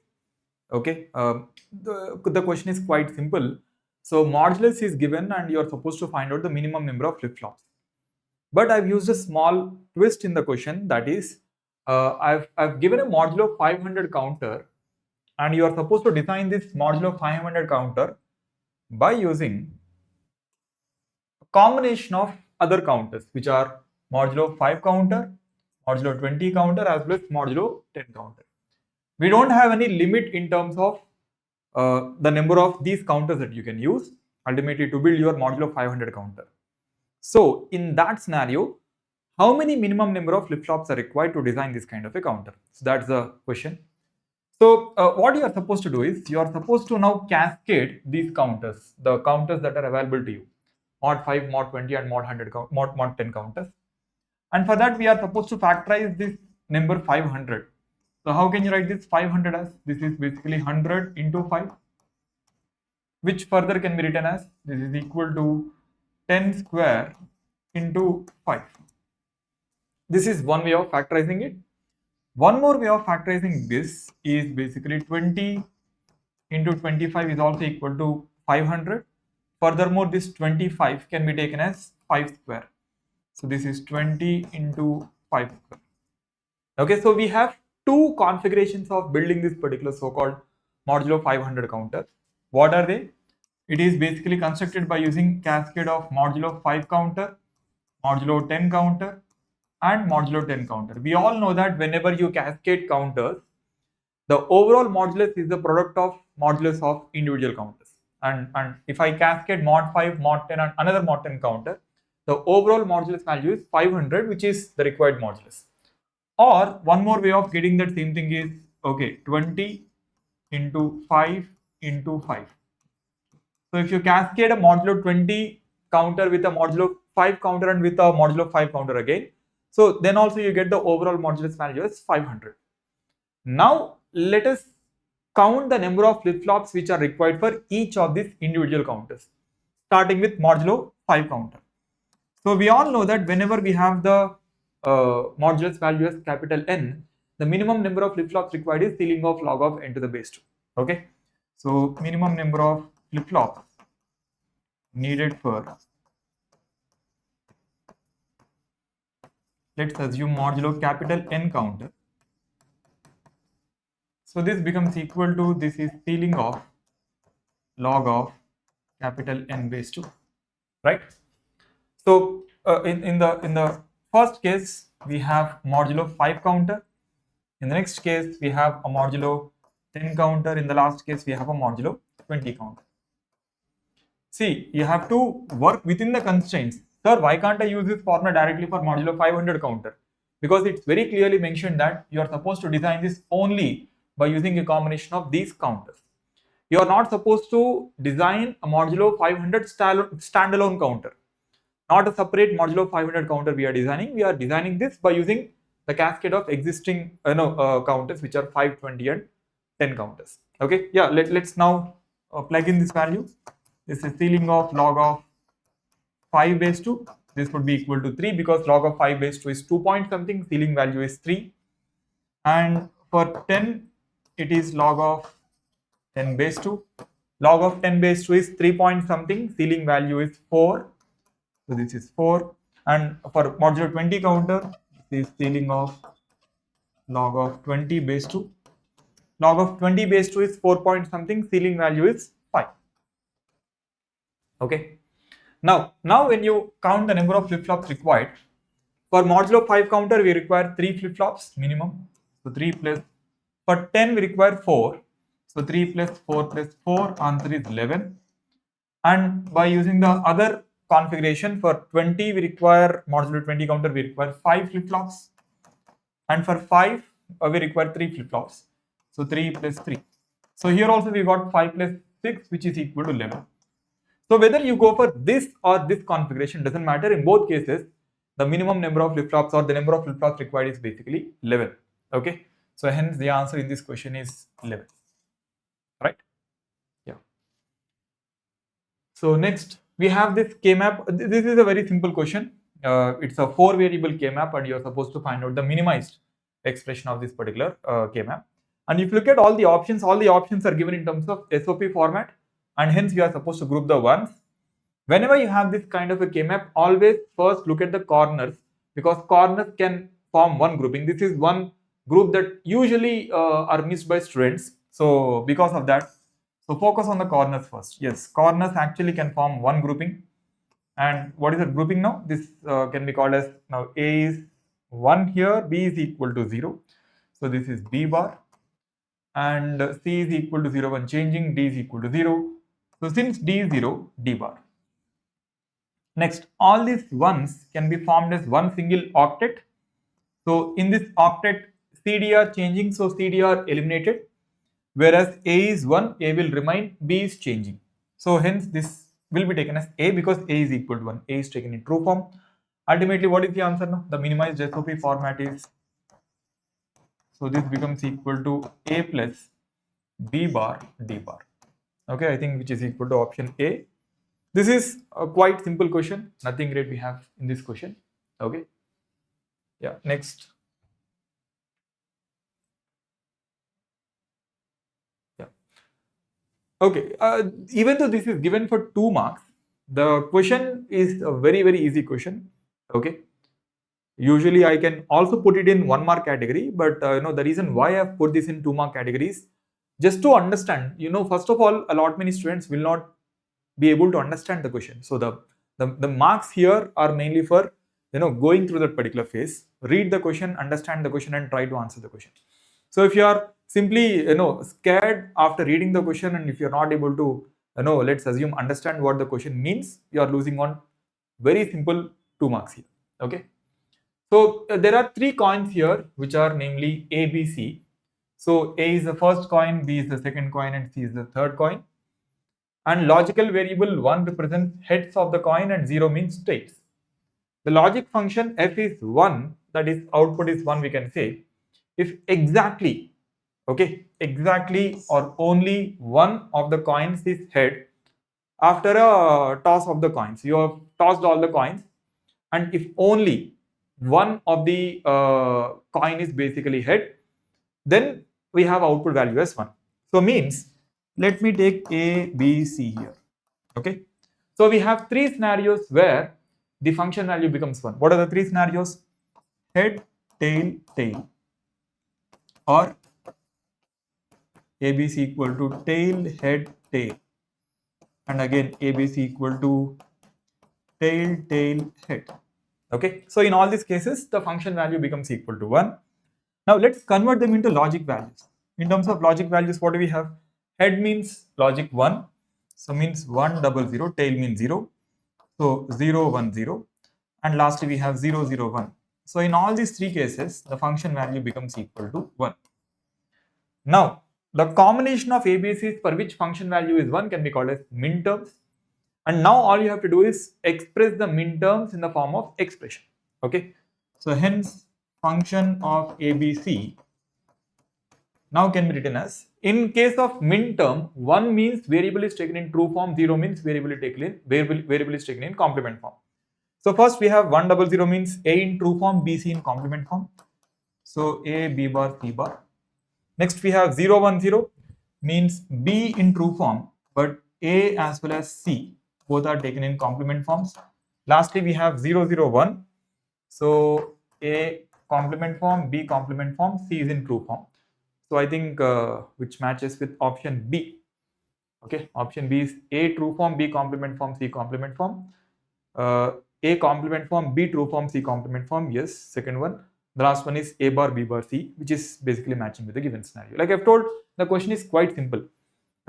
Okay, the question is quite simple. So modulus is given and you are supposed to find out the minimum number of flip-flops. But I've used a small twist in the question, that is, I've given a modulo 500 counter and you are supposed to design this modulo 500 counter by using a combination of other counters, which are modulo 5 counter, modulo 20 counter, as well as modulo 10 counter. We don't have any limit in terms of the number of these counters that you can use ultimately to build your modulo 500 counter. So in that scenario, how many minimum number of flip-flops are required to design this kind of a counter? So that's the question. So what you are supposed to do is, you are supposed to now cascade these counters, the counters that are available to you, mod 5, mod 20 and mod 100, mod 10 counters. And for that we are supposed to factorize this number 500. So how can you write this 500 as? This is basically 100 into 5, which further can be written as this is equal to 10 square into 5. This is one way of factorizing it. One more way of factorizing this is basically 20 into 25 is also equal to 500. Furthermore, this 25 can be taken as 5 square. So this is 20 into 5 square. Okay, so we have two configurations of building this particular so-called modulo 500 counter. What are they? It is basically constructed by using cascade of modulo 5 counter, modulo 10 counter, and modulo 10 counter. We all know that whenever you cascade counters, the overall modulus is the product of modulus of individual counters. And if I cascade mod 5, mod 10 and another mod 10 counter, the overall modulus value is 500, which is the required modulus. Or one more way of getting that same thing is, okay, 20 into 5 into 5. So if you cascade a modulo 20 counter with a modulo 5 counter and with a modulo 5 counter again, so then also you get the overall modulus value as 500. Now let us count the number of flip-flops which are required for each of these individual counters, starting with modulo 5 counter. So we all know that whenever we have the modulus value as capital N, the minimum number of flip-flops required is ceiling of log of n to the base 2. Okay, so minimum number of flip-flops needed for, let's assume modulo capital N counter. So this becomes equal to, this is ceiling of log of capital N base 2, right? So in the first case we have modulo 5 counter. In the next case we have a modulo 10 counter. In the last case we have a modulo 20 counter. See, you have to work within the constraints. Sir, why can't I use this formula directly for modulo 500 counter? Because it's very clearly mentioned that you are supposed to design this only by using a combination of these counters. You are not supposed to design a modulo 500 standalone counter. Not a separate modulo 500 counter we are designing. We are designing this by using the cascade of existing counters, which are 5, 20 and 10 counters. Okay, yeah, let's now plug in this value. This is ceiling of log of 5 base 2. This would be equal to 3 because log of 5 base 2 is 2 point something, ceiling value is 3. And for 10, it is log of 10 base 2. Log of 10 base 2 is 3 point something, ceiling value is 4. So this is 4. And for modulo 20 counter, this is ceiling of log of 20 base 2. Log of 20 base 2 is 4 point something, ceiling value is 5. Okay. Now when you count the number of flip-flops required, for modulo 5 counter we require 3 flip-flops minimum. So 3 plus, for 10 we require 4. So 3 plus 4 answer is 11. And by using the other configuration, for 20 we require modulo 20 counter we require 5 flip-flops. And for 5 we require 3 flip-flops. So 3 plus 3. So here also we got 5 plus 6, which is equal to 11. So whether you go for this or this configuration doesn't matter. In both cases, the minimum number of flip-flops or the number of flip-flops required is basically 11. Okay. So hence the answer in this question is 11. Right? Yeah. So next we have this K-map. This is a very simple question. It's a 4-variable K-map and you're supposed to find out the minimized expression of this particular K-map. And if you look at all the options are given in terms of SOP format. And hence you are supposed to group the ones. Whenever you have this kind of a K-map, always first look at the corners, because corners can form one grouping. This is one group that usually are missed by students. So because of that, so focus on the corners first. Yes, corners actually can form one grouping. And what is the grouping now? This can be called as, now A is 1 here, B is equal to 0. So this is B bar. And C is equal to 0 when changing, D is equal to 0. So since D is 0, D bar. Next, all these ones can be formed as one single octet. So in this octet, CD are changing, so CD are eliminated. Whereas A is 1, A will remain, B is changing. So hence this will be taken as A because A is equal to 1. A is taken in true form. Ultimately, what is the answer now? The minimized SOP format is, so this becomes equal to A plus B bar D bar. Okay, I think which is equal to option A. This is a quite simple question. Nothing great we have in this question. Okay. Yeah, next. Yeah. Okay, even though this is given for 2 marks, the question is a very, very easy question. Okay. Usually I can also put it in 1 mark category, but the reason why I've put this in 2 mark categories, just to understand, first of all, a lot many students will not be able to understand the question. So the marks here are mainly for, going through that particular phase, read the question, understand the question and try to answer the question. So if you are simply, scared after reading the question, and if you're not able to, let's assume understand what the question means, you are losing on very simple 2 marks here. Okay. So there are 3 coins here, which are namely A, B, C. So A is the first coin, B is the second coin, and C is the third coin. And logical variable 1 represents heads of the coin and 0 means tails. The logic function f is 1, that is output is 1, we can say, if exactly, exactly or only one of the coins is head after a toss of the coins. You have tossed all the coins, and if only one of the coin is basically head, then we have output value as 1. So means, let me take A, B, C here. Okay. So we have 3 scenarios where the function value becomes 1. What are the 3 scenarios? Head, tail, tail, or ABC equal to tail, head, tail, and again ABC equal to tail, tail, head. Okay. So in all these cases, the function value becomes equal to 1. Now let's convert them into logic values. In terms of logic values, what do we have? Head means logic 1. So means 1, 0, 0. Tail means 0. So 0, 1, 0. And lastly, we have 0, 0, 1. So in all these 3 cases, the function value becomes equal to 1. Now, the combination of ABCs for which function value is 1 can be called as minterms. And now all you have to do is express the minterms in the form of expression. Okay. So hence function of ABC now can be written as, in case of minterm, 1 means variable is taken in true form, 0 means variable is taken in complement form. So first we have 1, 0, 0 means A in true form, B, C in complement form. So A, B bar, C bar. Next we have 0, 1, 0 means B in true form, but A as well as C both are taken in complement forms. Lastly we have 0, 0, 1. So A complement form, B complement form, C is in true form. So I think which matches with option B. Okay, option B is A true form, B complement form, C complement form. A complement form, B true form, C complement form. Yes, second one. The last one is A bar, B bar, C, which is basically matching with the given scenario. Like I've told, the question is quite simple.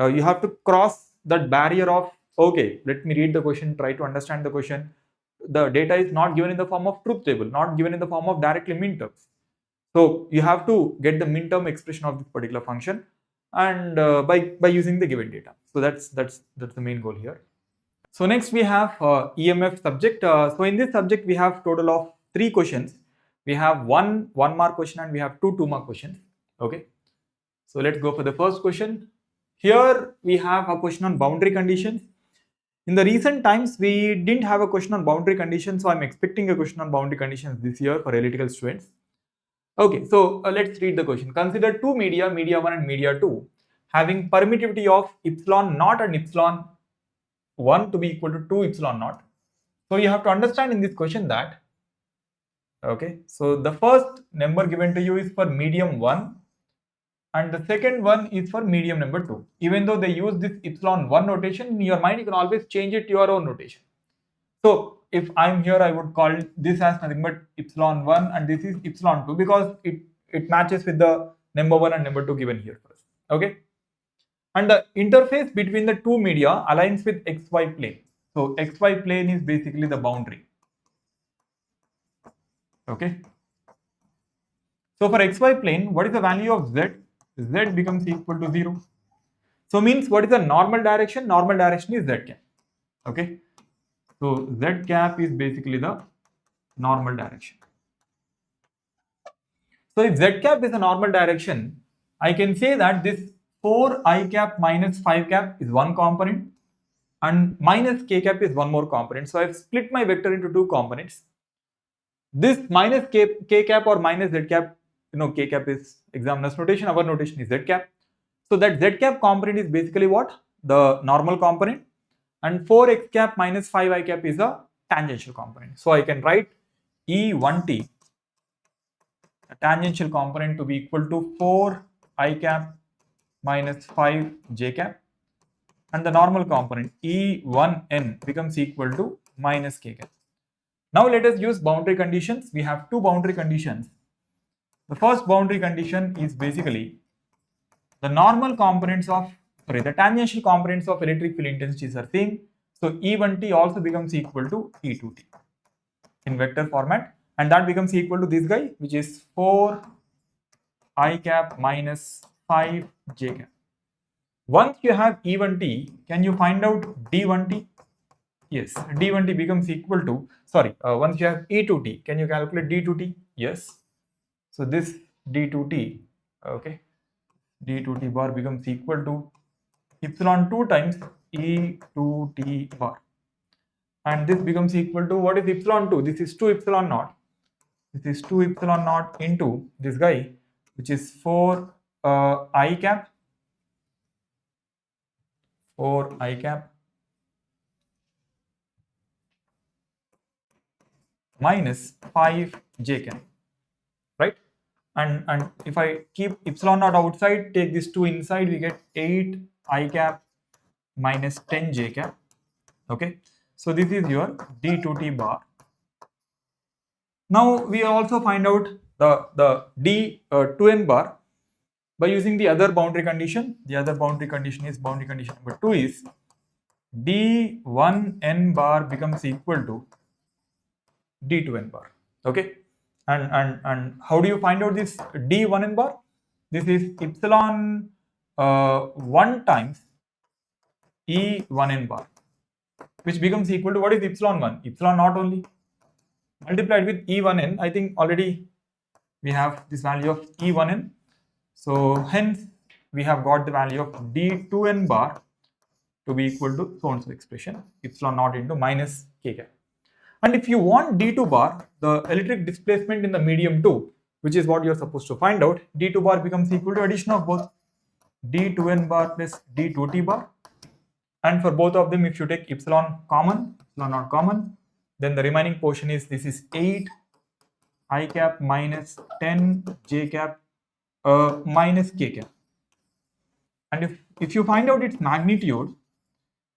You have to cross that barrier of, okay, let me read the question, try to understand the question. The data is not given in the form of truth table, not given in the form of directly minterms. So you have to get the minterm expression of this particular function, and by using the given data. So that's the main goal here. So next we have EMF subject. So in this subject we have total of 3 questions. We have one 1 mark question and we have 2 mark questions. Okay. So let's go for the first question. Here we have a question on boundary conditions. In the recent times we didn't have a question on boundary conditions, so I'm expecting a question on boundary conditions this year for analytical students. Okay, so let's read the question. Consider 2 media, media 1 and media 2, having permittivity of epsilon naught and epsilon 1 to be equal to 2 epsilon naught. So you have to understand in this question that, okay, so the first number given to you is for medium 1 and the second one is for medium number 2. Even though they use this epsilon 1 notation, in your mind you can always change it to your own notation. So if I'm here, I would call this as nothing but epsilon 1 and this is epsilon 2 because it matches with the number 1 and number 2 given here first. Okay. And the interface between the 2 media aligns with xy plane. So xy plane is basically the boundary. Okay. So for xy plane, what is the value of z? Z becomes equal to 0. So means what is the normal direction? Normal direction is z cap. Okay. So z cap is basically the normal direction. So if z cap is a normal direction, I can say that this 4 I cap minus 5 cap is one component and minus k cap is one more component. So I've split my vector into 2 components. This minus k cap or minus z cap, k cap is examiner's notation, our notation is z cap. So that z cap component is basically what? the normal component, and 4x cap minus 5i cap is a tangential component. So I can write E1t, a tangential component, to be equal to 4i cap minus 5j cap, and the normal component E1n becomes equal to minus k cap. Now let us use boundary conditions. We have two boundary conditions. The first boundary condition is basically the tangential components of electric field intensities are same. So E1t also becomes equal to E2t in vector format, and that becomes equal to this guy, which is 4i cap minus 5j cap. Once you have E1t, can you find out D1t? Yes, D1t becomes equal to, once you have E2t, can you calculate D2t? Yes. So this D2t, okay, D2t bar becomes equal to epsilon 2 times E2t bar. And this becomes equal to, what is epsilon 2? This is 2 epsilon naught. This is 2 epsilon naught into this guy, which is 4 I cap, 4 I cap minus 5 j cap, right? And if I keep epsilon naught outside, take this 2 inside, we get 8 I cap minus 10 j cap. Okay, so this is your D2t bar. Now we also find out the D2n bar by using the other boundary condition. The other boundary condition is boundary condition number 2 is D1n bar becomes equal to D2n bar. Okay, and how do you find out this D1n bar? This is epsilon 1 times E1n bar, which becomes equal to, what is epsilon 1? Epsilon naught only, multiplied with E1n. I think already we have this value of E1n. So hence we have got the value of D2n bar to be equal to so and so expression, epsilon naught into minus k cap. And if you want D2 bar, the electric displacement in the medium 2, which is what you're supposed to find out, D2 bar becomes equal to addition of both D2n bar plus D2t bar. And for both of them, if you take epsilon naught common, then the remaining portion is, this is 8 I cap minus 10 j cap minus k cap. And if you find out its magnitude,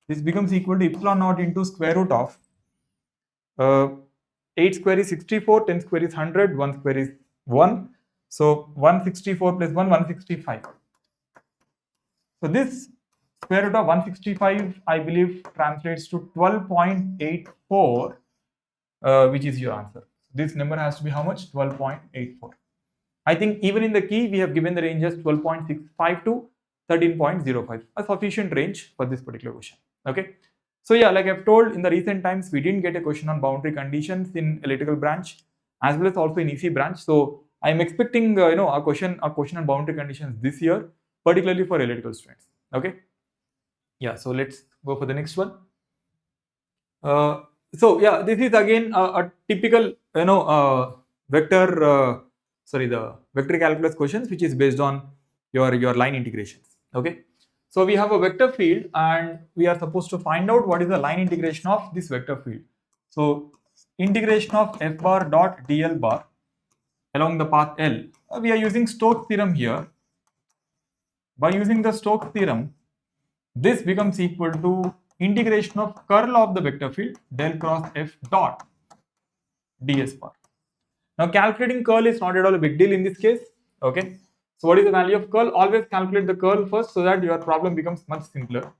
this becomes equal to epsilon naught into square root of 8 square is 64, 10 square is 100, 1 square is 1. So 164 plus 1, 165. So this square root of 165, I believe, translates to 12.84, which is your answer. This number has to be how much? 12.84. I think even in the key, we have given the range as 12.65 to 13.05, a sufficient range for this particular question. Okay. So yeah, like I've told, in the recent times, we didn't get a question on boundary conditions in electrical branch as well as also in EC branch. So I'm expecting a question on boundary conditions this year, particularly for electrical students. Okay. Yeah. So let's go for the next one. So yeah, this is again a typical the vector calculus questions, which is based on your line integrations. Okay. So we have a vector field and we are supposed to find out what is the line integration of this vector field. So integration of f bar dot dl bar along the path L. We are using Stokes theorem here. By using the Stokes theorem, this becomes equal to integration of curl of the vector field del cross f dot ds bar. Now calculating curl is not at all a big deal in this case. Okay. So what is the value of curl? Always calculate the curl first so that your problem becomes much simpler.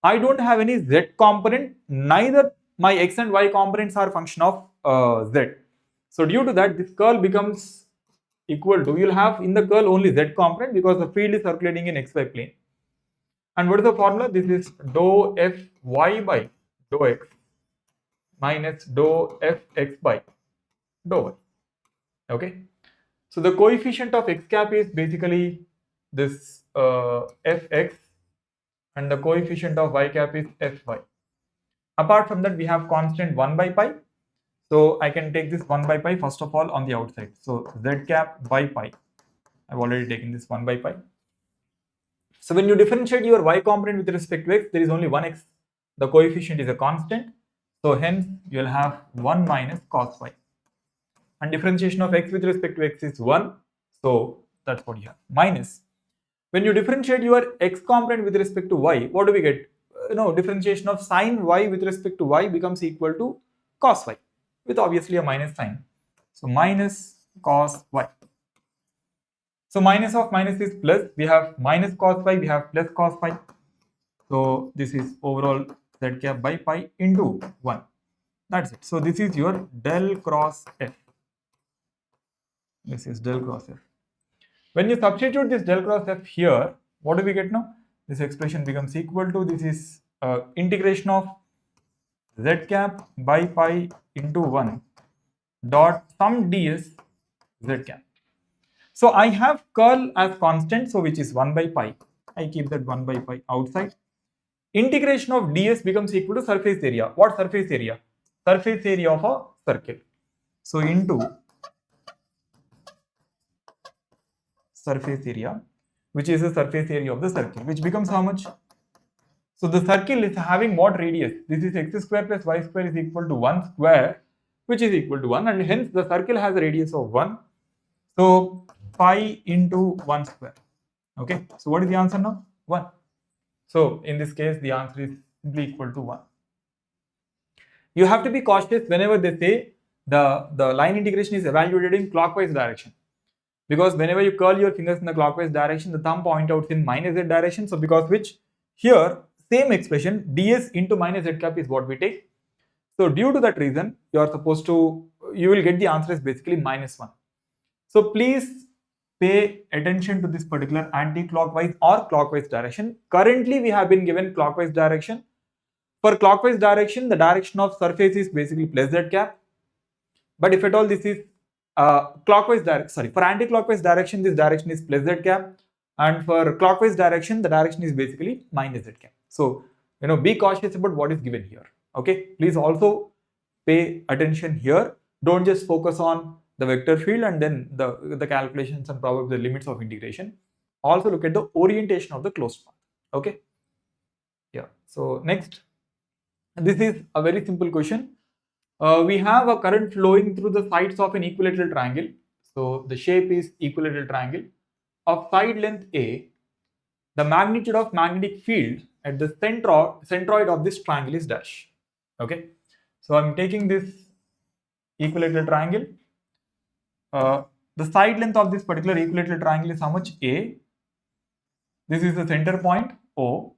I don't have any z component, neither my x and y components are function of z. So due to that, this curl becomes equal to, you'll have in the curl only z component because the field is circulating in xy plane. And what is the formula? This is dou fy by dou x minus dou fx by dou y. Okay. So the coefficient of x cap is basically this fx and the coefficient of y cap is fy. Apart from that, we have constant 1 by pi. So I can take this 1 by pi first of all on the outside. So z cap by pi. I've already taken this 1 by pi. So when you differentiate your y component with respect to x, there is only one x. The coefficient is a constant. So hence you will have 1 minus cos y. And differentiation of x with respect to x is 1. So that's what you have. Minus. When you differentiate your x component with respect to y, what do we get? Differentiation of sine y with respect to y becomes equal to cos y with obviously a minus sign. So minus cos y. So minus of minus is plus. We have minus cos y, we have plus cos y. So this is overall z cap by pi into 1. That's it. So this is your del cross f. This is del cross f. When you substitute this del cross f here, what do we get now? This expression becomes equal to, this is integration of z cap by pi into 1 dot sum ds z cap. So I have curl as constant, so which is 1 by pi. I keep that 1 by pi outside. Integration of ds becomes equal to surface area. What surface area? Surface area of a circle. So into surface area, which is the surface area of the circle, which becomes how much? So the circle is having what radius? This is x square plus y square is equal to 1 square, which is equal to 1, and hence the circle has a radius of 1. So pi into 1 square. Okay, so what is the answer now? 1. So in this case, the answer is simply equal to 1. You have to be cautious whenever they say the line integration is evaluated in clockwise direction. Because whenever you curl your fingers in the clockwise direction, the thumb point out in minus z direction. So because which here same expression ds into minus z cap is what we take. So due to that reason, you will get the answer is basically minus 1. So please pay attention to this particular anti-clockwise or clockwise direction. Currently we have been given clockwise direction. For clockwise direction, the direction of surface is basically plus z cap. But if at all this is for anti-clockwise direction, this direction is plus z cap, and for clockwise direction, the direction is basically minus z cap. So be cautious about what is given here. Okay, please also pay attention here. Don't just focus on the vector field and then the calculations and probably the limits of integration. Also look at the orientation of the closed path. Okay, yeah. So next, this is a very simple question. We have a current flowing through the sides of an equilateral triangle. So the shape is equilateral triangle of side length A. The magnitude of magnetic field at the centroid of this triangle is dash. Okay, so I'm taking this equilateral triangle. The side length of this particular equilateral triangle is how much? A. This is the center point O.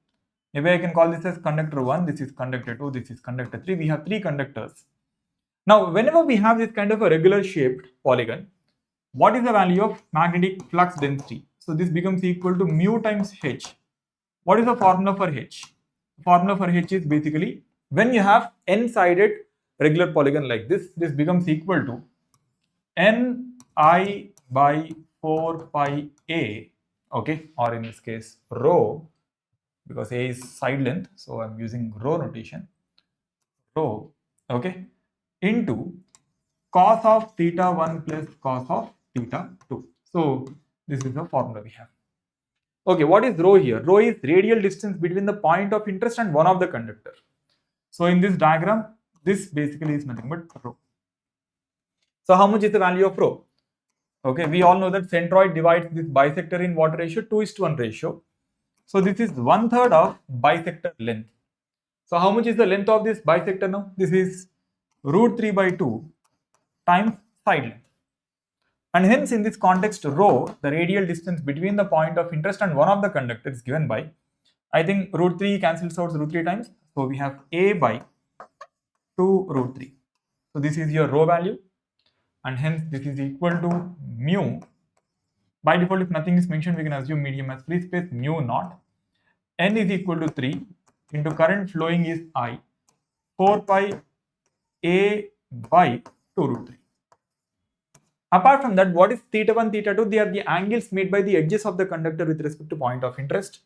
Maybe I can call this as conductor 1, this is conductor 2, this is conductor 3. We have 3 conductors. Now, whenever we have this kind of a regular shaped polygon, what is the value of magnetic flux density? So this becomes equal to mu times H. What is the formula for H? The formula for H is basically when you have n-sided regular polygon like this becomes equal to Ni by 4 pi A, okay, or in this case rho, because A is side length, so I'm using rho notation, rho, okay, into cos of theta 1 plus cos of theta 2. So this is the formula we have. Okay, what is rho here? Rho is radial distance between the point of interest and one of the conductor. So in this diagram, this basically is nothing but rho. So how much is the value of rho? Okay, we all know that centroid divides this bisector in what ratio? 2:1 ratio. So this is 1/3 of bisector length. So how much is the length of this bisector now? This is √3/2 times side length. And hence in this context, rho, the radial distance between the point of interest and one of the conductors is given by, I think √3 cancels out √3 times. So we have A by 2 √3. So this is your rho value. And hence this is equal to mu. By default, if nothing is mentioned, we can assume medium as free space, mu naught. N is equal to 3 into current flowing is I, 4 pi A by 2 √3. Apart from that, what is theta 1, theta 2? They are the angles made by the edges of the conductor with respect to point of interest.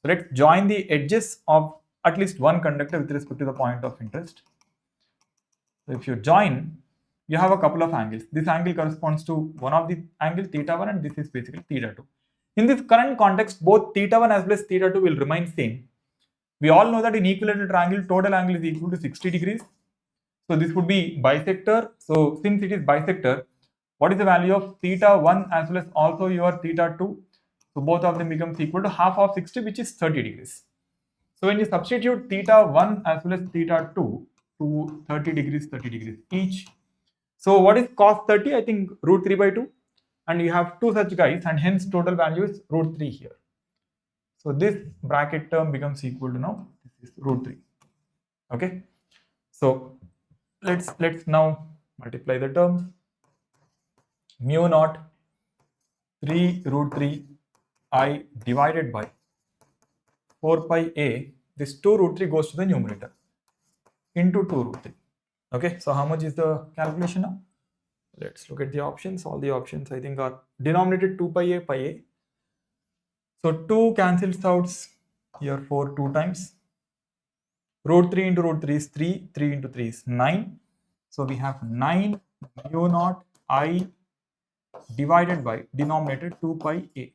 So let's join the edges of at least one conductor with respect to the point of interest. So if you join, you have a couple of angles. This angle corresponds to one of the angle theta 1 and this is basically theta 2. In this current context, both theta 1 as well as theta 2 will remain same. We all know that in equilateral triangle, total angle is equal to 60 degrees. So this would be bisector. So since it is bisector, what is the value of theta 1 as well as also your theta 2? So both of them becomes equal to half of 60, which is 30 degrees. So when you substitute theta 1 as well as theta 2 to 30 degrees each. So what is cos 30? I think root 3 by 2. And you have two such guys, and hence total value is root 3 here. So this bracket term becomes equal to now this is root 3. Okay. So let's now multiply the terms. Mu naught 3 root 3 I divided by 4 pi a. This 2 root 3 goes to the numerator into 2 root 3. Okay. So how much is the calculation now? Let's look at the options. All the options I think are denominated 2 pi a. So 2 cancels out here for 2 times. Root 3 into root 3 is 3. 3 into 3 is 9. So we have 9 mu naught I divided by denominator 2 pi a.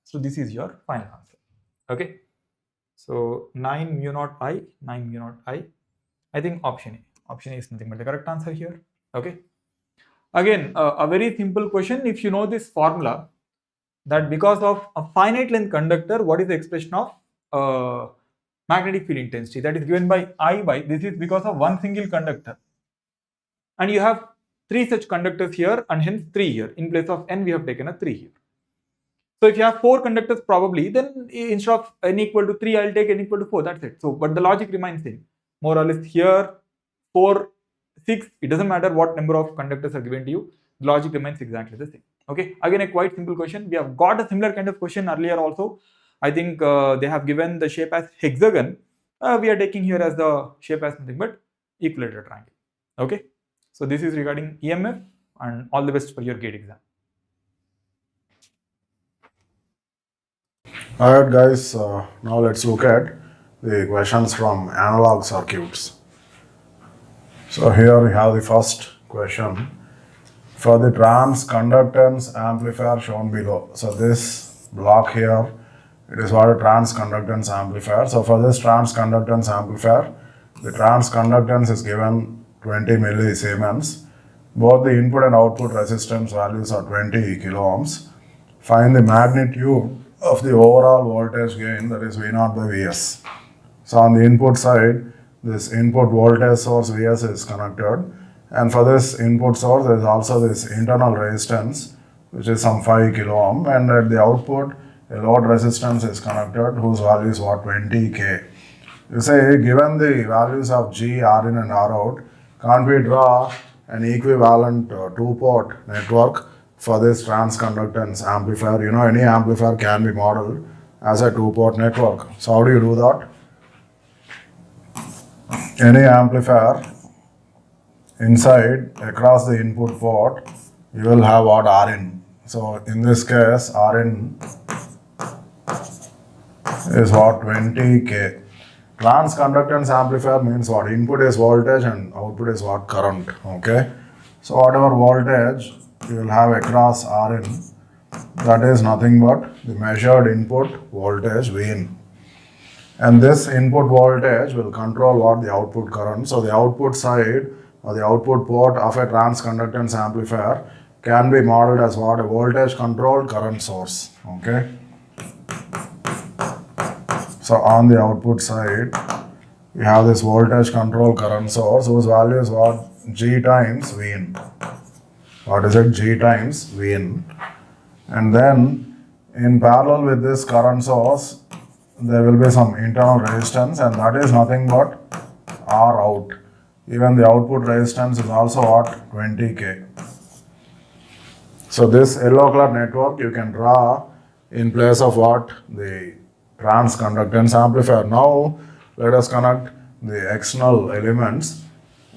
So this is your final answer. Okay. So 9 mu naught I, 9 mu naught I. I think option A. Option A is nothing but the correct answer here. Okay. Again, a very simple question. If you know this formula, that because of a finite length conductor, what is the expression of magnetic field intensity? That is given by I by, this is because of one single conductor. And you have 3 such conductors here and hence 3 here. In place of n, we have taken a 3 here. So if you have 4 conductors probably, then instead of n equal to 3, I'll take n equal to 4. That's it. So, but the logic remains same. More or less here, 4, 6, it doesn't matter what number of conductors are given to you, the logic remains exactly the same. Okay, again a quite simple question. We have got a similar kind of question earlier also. I think they have given the shape as hexagon. We are taking here as the shape as nothing but equilateral triangle. Okay, so this is regarding EMF, and all the best for your GATE exam. Alright guys, now let's look at the questions from analog circuits. So here we have the first question. For the transconductance amplifier shown below. So this block here, it is what a transconductance amplifier. So for this transconductance amplifier, the transconductance is given 20 millisiemens. Both the input and output resistance values are 20 kilo ohms. Find the magnitude of the overall voltage gain, that is V0 by Vs. So on the input side, this input voltage source Vs is connected, and for this input source there is also this internal resistance which is some 5 kilo ohm, and at the output a load resistance is connected whose value is what, 20k. You say given the values of G, Rin and Rout, can't we draw an equivalent two-port network for this transconductance amplifier? You know, any amplifier can be modeled as a two-port network. So how do you do that? Any amplifier, inside across the input port, you will have what, Rin. So in this case, Rin is what, 20k. Transconductance amplifier means what? Input is voltage and output is what? Current. Okay. So whatever voltage you will have across Rin, that is nothing but the measured input voltage Vin. And this input voltage will control what? The output current. So the output side or the output port of a transconductance amplifier can be modeled as what? A voltage controlled current source. Okay. So on the output side, we have this voltage control current source whose value is what? G times Vin. What is it? G times Vin. And then in parallel with this current source, there will be some internal resistance, and that is nothing but R out. Even the output resistance is also what? 20k. So this yellow color network you can draw in place of what? The transconductance amplifier. Now let us connect the external elements,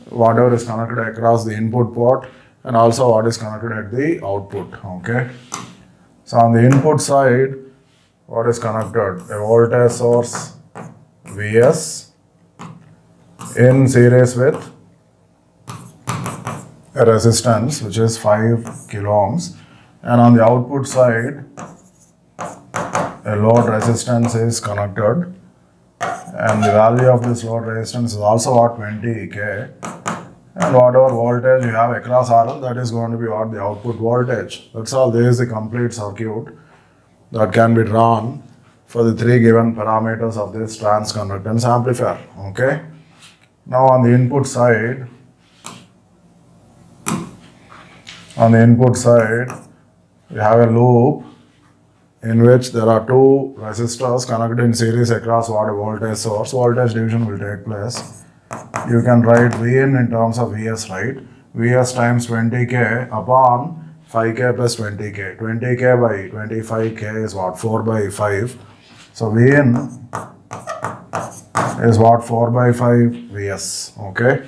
whatever is connected across the input port and also what is connected at the output. Okay. So on the input side, what is connected? A voltage source Vs in series with a resistance which is 5 kilo ohms, and on the output side a load resistance is connected, and the value of this load resistance is also what 20k, and whatever voltage you have across RL, that is going to be what the output voltage. That's all. There is the complete circuit that can be drawn for the three given parameters of this transconductance amplifier. Okay. Now on the input side, we have a loop in which there are two resistors connected in series across what a voltage source. Voltage division will take place. You can write Vn in terms of Vs, right? Vs times 20k upon 5k plus 20k. 20k by 25k is what? 4 by 5. So Vn is what? 4 by 5 Vs. Okay.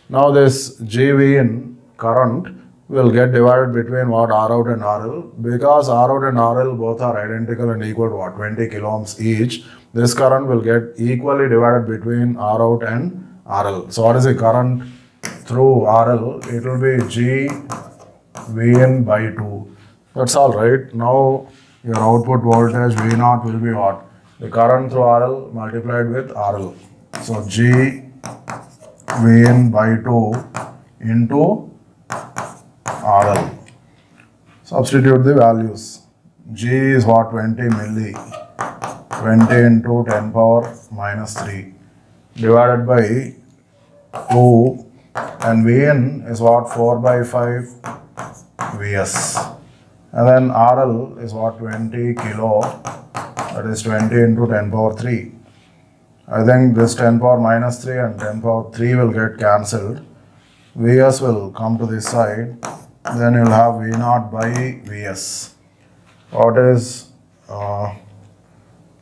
Now this GVn current will get divided between what? Rout and RL. Because Rout and RL both are identical and equal to what? 20 kilo ohms each. This current will get equally divided between Rout and RL. So what is the current through RL? It will be GVn by 2. That's all, right? Now your output voltage V0 will be what? The current through RL multiplied with RL. So GVn by 2 into RL. Substitute the values. G is what? 20 milli. 20 into 10 power minus 3 divided by 2, and Vn is what? 4 by 5 Vs. And then RL is what? 20 kilo, that is 20 into 10 power 3. I think this 10 power minus 3 and 10 power 3 will get cancelled. Vs will come to this side. Then you will have V0 by Vs. What is,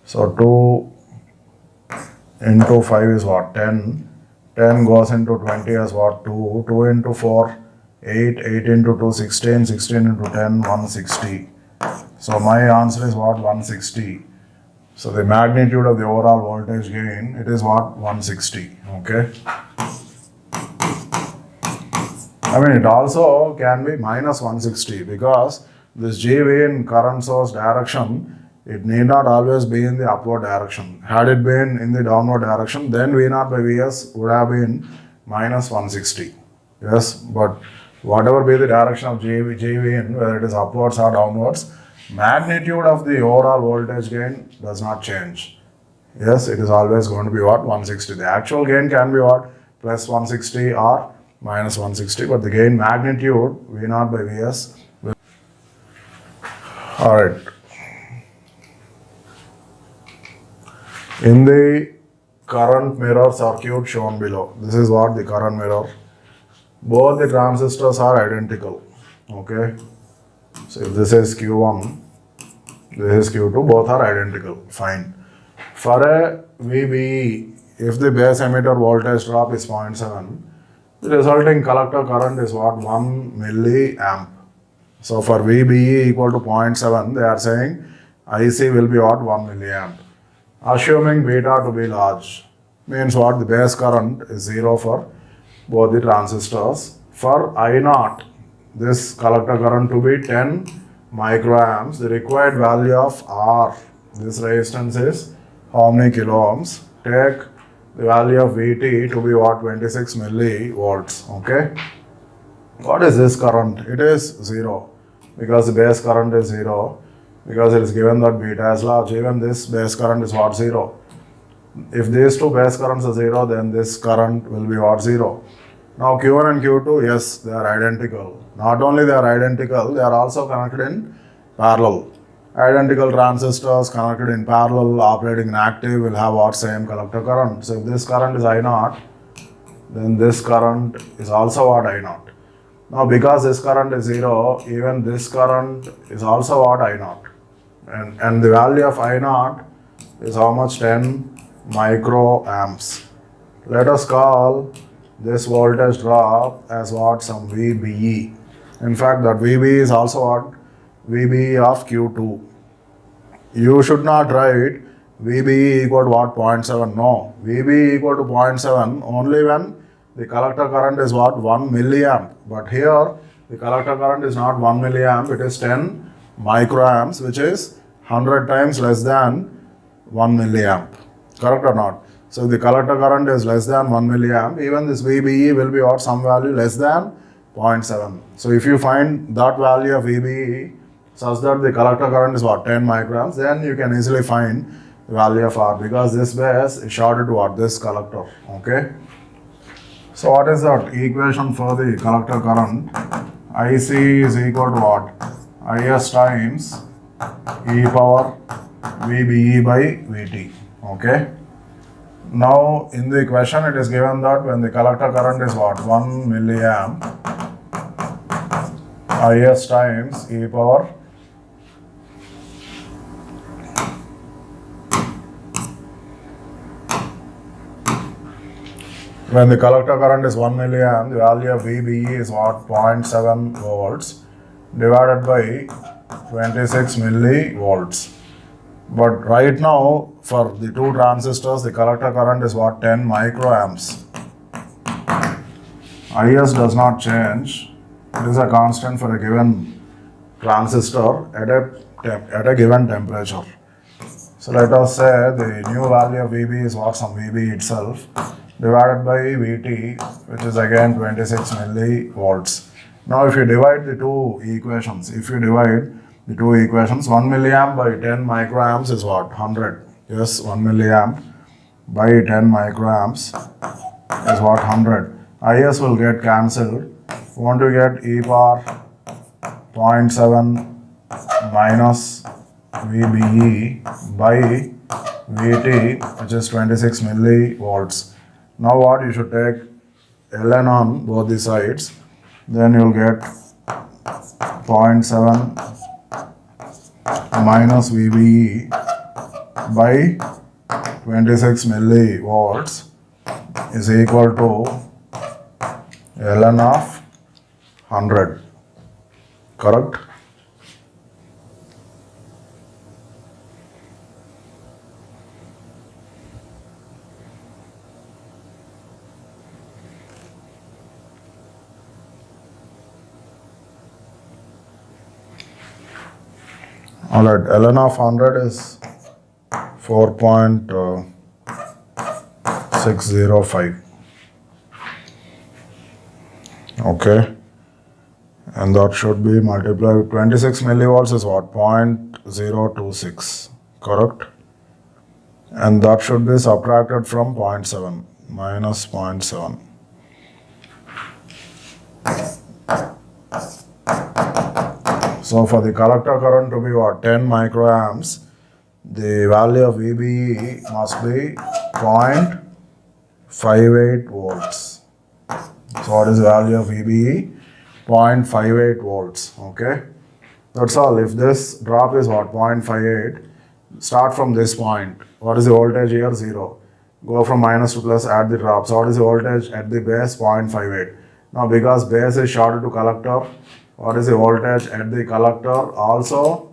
so 2 into 5 is what? 10. 10 goes into 20 as what? 2. 2 into 4, 8. 8 into 2, 16. 16 into 10, 160. So my answer is what? 160. So the magnitude of the overall voltage gain, it is what? 160. Okay. I mean, it also can be minus 160 because this GV in current source direction, it need not always be in the upward direction. Had it been in the downward direction, then V0 by Vs would have been minus 160. Yes, but whatever be the direction of GV in, whether it is upwards or downwards, magnitude of the overall voltage gain does not change. Yes, it is always going to be what? 160. The actual gain can be what? Plus 160 or minus 160, but the gain magnitude V0 by Vs will. Alright. In the current mirror circuit shown below, this is what the current mirror. Both the transistors are identical. Okay. So if this is Q1, this is Q2, both are identical. Fine. For a VBE, if the base emitter voltage drop is 0.7, the resulting collector current is what? 1 milliamp. So for VBE equal to 0.7, they are saying IC will be what? 1 milliamp. Assuming beta to be large, means what? The base current is 0 for both the transistors. For I0, this collector current to be 10 microamps. The required value of R, this resistance is how many kilo ohms? Take the value of Vt to be what? 26 millivolts. Okay. What is this current? It is 0 because the base current is 0 because it is given that beta is large. Even this base current is what? 0. If these two base currents are 0, then this current will be what? 0. Now Q1 and Q2, yes, they are identical. Not only they are identical, they are also connected in parallel. Identical transistors connected in parallel operating in active will have what? Same collector current. So if this current is I0, then this current is also what? I0. Now because this current is 0, even this current is also what? I0. And the value of I0 is how much? 10 microamps. Let us call this voltage drop as what? Some VBE. In fact, that VBE is also what? VBE of Q2. You should not write VBE equal to what? 0.7. No. VBE equal to 0.7 only when the collector current is what? 1 milliamp. But here the collector current is not 1 milliamp, it is 10 microamps, which is 100 times less than 1 milliamp. Correct or not? So if the collector current is less than 1 milliamp, even this VBE will be what, some value less than 0.7. So if you find that value of VBE such that the collector current is what, 10 microamps, then you can easily find the value of R, because this base is shorted to what, this collector. Okay. So what is that equation for the collector current? IC is equal to what? IS times e power VBE by VT. Okay. Now in the equation it is given that when the collector current is what, 1 milliamp, IS times e power when the collector current is 1 milliamp, the value of VBE is what, 0.7 volts divided by 26 millivolts. But right now, for the two transistors, the collector current is what, 10 microamps. IS does not change. It is a constant for a given transistor at a given temperature. So let us say the new value of VB is what, some VB itself, divided by VT, which is again 26 millivolts. Now if you divide the two equations, 1 milliamp by 10 microamps is what, 100. Yes, 1 milliamp by 10 microamps is what, 100. IS will get cancelled. We want to get e power 0.7 minus VBE by VT, which is 26 millivolts. Now what, you should take ln on both the sides, then you will get 0.7 minus VBE by 26 millivolts is equal to ln of 100. Correct? Alright, ln of 100 is 4.605. Okay, and that should be multiplied with 26 millivolts is what, 0.026. Correct? And that should be subtracted from 0.7, minus 0.7. So for the collector current to be what, 10 microamps, the value of VBE must be 0.58 volts. So what is the value of VBE? 0.58 volts. Okay, that's all. If this drop is what, 0.58, start from this point. What is the voltage here? 0. Go from minus to plus, add the drop. So what is the voltage at the base? 0.58. Now because base is shorted to collector, what is the voltage at the collector? Also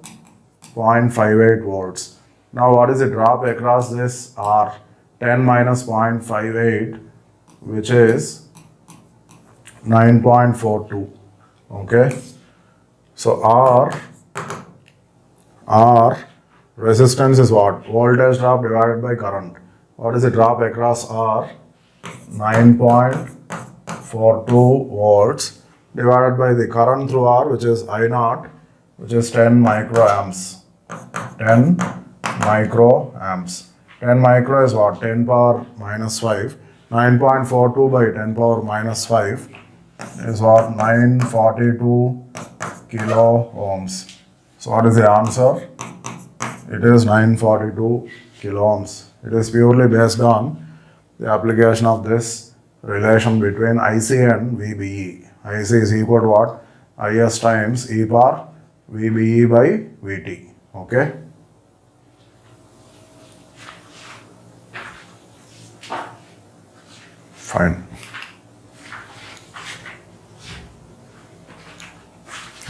0.58 volts. Now what is the drop across this R? 10 minus 0.58, which is 9.42. Okay. So R resistance is what? Voltage drop divided by current. What is the drop across R? 9.42 volts divided by the current through R, which is I0, which is 10 microamps. 10 microamps. 10 micro is what? 10 power minus 5. 9.42 by 10 power minus 5 is what? 942 kilo ohms. So what is the answer? It is 942 kilo ohms. It is purely based on the application of this relation between IC and VBE. IC is equal to what? IS times e power VBE by VT. Okay. Fine.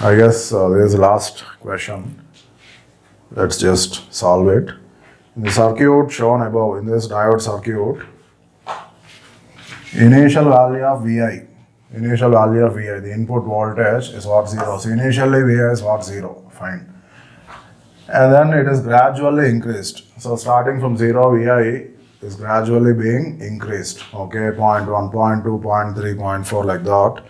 I guess there is the last question. Let's just solve it. In the circuit shown above, in this diode circuit, initial value of Vi, the input voltage is what? 0. So initially Vi is what? 0. Fine. and then it is gradually increased. So starting from 0, Vi is gradually being increased. Okay, 0.1, 0.2, 0.3, 0.4 like that.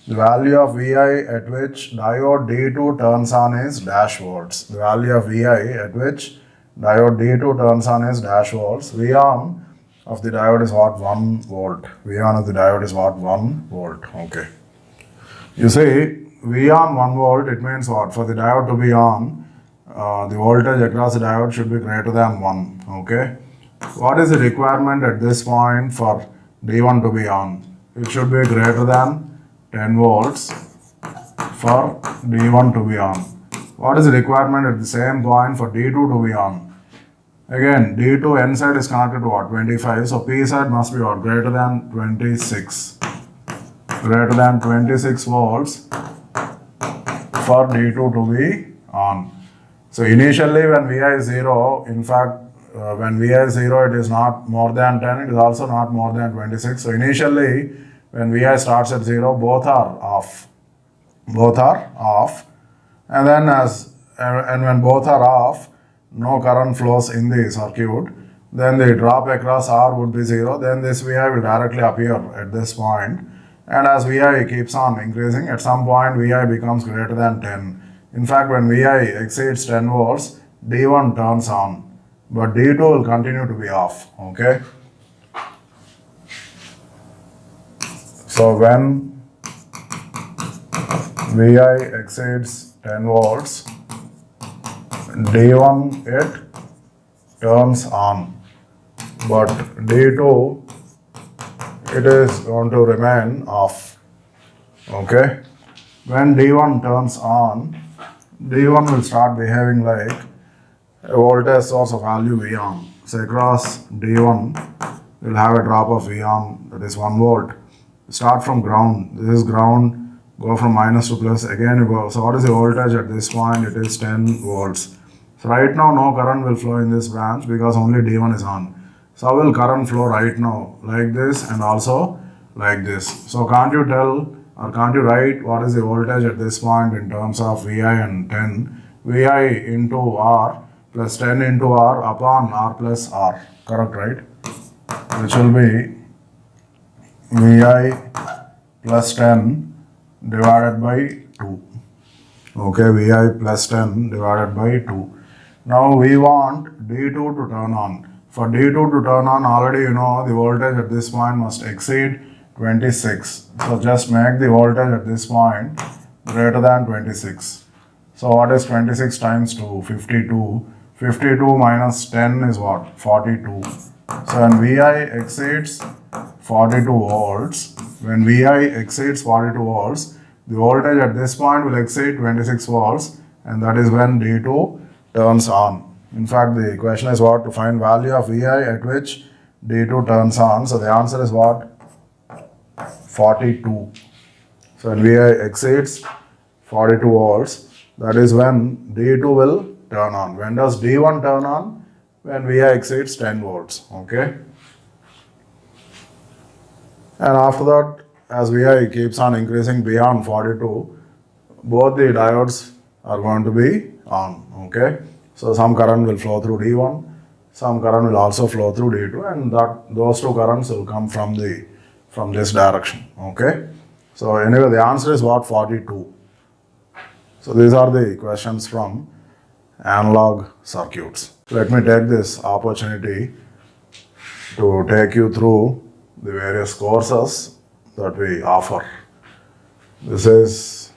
The value of Vi at which diode D2 turns on is dash volts. The value of Vi at which diode D2 turns on is dash volts. V on of the diode is what? 1 volt. V on of the diode is what? 1 volt. Okay. You see, V on 1 volt, it means what? For the diode to be on, the voltage across the diode should be greater than 1. Okay. What is the requirement at this point for D1 to be on? It should be greater than 10 volts for D1 to be on. What is the requirement at the same point for D2 to be on? Again, D2 N side is connected to what? 25. So P side must be what? Greater than 26. Greater than 26 volts for D2 to be on. So initially when Vi is 0, in fact, when Vi is 0, it is not more than 10, it is also not more than 26. So initially, when Vi starts at 0, both are off. Both are off. And then when both are off, no current flows in the circuit, then the drop across R would be 0, then this Vi will directly appear at this point. And as Vi keeps on increasing, at some point Vi becomes greater than 10. In fact, when Vi exceeds 10 volts, D1 turns on, but D2 will continue to be off. Okay. So when Vi exceeds 10 volts, D1 it turns on, but D2 it is going to remain off. Okay. When D1 turns on, D1 will start behaving like a voltage source of value V on. So across D1 we'll have a drop of V on, that is 1 volt. Start from ground. This is ground, go from minus to plus, again you go. So what is the voltage at this point? It is 10 volts. So right now no current will flow in this branch because only D1 is on. So how will current flow right now? Like this and also like this. So can't you tell or can't you write what is the voltage at this point in terms of Vi and 10? Vi into R plus 10 into R upon R plus R. Correct, right? Which will be Vi plus 10 divided by 2. Okay, Vi plus 10 divided by 2. Now we want D2 to turn on. For D2 to turn on, already you know the voltage at this point must exceed 26. So just make the voltage at this point greater than 26. So what is 26 times 2? 52. 52 minus 10 is what? 42. So when Vi exceeds 42 volts, when Vi exceeds 42 volts, the voltage at this point will exceed 26 volts, and that is when D2 turns on. In fact, the question is what? To find value of Vi at which D2 turns on. So the answer is what? 42. So when Vi exceeds 42 volts, that is when D2 will turn on. When does D1 turn on? When Vi exceeds 10 volts. Okay. And after that, as Vi keeps on increasing beyond 42, both the diodes are going to be on. Okay. So some current will flow through D1, some current will also flow through D2, and those two currents will come from this direction. Okay. So anyway, the answer is what? 42. So these are the questions from analog circuits. Let me take this opportunity to take you through the various courses that we offer. This is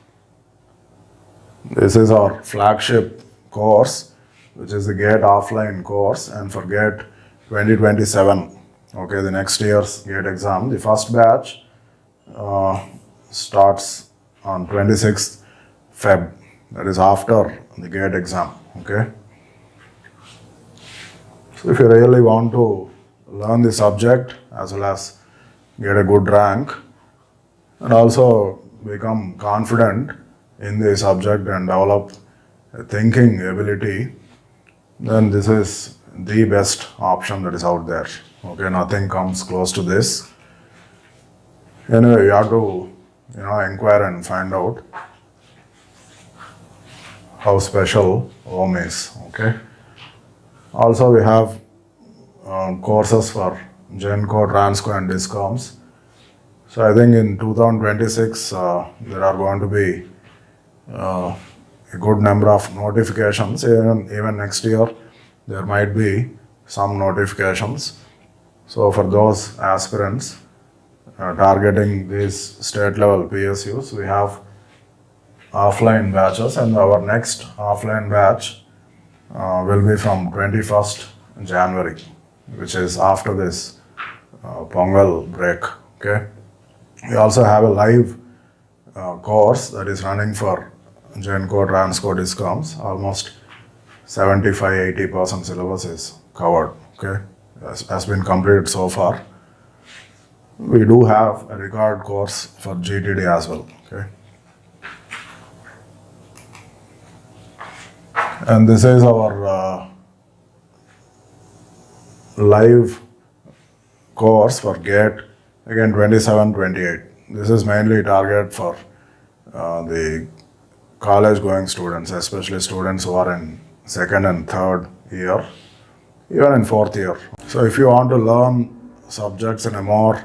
our flagship course, which is the GATE offline course, and for GATE 2027, okay, the next year's GATE exam. The first batch starts on 26th Feb, that is after the GATE exam, okay. So if you really want to learn the subject as well as get a good rank and also become confident in the subject and develop a thinking ability, then this is the best option that is out there. Okay, nothing comes close to this. Anyway, you have to inquire and find out how special ohm is. Okay. Also, we have courses for Genco, Transco, and Discoms. So I think in 2026 there are going to be a good number of notifications. Even next year there might be some notifications. So for those aspirants targeting these state level PSUs, we have offline batches, and our next offline batch will be from 21st January, which is after this Pongal break. Okay. We also have a live course that is running for Genco, Transco, Discoms. Almost 75-80% syllabus is covered. Okay, has been completed so far. We do have a record course for GTD as well. Okay, and this is our live course for GATE, again 27-28. This is mainly targeted for the college going students, especially students who are in second and third year, even in fourth year. So if you want to learn subjects in a more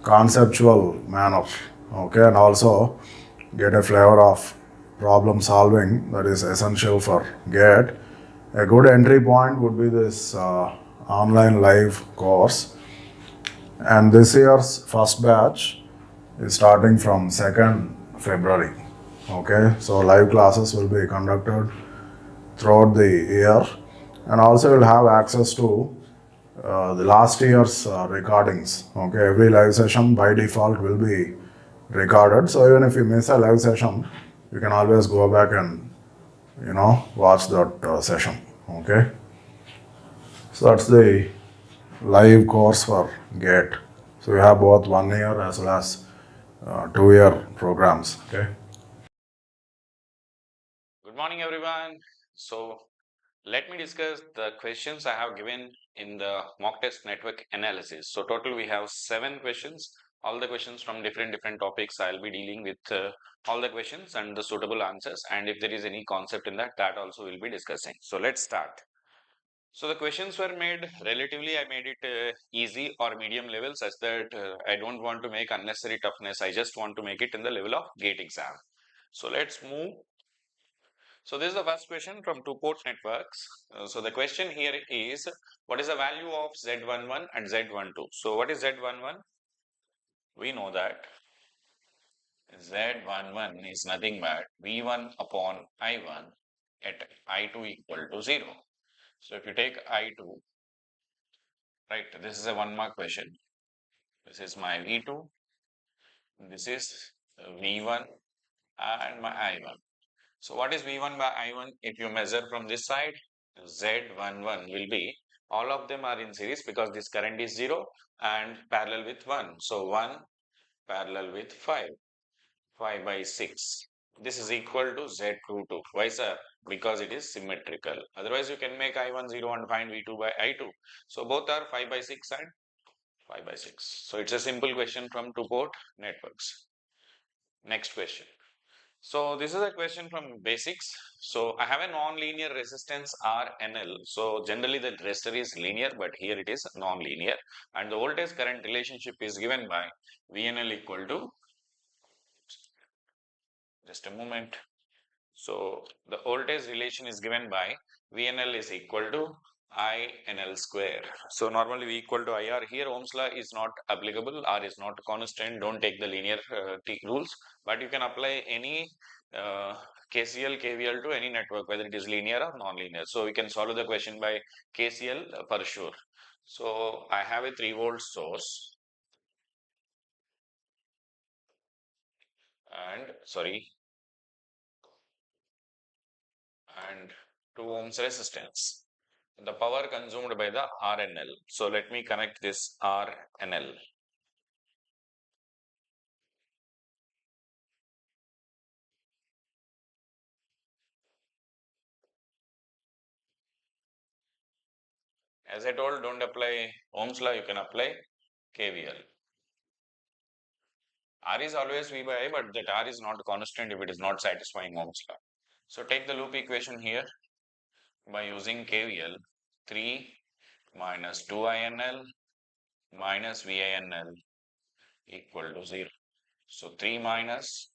conceptual manner, okay, and also get a flavor of problem solving that is essential for GATE, a good entry point would be this online live course. And this year's first batch is starting from 2nd February. Okay, so live classes will be conducted throughout the year, and also you'll have access to the last year's recordings. Okay, every live session by default will be recorded, so even if you miss a live session, you can always go back and watch that session. Okay, so that's the live course for GATE. So we have both 1 year as well as 2 year programs. Okay. Good morning, everyone. So let me discuss the questions I have given in the mock test network analysis. So total we have 7 questions, all the questions from different topics. I'll be dealing with all the questions and the suitable answers, and if there is any concept in that also we'll be discussing. So let's start. So the questions were made relatively, I made it easy or medium level, such that I don't want to make unnecessary toughness. I just want to make it in the level of GATE exam. So let's move. So this is the first question from two port networks. So the question here is, what is the value of Z11 and Z12? So what is Z11? We know that Z11 is nothing but V1 upon I1 at I2 equal to 0. So if you take I2, right, this is a 1 mark question. This is my V2, this is V1 and my I1. So what is V1 by I1? If you measure from this side, Z11 will be, all of them are in series because this current is 0 and parallel with 1. So 1 parallel with 5, 5 by 6. This is equal to Z22. Why, sir? Because it is symmetrical. Otherwise, you can make I1 0 and find V2 by I2. So both are 5 by 6 and 5 by 6. So it's a simple question from two port networks. Next question. So this is a question from basics. So I have a non-linear resistance RNL. So generally the resistor is linear, but here it is non-linear. And the voltage current relationship is given by VNL equal to, just a moment. So the voltage relation is given by VNL is equal to INL square. So normally V equal to IR. Here Ohm's law is not applicable. R is not constant. Don't take the linear rules, but you can apply any KCL, KVL to any network, whether it is linear or non-linear. So we can solve the question by KCL for sure. So I have a 3-volt source and and 2 ohms resistance. The power consumed by the RNL. So let me connect this RNL. As I told, don't apply Ohm's law, you can apply KVL. R is always V by I, but that R is not constant if it is not satisfying Ohm's law. So take the loop equation here by using KVL. 3 minus 2INL minus VINL equal to 0. So 3 minus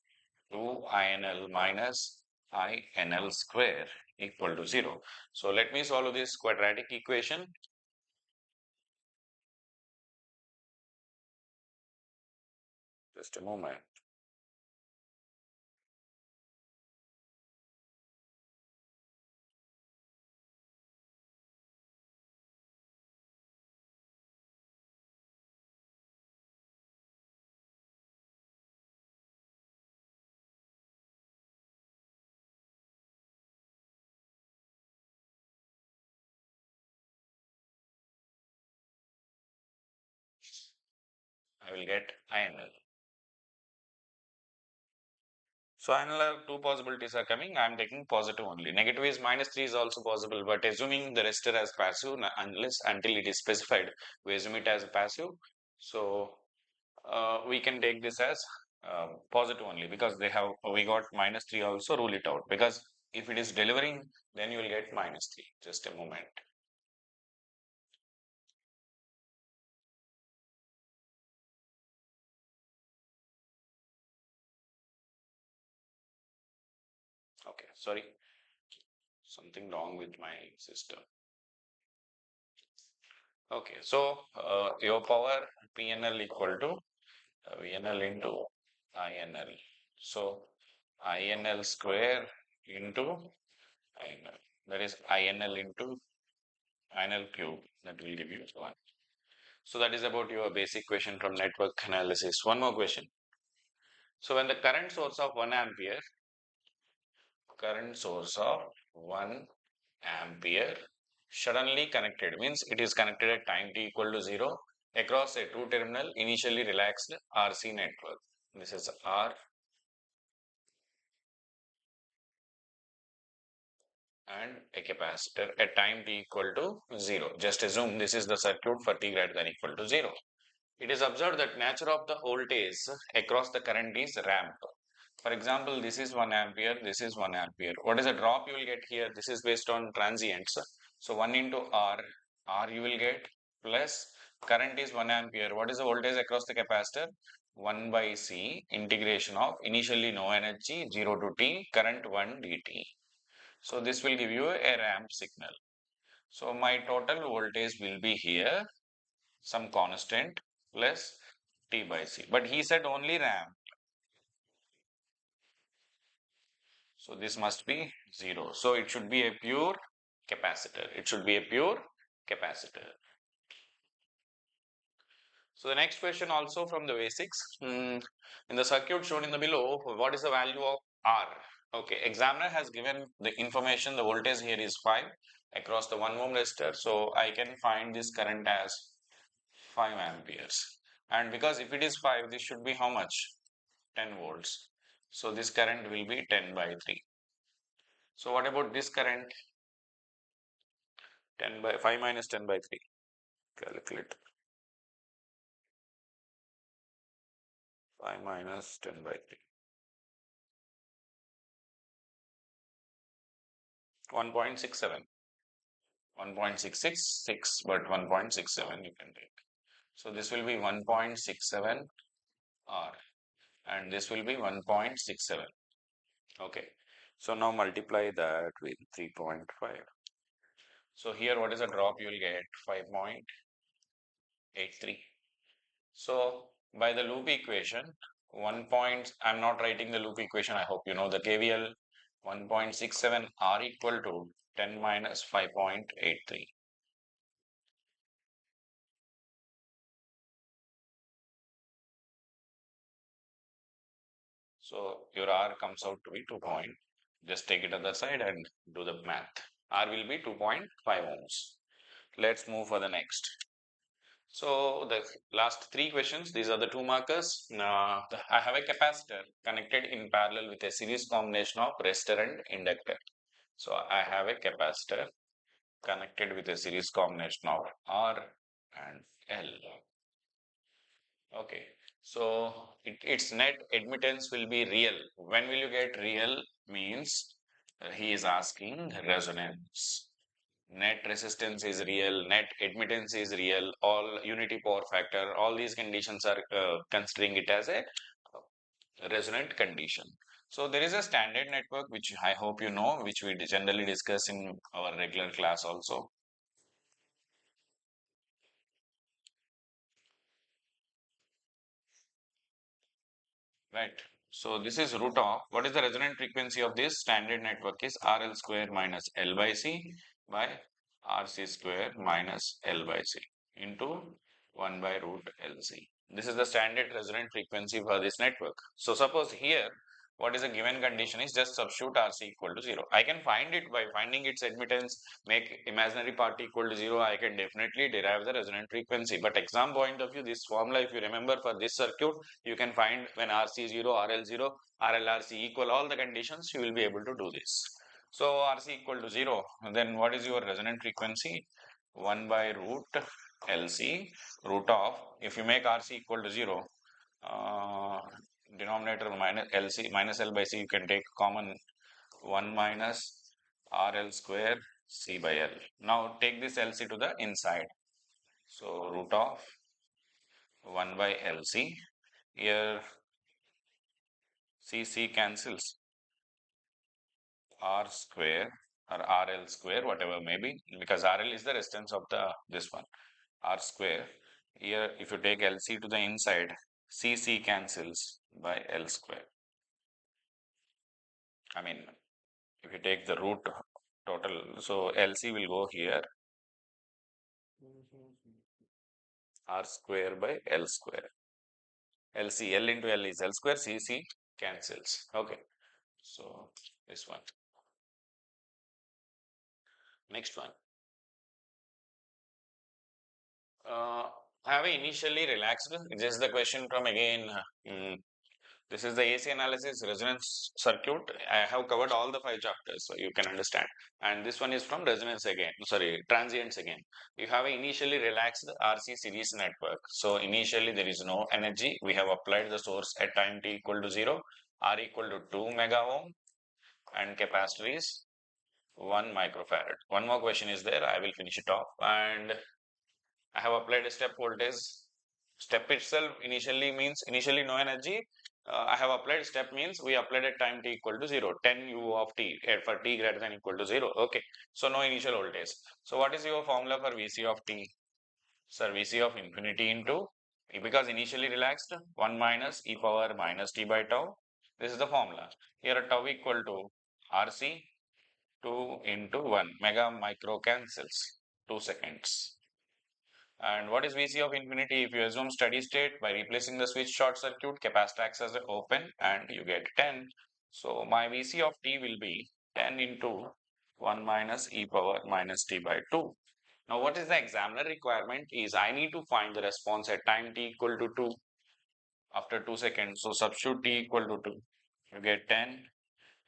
2INL minus INL square equal to 0. So let me solve this quadratic equation. Just a moment. I will get INL. So INL, two possibilities are coming. I am taking positive only. Negative is minus 3 is also possible, but assuming the rester as passive, unless until it is specified, we assume it as passive. So we can take this as positive only, because we got minus 3 also, rule it out, because if it is delivering, then you will get minus 3. Just a moment. Okay, sorry, something wrong with my system. Okay, so your power PNL equal to VNL into INL. So INL square into INL. That is INL into INL cube. That will give you 1. So that is about your basic question from network analysis. One more question. So when the current source of 1 ampere, suddenly connected, means it is connected at time t equal to 0 across a two terminal initially relaxed RC network. This is R and a capacitor at time t equal to 0. Just assume this is the circuit for t greater than equal to 0. It is observed that nature of the voltage across the current is ramp. For example, this is 1 ampere, this is 1 ampere. What is the drop you will get here? This is based on transients. So 1 into R you will get, plus current is 1 ampere. What is the voltage across the capacitor? 1 by C integration of initially no energy 0 to t current 1 dt. So this will give you a ramp signal. So my total voltage will be here, some constant plus T by C. But he said only ramp. So this must be 0. So it should be a pure capacitor. It should be a pure capacitor. So the next question also from the basics. In the circuit shown in the below, what is the value of R? Okay, examiner has given the information, the voltage here is 5 across the 1 ohm resistor. So I can find this current as 5 amperes. And because if it is 5, this should be how much? 10 volts. So this current will be 10 by 3. So what about this current? 10 by 5 minus 10 by 3. Calculate. 5 minus 10 by 3. 1.67. 1.666, but 1.67 you can take. So this will be 1.67 R and this will be 1.67. Okay. So now multiply that with 3.5. So here what is the drop you will get? 5.83. So by the loop equation, I'm not writing the loop equation. I hope you know the KVL. 1.67 R equal to 10 minus 5.83. So your R comes out to be 2 point. Just take it other side and do the math. R will be 2.5 ohms. Let's move for the next. So the last 3 questions, these are the 2 markers. I have a capacitor connected in parallel with a series combination of resistor and inductor. So I have a capacitor connected with a series combination of R and L. Okay, so its net admittance will be real. When will you get real? Means He is asking resonance. Net resistance is real, net admittance is real, all unity power factor, all these conditions are considering it as a resonant condition. So there is a standard network which I hope you know, which we generally discuss in our regular class also. Right. So this is root of, what is the resonant frequency of this standard network is RL square minus L by C by RC square minus L by C into 1 by root LC. This is the standard resonant frequency for this network. So suppose here, what is a given condition is just substitute RC equal to 0. I can find it by finding its admittance, make imaginary part equal to 0. I can definitely derive the resonant frequency. But exam point of view, this formula, if you remember for this circuit, you can find when RC 0, RL 0, RLRC equal all the conditions, you will be able to do this. So RC equal to 0, then what is your resonant frequency? 1 by root LC root of, if you make RC equal to 0, denominator minus LC minus L by C, you can take common 1 minus RL square C by L. Now take this LC to the inside. So root of 1 by LC. Here C cancels, R square or RL square, whatever may be, because RL is the resistance of the this one, R square. Here if you take LC to the inside, C cancels by L square. I mean, if you take the root total, so LC will go here, R square by L square. LC, L into L is L square, C cancels. Okay, so this one. Next one. Have I initially relaxed? This is the question from again. This is the AC analysis resonance circuit. I have covered all the 5 chapters, so you can understand. And this one is from resonance again. Sorry, transients again. You have initially relaxed RC series network. So initially there is no energy. We have applied the source at time t equal to 0, R equal to 2 mega ohm, and capacitor is 1 microfarad. One more question is there. I will finish it off. And I have applied a step voltage. Step itself initially means initially no energy. I have applied step means we applied at time t equal to 0, 10 u of t for t greater than equal to 0. Okay, so no initial voltage. So what is your formula for Vc of t? Sir, Vc of infinity into, because initially relaxed, 1 minus e power minus t by tau. This is the formula. Here tau equal to Rc 2 into 1 mega micro cancels 2 seconds. And what is Vc of infinity? If you assume steady state, by replacing the switch short circuit, capacitor acts as open and you get 10. So my Vc of t will be 10 into 1 minus e power minus t by 2. Now what is the examiner requirement is I need to find the response at time t equal to 2 after 2 seconds. So substitute t equal to 2. You get 10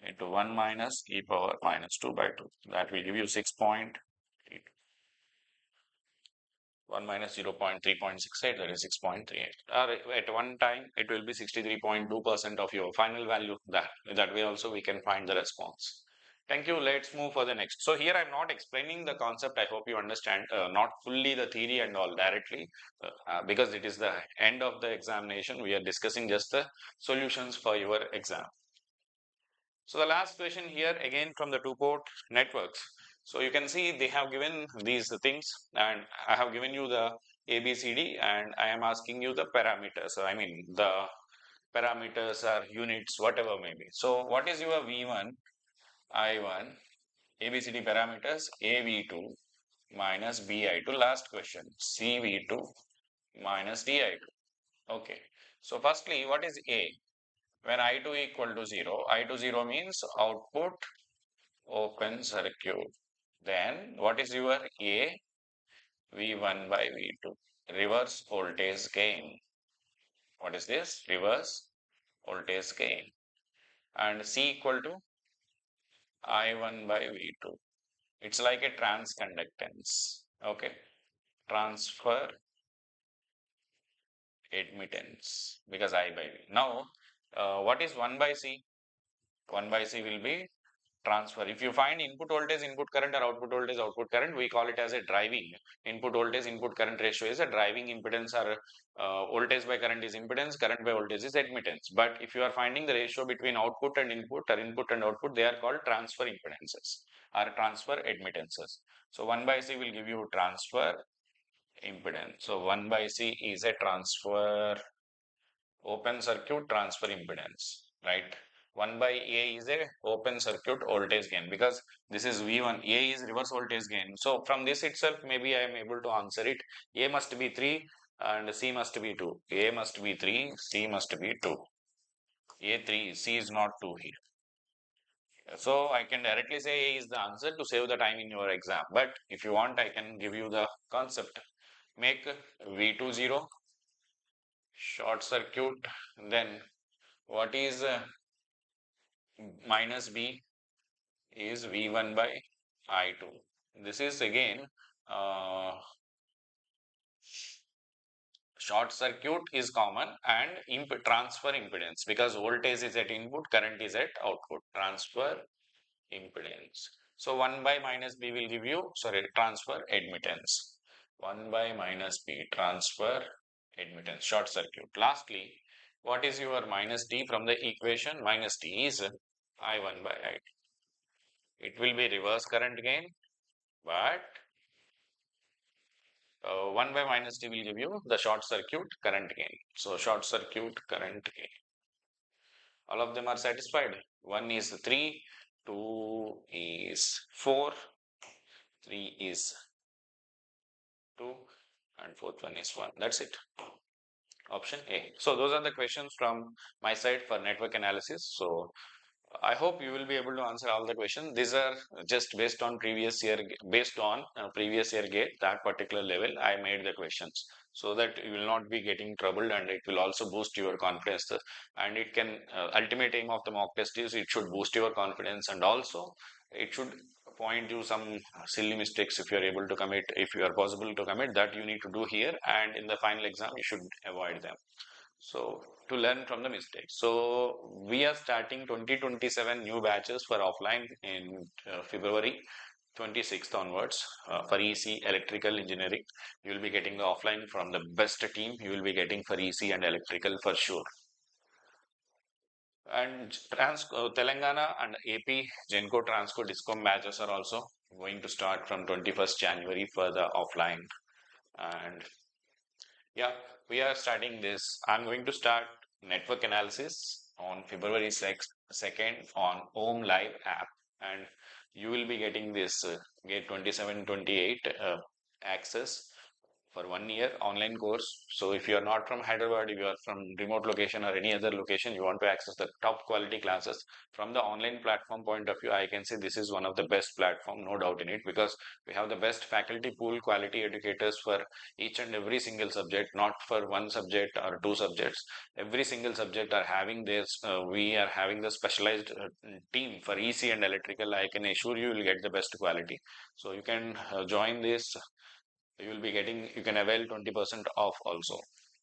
into 1 minus e power minus 2 by 2. That will give you 6.8. 1 minus 0.3.68, that is 6.38. At one time, it will be 63.2% of your final value. That way also we can find the response. Thank you. Let's move for the next. So here I'm not explaining the concept. I hope you understand, not fully the theory and all directly, because it is the end of the examination. We are discussing just the solutions for your exam. So the last question here again from the two-port networks. So you can see they have given these things and I have given you the ABCD and I am asking you the parameters. So I mean the parameters are units, whatever may be. So what is your V1, I1, ABCD parameters? AV2 minus BI2. Last question, CV2 minus DI2. Okay. So firstly, what is A? When I2 equal to 0, I2 0 means output open circuit. Then what is your A? V1 by V2. Reverse voltage gain. What is this? Reverse voltage gain. And C equal to I1 by V2. It's like a transconductance. Okay. Transfer admittance because I by V. Now, what is 1 by C? 1 by C will be transfer. If you find input voltage, input current, or output voltage, output current, we call it as a driving. Input voltage, input current ratio is a driving impedance, or voltage by current is impedance, current by voltage is admittance. But if you are finding the ratio between output and input, or input and output, they are called transfer impedances or transfer admittances. So 1 by C will give you transfer impedance. So 1 by C is a transfer open circuit transfer impedance, right? 1 by A is a open circuit voltage gain, because this is V1, A is reverse voltage gain. So from this itself, maybe I am able to answer it. A must be 3 and C must be 2. A must be 3, C must be 2. A 3, C is not 2 here. So I can directly say A is the answer to save the time in your exam. But if you want, I can give you the concept. Make V2 0, short circuit, then what is minus B is V1 by I2. This is again short circuit is common, and transfer impedance, because voltage is at input, current is at output. Transfer impedance. So 1 by minus B will give you, sorry, transfer admittance. 1 by minus B, transfer admittance, short circuit. Lastly, what is your minus D from the equation? Minus D is I1 by I2. It will be reverse current gain, but 1 by minus D will give you the short circuit current gain. So short circuit current gain. All of them are satisfied. 1 is 3, 2 is 4, 3 is 2, and fourth one is 1. That's it. Option A. So those are the questions from my side for network analysis. So I hope you will be able to answer all the questions. These are just based on previous year gate, that particular level I made the questions, so that you will not be getting troubled, and it will also boost your confidence. And it can ultimate aim of the mock test is it should boost your confidence, and also it should point you some silly mistakes if you are able to commit, if you are possible to commit, that you need to do here, and in the final exam you should avoid them. So to learn from the mistakes. So we are starting 2027 new batches for offline in February 26th onwards for EC electrical engineering. You will be getting the offline from the best team. You will be getting for EC and electrical for sure. And Telangana and AP Genco Transco Discom batches are also going to start from 21st January for the offline. And yeah, we are starting this. I'm going to start network analysis on February 2nd on Ohm Live app, and you will be getting this Gate 2728 access for 1 year online course. So if you are not from Hyderabad, if you are from remote location or any other location, you want to access the top quality classes from the online platform point of view, I can say this is one of the best platform, no doubt in it, because we have the best faculty pool, quality educators for each and every single subject, not for one subject or two subjects. Every single subject are having this, we are having the specialized team for EC and electrical. I can assure you will get the best quality. So you can join this. You will be getting, you can avail 20% off also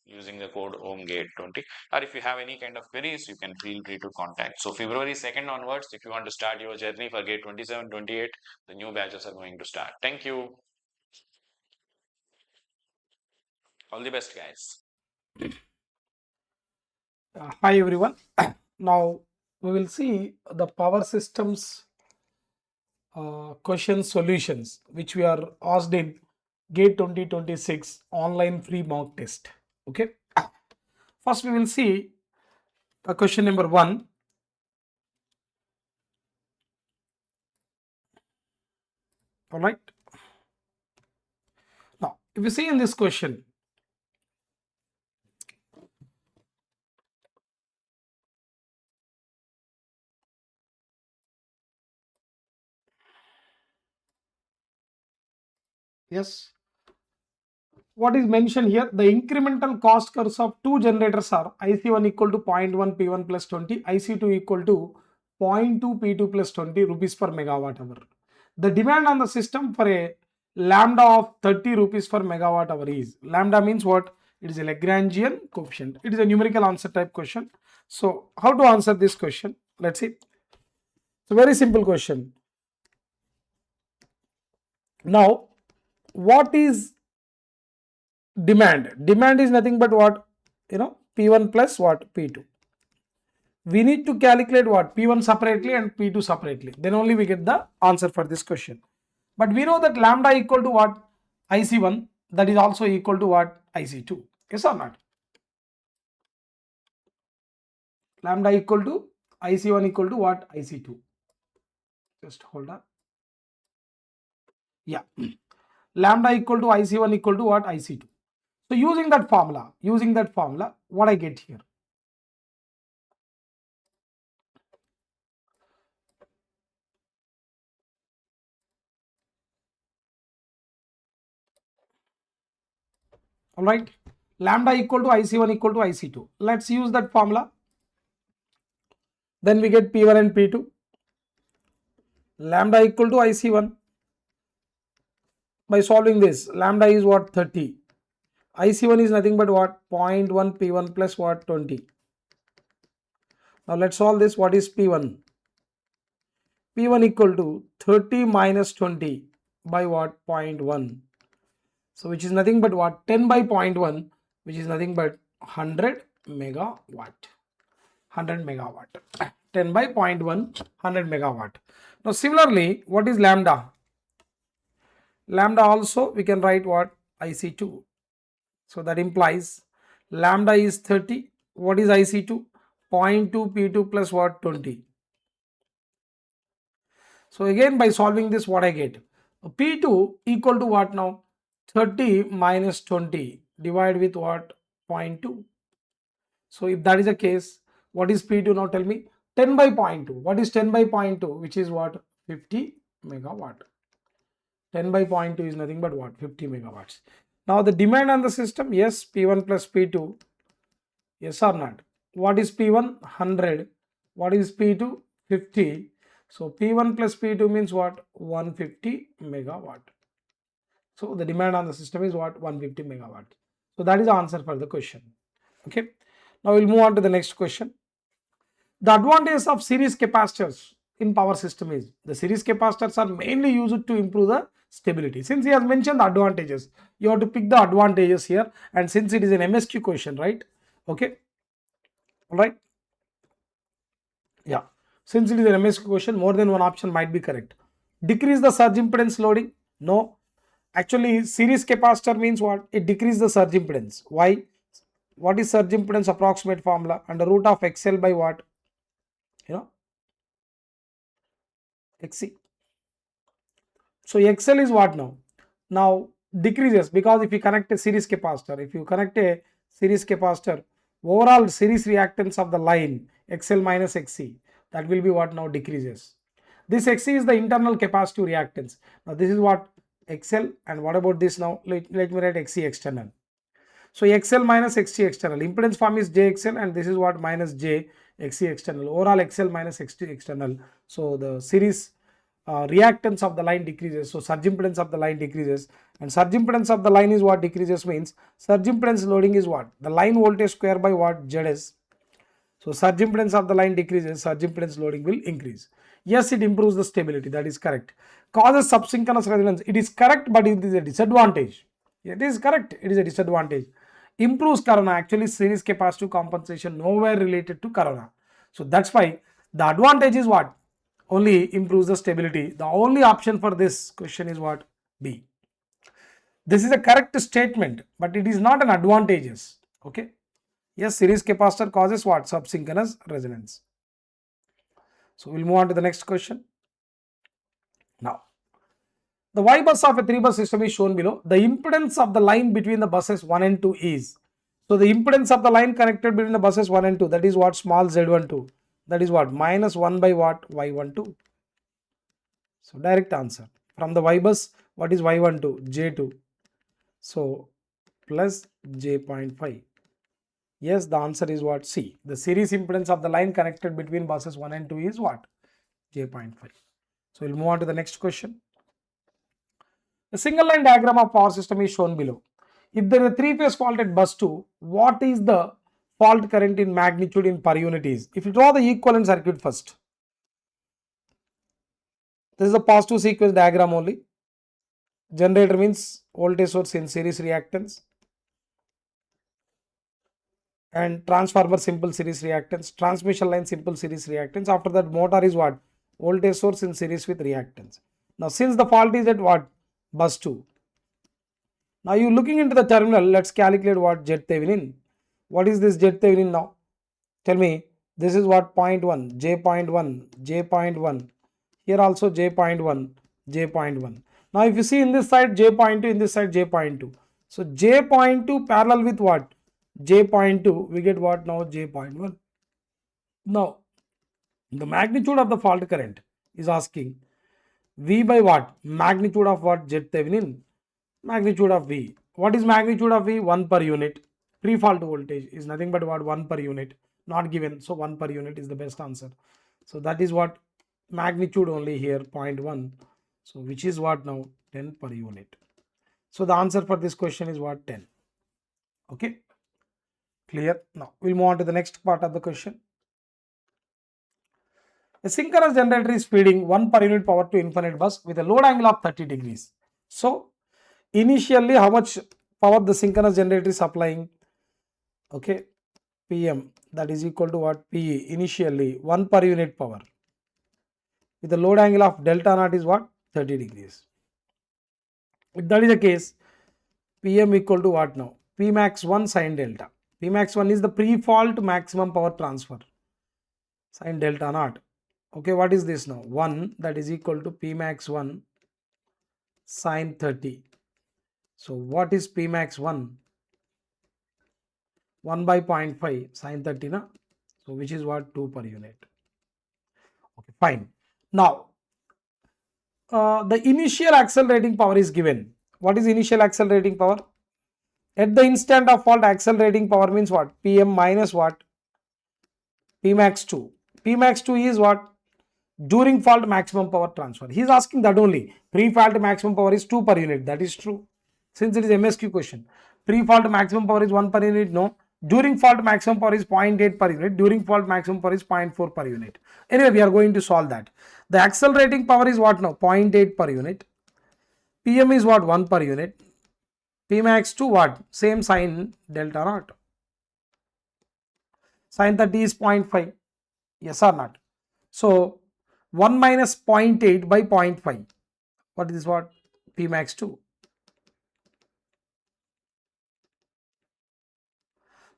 using the code OMGATE20. Or if you have any kind of queries, you can feel free to contact. So February 2nd onwards, if you want to start your journey for Gate 27, 28, the new batches are going to start. Thank you. All the best, guys. Hi everyone. Now we will see the power systems question solutions which we are asked in GATE 2026 online free mock test. Okay. First we will see question number 1. All right. Now if you see in this question, yes, what is mentioned here, the incremental cost curves of two generators are IC1 equal to 0.1 P1 plus 20, IC2 equal to 0.2 P2 plus 20 rupees per megawatt hour. The demand on the system for a lambda of 30 rupees per megawatt hour is, lambda means what? It is a Lagrangian coefficient. It is a numerical answer type question. So how to answer this question? Let's see. It's a very simple question. Now, what is demand? Demand is nothing but what? P1 plus what? P2. We need to calculate what? P1 separately and P2 separately. Then only we get the answer for this question. But we know that lambda equal to what? IC1, that is also equal to what? IC2. Yes or not? Lambda equal to IC1 equal to what? IC2. Just hold on. Yeah. Lambda equal to IC1 equal to what? IC2. So using that formula, what I get here? All right. Lambda equal to IC1 equal to IC2. Let's use that formula. Then we get P1 and P2. Lambda equal to IC1. By solving this, lambda is what? 30. IC1 is nothing but what? 0.1 P1 plus what? 20. Now let's solve this. What is P1? P1 equal to 30 minus 20 by what? 0.1. So which is nothing but what? 10 by 0.1, which is nothing but 100 megawatt. 100 megawatt. 10 by 0.1, 100 megawatt. Now similarly, what is lambda? Lambda also we can write what? IC2. So that implies lambda is 30. What is IC2? 0.2 P2 plus what? 20. So again by solving this, what I get? P2 equal to what now? 30 minus 20 divided with what? 0.2. So if that is the case, what is P2 now? Tell me. 10 by 0.2. What is 10 by 0.2? Which is what? 50 megawatt. 10 by 0.2 is nothing but what? 50 megawatts. Now the demand on the system, yes, P1 plus P2, yes or not? What is P1? 100. What is P2? 50. So P1 plus P2 means what? 150 megawatt. So the demand on the system is what? 150 megawatt. So that is the answer for the question. Okay. Now we'll move on to the next question. The advantage of series capacitors in power system is the series capacitors are mainly used to improve the stability. Since he has mentioned the advantages, you have to pick the advantages here, and since it is an MSQ question, right? Okay. All right. Yeah. Since it is an MSQ question, more than one option might be correct. Decrease the surge impedance loading? No. Actually, series capacitor means what? It decreases the surge impedance. Why? What is surge impedance approximate formula? Under root of XL by what? XC. So XL is what now? Now decreases, because if you connect a series capacitor, overall series reactance of the line XL minus XC, that will be what now? Decreases. This XC is the internal capacitive reactance. Now this is what? XL, and what about this now? Let me write XC external. So XL minus XC external. Impedance form is JXL, and this is what? Minus JXC external. Overall XL minus XC external. So the series reactance of the line decreases. So surge impedance of the line decreases, and surge impedance of the line is what? Decreases means surge impedance loading is what? The line voltage square by what? ZS. So surge impedance of the line decreases, surge impedance loading will increase. Yes, it improves the stability. That is correct. Causes subsynchronous resonance. It is correct, but it is a disadvantage. It is correct. It is a disadvantage. Improves corona. Actually, series capacitive compensation nowhere related to corona. So that's why the advantage is what? Only improves the stability. The only option for this question is what? B. This is a correct statement, but it is not an advantageous. Okay. Yes, series capacitor causes what? Subsynchronous resonance. So we'll move on to the next question. Now, the Y bus of a 3-bus system is shown below. The impedance of the line between the buses 1 and 2 is. So the impedance of the line connected between the buses 1 and 2, that is what? Small z12. That is what? Minus 1 by what? Y12. So direct answer. From the Y bus, what is Y12? J2. So plus J0.5. Yes, the answer is what? C. The series impedance of the line connected between buses 1 and 2 is what? J0.5. So we'll move on to the next question. The single line diagram of power system is shown below. If there is a 3-phase fault at bus 2, what is the fault current in magnitude in per unit is? If you draw the equivalent circuit first. This is a positive sequence diagram only. Generator means voltage source in series reactance, and transformer simple series reactance, transmission line simple series reactance. After that, motor is what? Voltage source in series with reactance. Now, since the fault is at what? Bus 2. Now, you looking into the terminal, let's calculate what Z Thevenin. What is this Z Thevenin now? Tell me, this is what? 0.1, J.1, J.1. Here also J.1, J.1. Now, if you see in this side J.2, in this side J.2. So, J.2 parallel with what? J.2, we get what now? J.1. Now, the magnitude of the fault current is asking V by what? Magnitude of what? Z Thevenin. Magnitude of V. What is magnitude of V? 1 per unit. Pre-fault voltage is nothing but what? 1 per unit. Not given. So 1 per unit is the best answer. So that is what magnitude only here 0.1. So which is what now? 10 per unit. So the answer for this question is what? 10. Okay. Clear. Now we'll move on to the next part of the question. A synchronous generator is feeding 1 per unit power to infinite bus with a load angle of 30 degrees. So initially how much power the synchronous generator is supplying? Okay, PM, that is equal to what? PE, initially 1 per unit power with the load angle of delta naught is what? 30 degrees. If that is the case, PM equal to what now? P max 1 sin delta. P max 1 is the pre-fault maximum power transfer sin delta naught. Okay, what is this now? 1, that is equal to P max 1 sin 30. So what is P max 1? 1 by 0.5 sin 30 na? So which is what? 2 per unit. Okay, fine. Now the initial accelerating power is given. What is initial accelerating power? At the instant of fault, accelerating power means what? PM minus what? P max 2. P max 2 is what? During fault maximum power transfer. He is asking that only. Pre-fault maximum power is 2 per unit. That is true. Since it is MSQ question. Pre-fault maximum power is 1 per unit. No. During fault maximum power is 0.8 per unit. During fault maximum power is 0.4 per unit. Anyway, we are going to solve that. The accelerating power is what now? 0.8 per unit. PM is what? 1 per unit. P max 2 what? Same sin delta naught. Sin 30 is 0.5. Yes or not? So 1 minus 0.8 by 0.5. What is what? P max 2.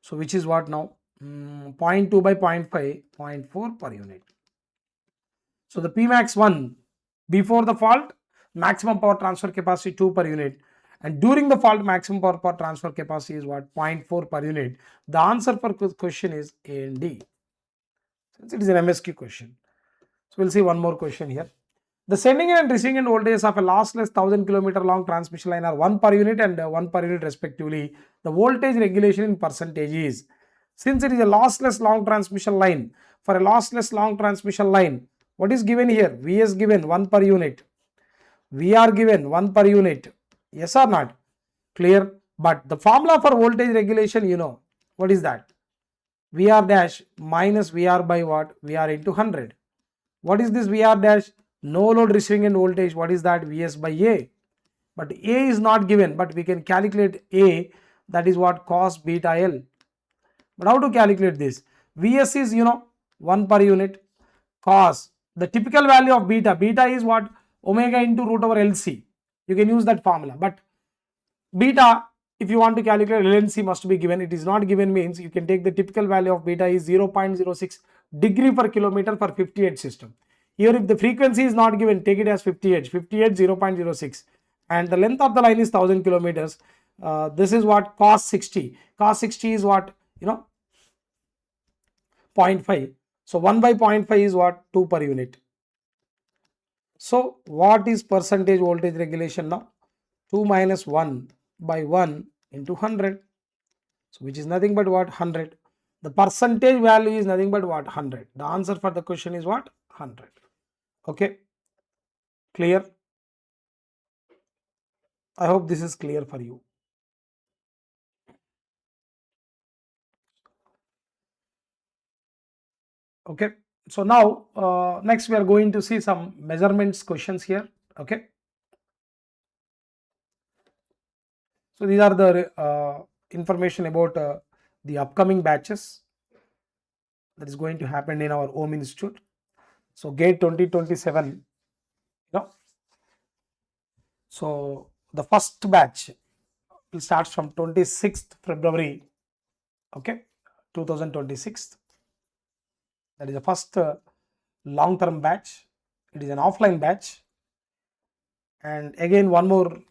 So which is what now? 0.2 by 0.5, 0.4 per unit. So the P max 1 before the fault, maximum power transfer capacity 2 per unit. And during the fault, maximum power transfer capacity is what? 0.4 per unit. The answer for question is A and D. Since it is an MSQ question. So we'll see one more question here. The sending and receiving end voltages of a lossless 1000 km long transmission line are 1 per unit and 1 per unit respectively. The voltage regulation in percentage is, since it is a lossless long transmission line, for a lossless long transmission line, what is given here? Vs given 1 per unit, VR given 1 per unit. Yes or not? Clear? But the formula for voltage regulation, you know, what is that? VR dash minus VR by what? VR into 100. What is this VR dash? No load receiving end voltage. What is that? Vs by A. But A is not given, but we can calculate A, that is what? Cos beta L. But how to calculate this? Vs is, you know, 1 per unit. Cos, the typical value of beta. Beta is what? Omega into root over LC. You can use that formula. But beta, if you want to calculate, LNC must be given. It is not given means you can take the typical value of beta is 0.06 degree per kilometer for 50 Hz system. Here if the frequency is not given, take it as 50 Hz. 50 Hz 0.06 and the length of the line is 1000 kilometers. This is what? Cos 60. Cos 60 is what? You know, 0.5. So 1 by 0.5 is what? 2 per unit. So what is percentage voltage regulation now? 2 minus 1 by 1 into 100. So which is nothing but what? 100. The percentage value is nothing but what? 100. The answer for the question is what? 100. Okay. Clear? I hope this is clear for you. Okay. So now next we are going to see some measurements questions here. Okay. So these are the information about the upcoming batches that is going to happen in our home institute. So GATE 2027, you know. So the first batch will start from 26th February, okay, 2026. That is the first long-term batch. It is an offline batch. And again, one more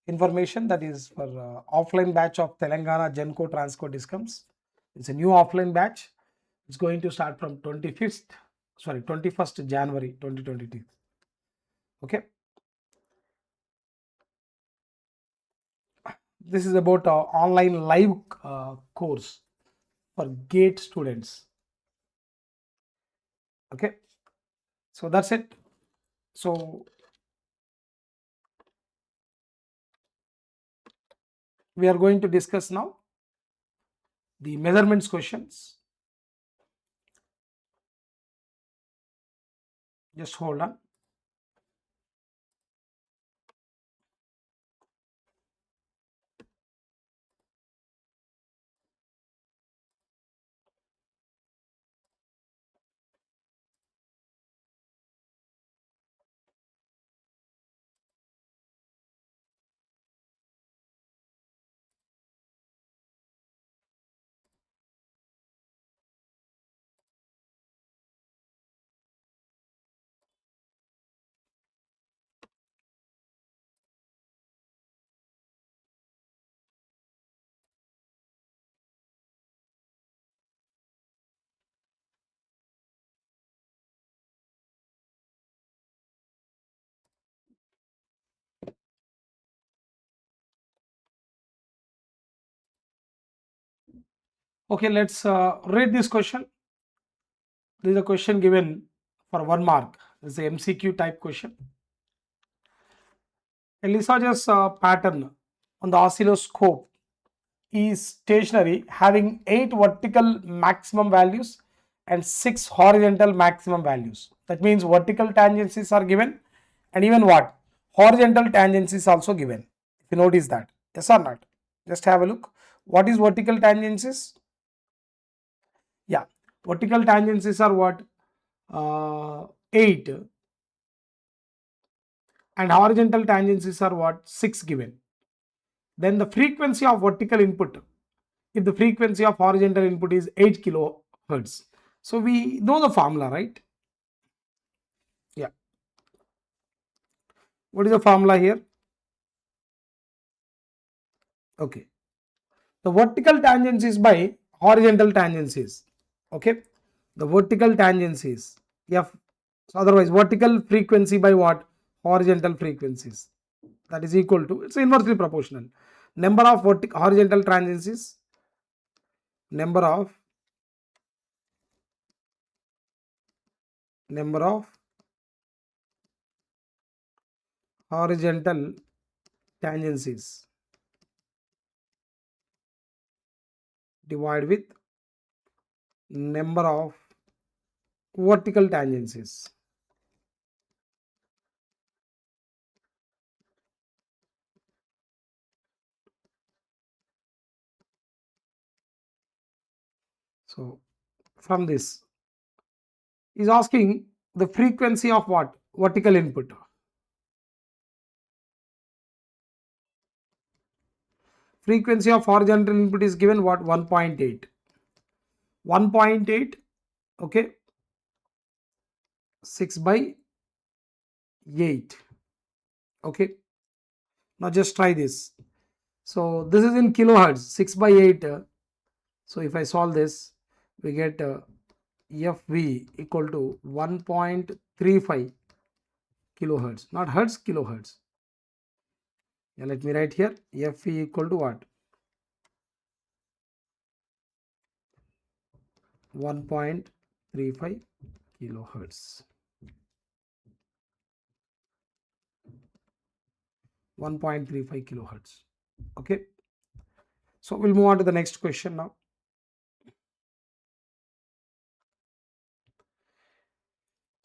information, that is for offline batch of Telangana Genco Transco Discoms. It's a new offline batch. It's going to start from 21st January 2022. Okay. This is about online live course for GATE students. Okay. So that's it. So we are going to discuss now the measurements questions. Just hold on. Okay, let's read this question. This is a question given for 1 mark. This is a MCQ type question. A Lissajous pattern on the oscilloscope is stationary, having 8 vertical maximum values and 6 horizontal maximum values. That means vertical tangencies are given, and even what? Horizontal tangencies also given. If you notice that, yes or not? Just have a look. What is vertical tangencies? Yeah, vertical tangencies are what? 8, and horizontal tangencies are what? 6 given. Then the frequency of vertical input, if the frequency of horizontal input is 8 kilohertz. So we know the formula, right? Yeah. What is the formula here? Okay. The vertical tangencies by horizontal tangencies. Okay. The vertical tangencies. F. So otherwise, vertical frequency by what? Horizontal frequencies. That is equal to, it's inversely proportional. Number of horizontal tangencies, number of horizontal tangencies divided with number of vertical tangencies. So from this is asking the frequency of what? Vertical input. Frequency of horizontal input is given what? 1.8. 1.8, okay, 6 by 8. Okay. Now just try this. So this is in kilohertz, 6 by 8. So if I solve this, we get FV equal to 1.35 kilohertz, not hertz, kilohertz. Yeah, let me write here, FV equal to what? 1.35 kilohertz. 1.35 kilohertz. Okay. So we'll move on to the next question now.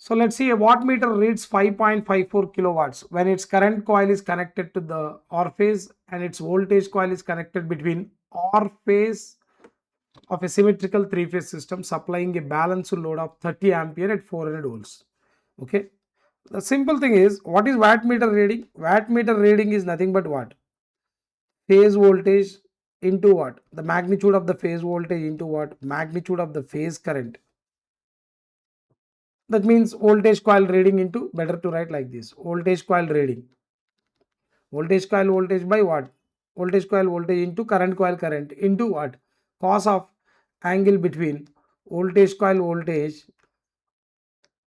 So let's see, a wattmeter reads 5.54 kilowatts when its current coil is connected to the OR phase and its voltage coil is connected between OR phase of a symmetrical three-phase system supplying a balanced load of 30 ampere at 400 volts. Okay. The simple thing is, what is wattmeter reading? Wattmeter reading is nothing but what? Phase voltage into what? The magnitude of the phase voltage into what? Magnitude of the phase current. That means voltage coil reading into, better to write like this, voltage coil reading. Voltage coil voltage by what? Voltage coil voltage into current coil current into what? Cos of angle between voltage coil voltage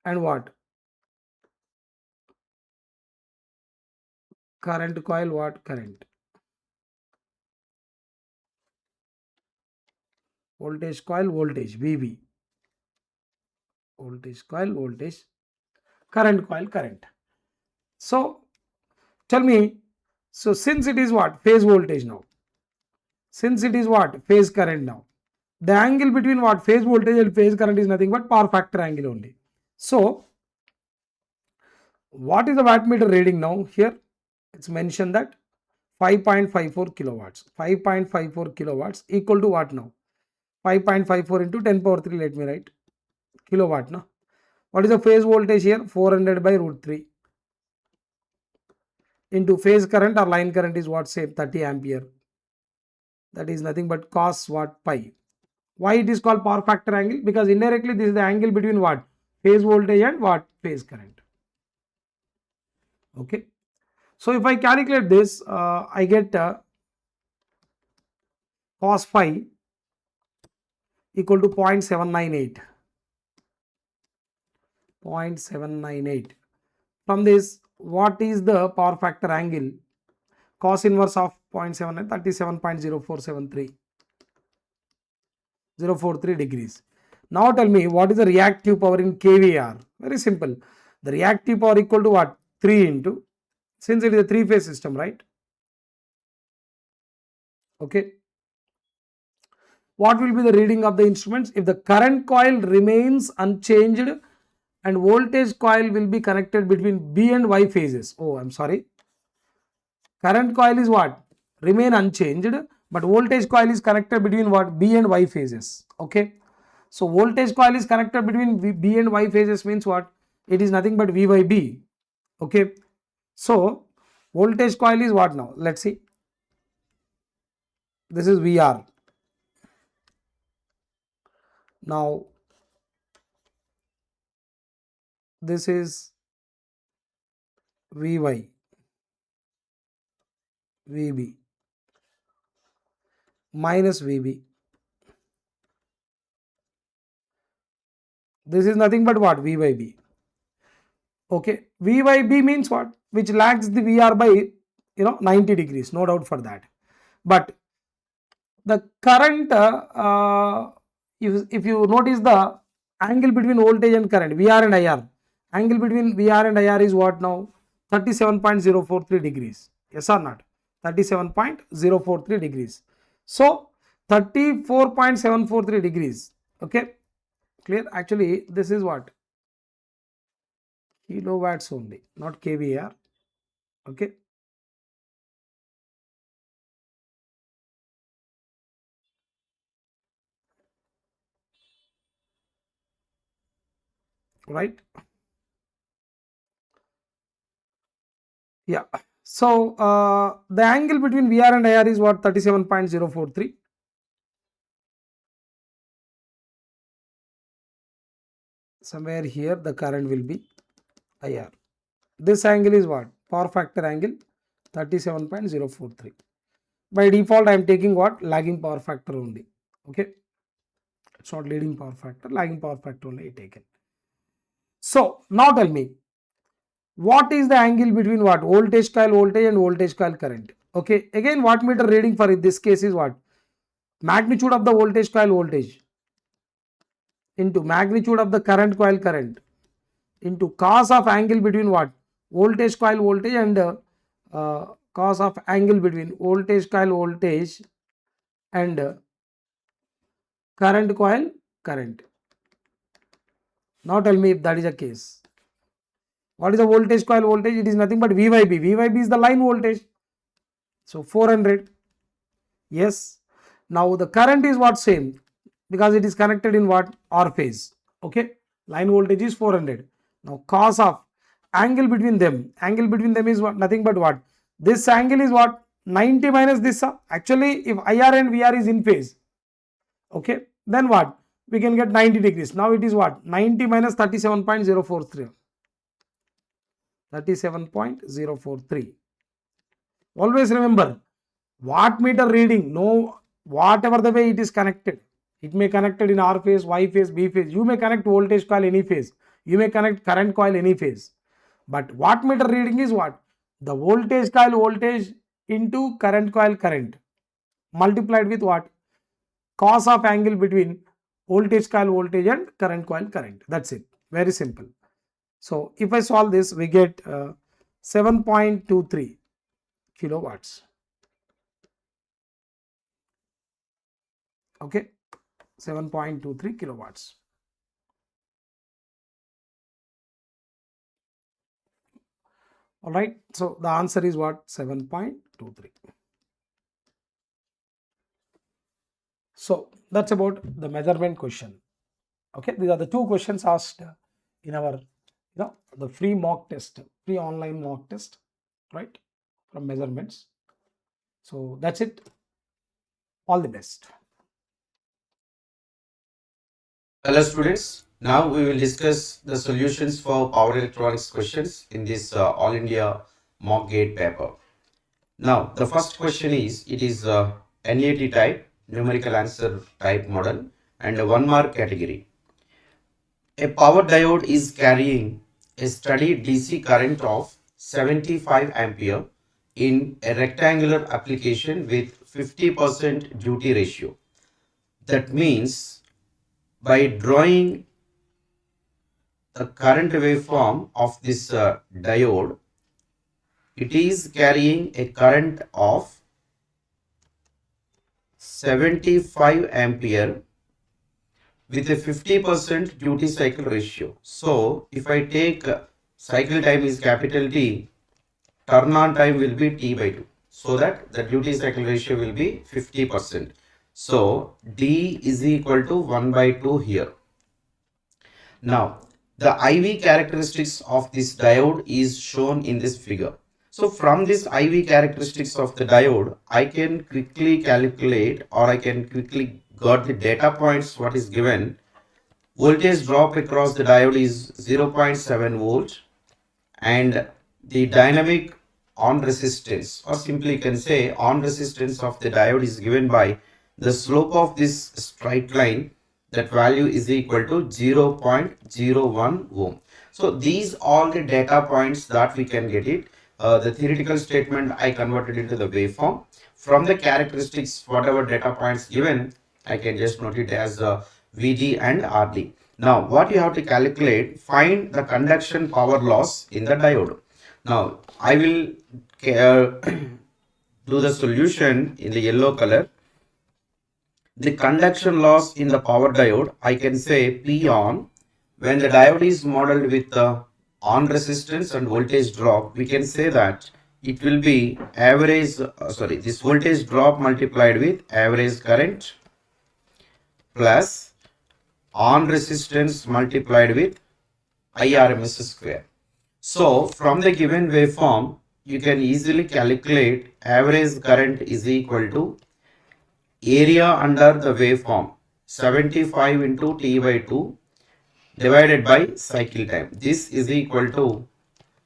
and what? Current coil what? Current. Voltage coil voltage VB. Voltage coil voltage, current coil current. So tell me, so since it is what? Phase voltage now. Since it is what? Phase current now. The angle between what? Phase voltage and phase current is nothing but power factor angle only. So what is the wattmeter reading now? Here it's mentioned that 5.54 kilowatts. 5.54 kilowatts equal to what now? 5.54 into 10 power 3, let me write, kilowatt. No? What is the phase voltage here? 400 by root 3 into phase current or line current is what? Same, 30 ampere. That is nothing but cos what? Pi. Why it is called power factor angle? Because indirectly this is the angle between what? Phase voltage and what? Phase current. Okay. So if I calculate this, I get cos phi equal to 0.798. 0.798. From this, what is the power factor angle? Cos inverse of 0.79, 37.0473. 043 degrees. Now tell me, what is the reactive power in kVAR? Very simple. The reactive power equal to what? 3 into, since it is a three-phase system, right? Okay. What will be the reading of the instruments? If the current coil remains unchanged and voltage coil will be connected between B and Y phases. Oh, I'm sorry. Current coil is what? Remain unchanged, but voltage coil is connected between what? B and Y phases. Okay. So voltage coil is connected between B and Y phases means what? It is nothing but V by B. Okay. So voltage coil is what now? Let's see. This is VR. Now this is Vy, Vb minus Vb. This is nothing but what? V by B. Okay. V by B means what? Which lags the VR by 90 degrees, no doubt for that. But the current, if you notice the angle between voltage and current, VR and IR, angle between VR and IR is what now? 37.043 degrees. Yes or not? 37.043 degrees. So 34.743 degrees. Okay. Clear? Actually, this is what? Kilowatts only, not kVAR. Okay. Right. Yeah. So the angle between VR and IR is what? 37.043. Somewhere here the current will be IR. This angle is what? Power factor angle 37.043. By default I am taking what? Lagging power factor only. Okay. It's not leading power factor, lagging power factor only taken. So now tell me, what is the angle between what? Voltage coil voltage and voltage coil current. Okay. Again, wattmeter reading for this case is what? Magnitude of the voltage coil voltage into magnitude of the current coil current into cos of angle between what? Voltage coil voltage and cos of angle between voltage coil voltage and current coil current. Now tell me if that is the case. What is the voltage coil voltage? It is nothing but V by B. V by B is the line voltage. So 400. Yes. Now the current is what? Same, because it is connected in what? R phase. Okay. Line voltage is 400. Now cos of angle between them. Angle between them is what? Nothing but what? This angle is what? 90 minus this. Actually, if IR and VR is in phase, okay, then what? We can get 90 degrees. Now it is what? 90 minus 37.043. 37.043. Always remember, wattmeter reading, no, whatever the way it is connected, it may connected in R phase, Y phase, B phase. You may connect voltage coil any phase. You may connect current coil any phase. But wattmeter reading is what? The voltage coil voltage into current coil current multiplied with what? Cos of angle between voltage coil voltage and current coil current. That's it. Very simple. So if I solve this, we get 7.23 kilowatts. Okay, 7.23 kilowatts. All right, so the answer is what? 7.23. So that's about the measurement question. Okay, these are the two questions asked in our the free mock test, free online mock test, right, from measurements. So that's it. All the best. Hello students, now we will discuss the solutions for power electronics questions in this All India mock gate paper. Now the first question is, it is NAT type, numerical answer type model, and a 1 mark category. A power diode is carrying a steady DC current of 75 ampere in a rectangular application with 50% duty ratio. That means by drawing the current waveform of this diode, it is carrying a current of 75 ampere with a 50% duty cycle ratio. So if I take cycle time is capital T, turn on time will be T by 2, so that the duty cycle ratio will be 50%. So D is equal to 1 by 2 here. Now the IV characteristics of this diode is shown in this figure. So from this IV characteristics of the diode, I can quickly calculate, or I can quickly got the data points what is given. Voltage drop across the diode is 0.7 volt, and the dynamic on resistance, or simply you can say on resistance of the diode, is given by the slope of this straight line. That value is equal to 0.01 ohm. So these all the data points that we can get it. The theoretical statement I converted into the waveform. From the characteristics, whatever data points given, I can just note it as VD and RD. Now what you have to calculate, find the conduction power loss in the diode. Now I will do the solution in the yellow color. The conduction loss in the power diode, I can say P on. When the diode is modeled with the on resistance and voltage drop, we can say that it will be average, this voltage drop multiplied with average current plus on resistance multiplied with IRMS square. So from the given waveform, you can easily calculate average current is equal to area under the waveform 75 into T by 2 divided by cycle time. This is equal to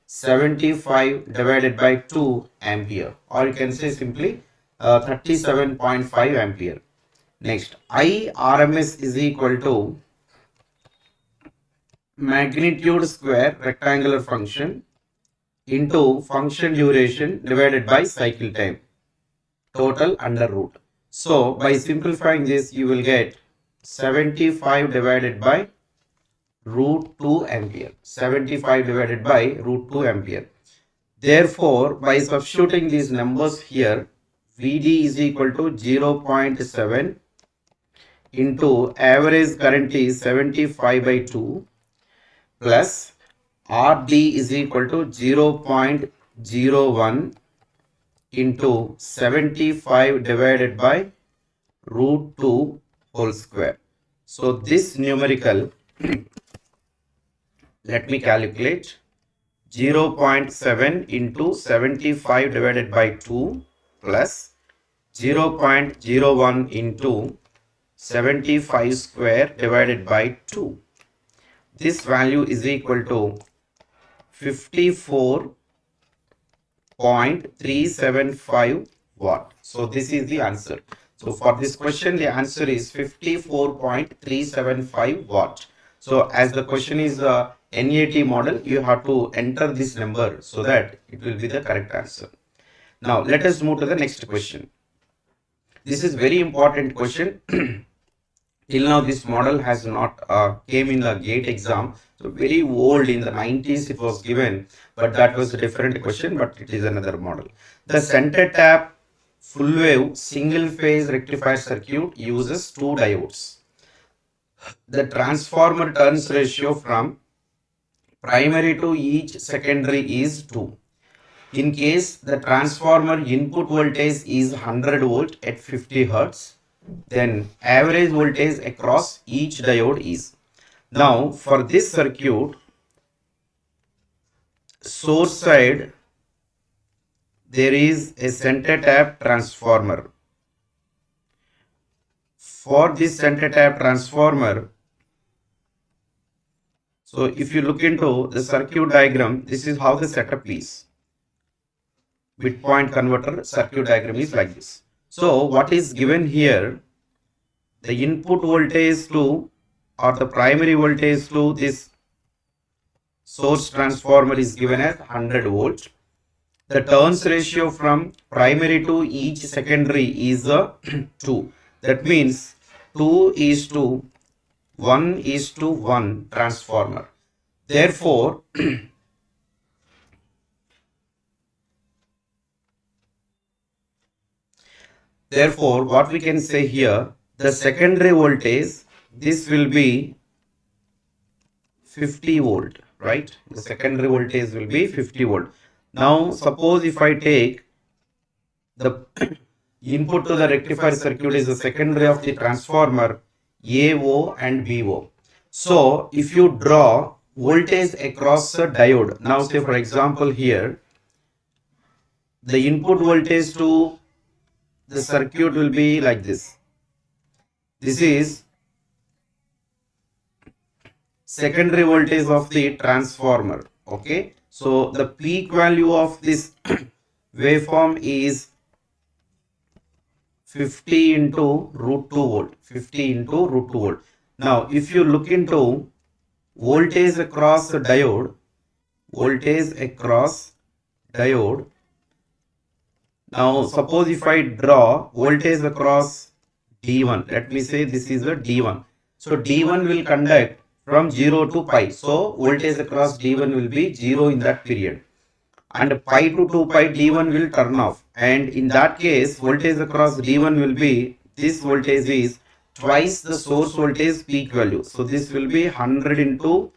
75 divided by 2 ampere, or you can say simply 37.5 ampere. Next, IRMS is equal to magnitude square rectangular function into function duration divided by cycle time, total under root. So by simplifying this, you will get 75 divided by root 2 ampere. 75 divided by root 2 ampere. Therefore, by substituting these numbers here, VD is equal to 0.7 into average current is 75 by 2 plus RD is equal to 0.01 into 75 divided by root 2 whole square. So this numerical, let me calculate, 0.7 into 75 divided by 2 plus 0.01 into 75 square divided by 2. This value is equal to 54.375 watt. So this is the answer. So for this question, the answer is 54.375 watt. So as the question is a NAT model, you have to enter this number so that it will be the correct answer. Now let us move to the next question. This is very important question. Till now this model has not came in the GATE exam. So very old, in the 90s it was given, but that was a different question, but it is another model. The center tap full wave single phase rectifier circuit uses two diodes. The transformer turns ratio from primary to each secondary is 2. In case the transformer input voltage is 100 volt at 50 hertz, then average voltage across each diode is. Now for this circuit, source side there is a center tap transformer. For this center tap transformer, so if you look into the circuit diagram, this is how the setup is. Midpoint converter circuit diagram is like this. So what is given here, the input voltage to, or the primary voltage to this source transformer is given as 100 volt. The turns ratio from primary to each secondary is 2. That means 2 is to 1 is to 1 transformer. Therefore, what we can say here, the secondary voltage, this will be 50 volt, right? The secondary voltage will be 50 volt. Now, suppose if I take the input to the rectifier circuit is the secondary of the transformer AO and BO. So, if you draw voltage across a diode, now say for example here, the input voltage to the circuit will be like this. This is secondary voltage of the transformer. Okay, so the peak value of this waveform is 50 into root 2 volt. 50 into root 2 volt. Now, if you look into voltage across the diode, now suppose if I draw voltage across D1, let me say this is a D1. So D1 will conduct from 0 to pi. So voltage across D1 will be 0 in that period. And pi to 2 pi D1 will turn off. And in that case, voltage across D1 will be, this voltage is twice the source voltage peak value. So this will be 100 into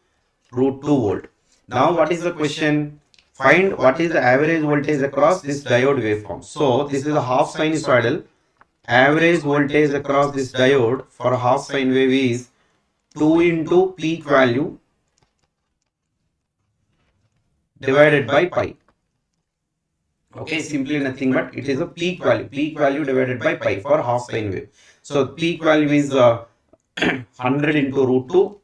root 2 volt. Now what is the question? Find what is the average voltage across this diode waveform. So this is a half sinusoidal. Average voltage across this diode for half sine wave is 2 into peak value divided by pi. Okay, simply nothing but it is a peak value divided by pi for half sine wave. So peak value is 100 into root 2.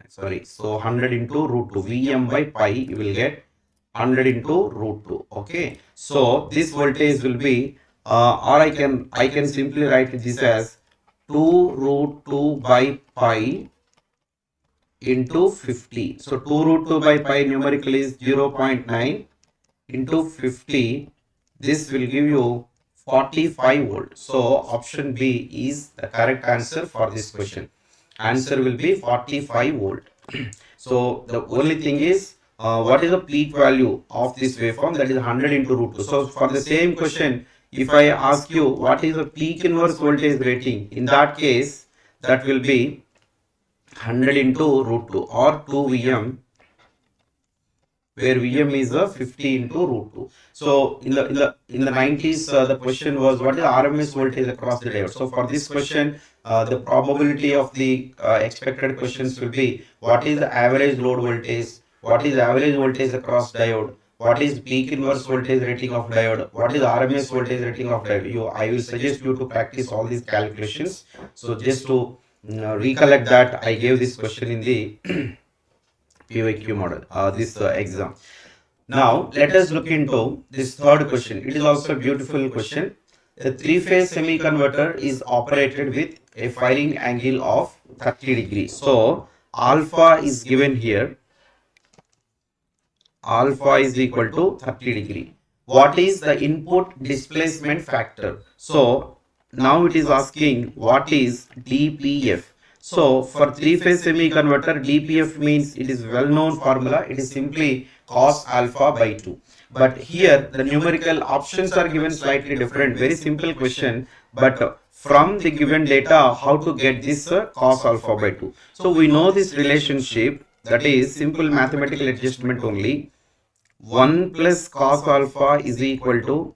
Sorry, so 100 into root 2. Vm by pi you will get 100 into root 2. Okay, so this voltage will be or I can simply write this as 2 root 2 by pi into 50. So 2 root 2 by pi numerically is 0.9 into 50. This will give you 45 volt. So option B is the correct answer for this question. Answer will be 45 volt. So the only thing is what is the peak value of this waveform, that is 100 into root 2. So for the same question, if I ask you what is the peak inverse voltage rating, in that case that will be 100 into root 2 or 2 Vm where Vm is 50 into root 2. So in the 90s, the question was what is the RMS voltage across the diode. So for this question, the probability of the expected questions will be what is the average load voltage, what is average voltage across diode, what is peak inverse voltage rating of diode, what is RMS voltage rating of diode. I will suggest you to practice all these calculations. So just to recollect that, I gave this question in the PYQ model, this exam. Now let us look into this third question. It is also a beautiful question. A three-phase semi-converter is operated with a firing angle of 30 degrees. So alpha is given here. Alpha is equal to 30 degree. What is the input displacement factor? So now it is asking what is dPF. So for three-phase semi-converter, dPF means it is well-known formula. It is simply cos alpha by 2. But here the numerical options are given slightly different. Very simple question. But from the given data, how to get this cos alpha by 2? So we know this relationship, that is simple mathematical adjustment only. 1 plus cos alpha is equal to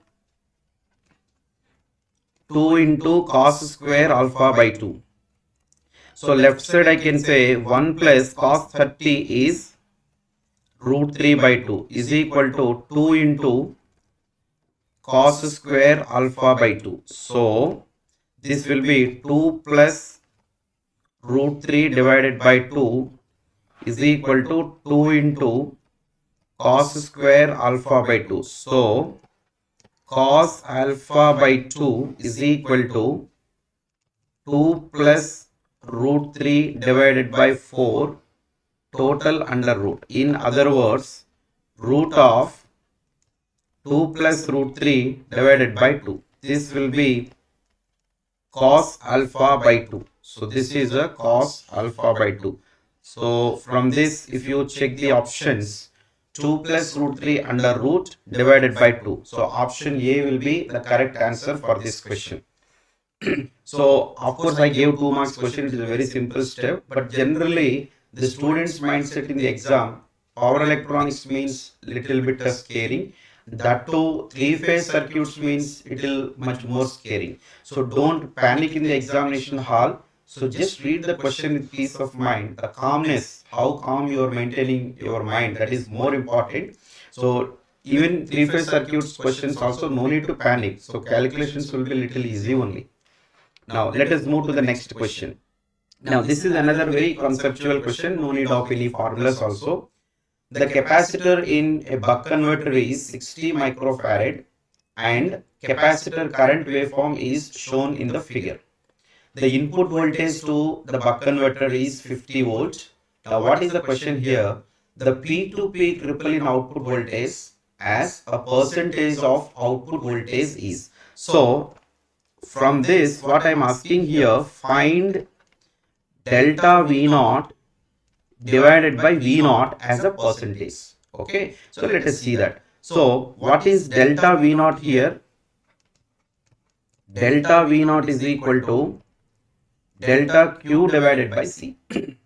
2 into cos square alpha by 2. So left side I can say 1 plus cos 30 is root 3 by 2 is equal to 2 into cos square alpha by 2. So this will be 2 plus root 3 divided by 2 is equal to 2 into cos square alpha by 2. So cos alpha by 2 is equal to 2 plus root 3 divided by 4 total under root. In other words, root of 2 plus root 3 divided by 2. This will be cos alpha by 2. So this is a cos alpha by 2. So from this, if you check the options, 2 plus root 3 under root divided by 2. So option A will be the correct answer for this question. So of course I gave 2 marks question. It is a very simple step, but generally the student's mindset in the exam, power electronics means little bit scaring. That too, three-phase circuits means little much more scaring. So don't panic in the examination hall. So just read the question with peace of mind. The calmness, how calm you are maintaining your mind, that is more important. So even three-phase circuits questions also no need to panic. So calculations will be little easy only. Now let us move to the next question. Now this is another very conceptual question, no need of any formulas also. The capacitor in a buck converter is 60 microfarad and capacitor current waveform is shown in the figure. The input voltage to the buck converter is 50 volt. Now what is the question here? The peak to peak ripple in output voltage as a percentage of output voltage is. So from this, what I am asking here, find delta V naught divided by V naught as a percentage. Okay, so let us see that. So what is delta V naught here? Delta V naught is equal to delta Q divided by C.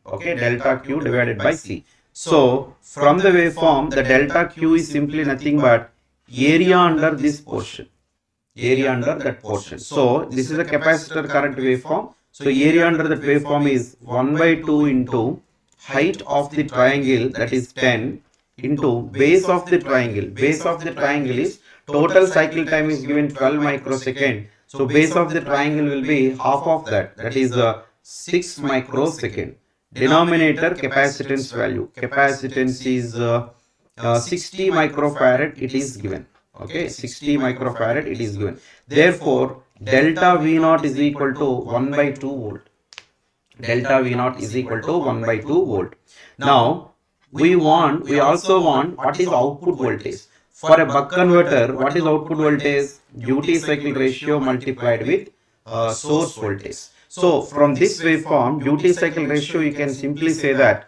Okay, delta Q divided by C. So from the waveform, the delta Q is simply nothing but area under this portion. Area under that portion. So this is a capacitor current waveform. So area under that waveform is 1 by 2 into height of the triangle, that is 10, into base of the triangle. Base of the triangle is total cycle time is given 12 microsecond. So base of the triangle will be half of that, that is 6 microsecond. Denominator capacitance value. Capacitance is 60 microfarad it is given. Okay, 60 microfarad it is given. Therefore, delta V naught is equal to 1 by 2 volt. Delta V naught is equal to 1 by 2 volt. Now, we also want what is output voltage. For a buck converter, what is output voltage? Duty cycle ratio multiplied with source voltage. So, from this waveform, duty cycle ratio, you can simply say that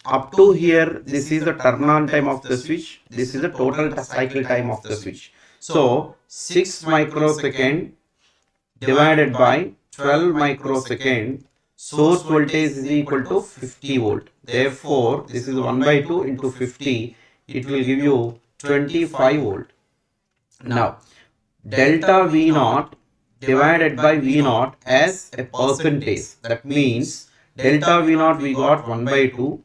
up to here, this is the turn on time of the switch. This is the total cycle time of the switch. So 6 microsecond divided by 12 microsecond, source voltage is equal to 50 volt. Therefore, this is 1 by 2 into 50 it will give you 25 volt. Now, delta V naught divided by V naught as a percentage. That means delta V naught we got 1 by 2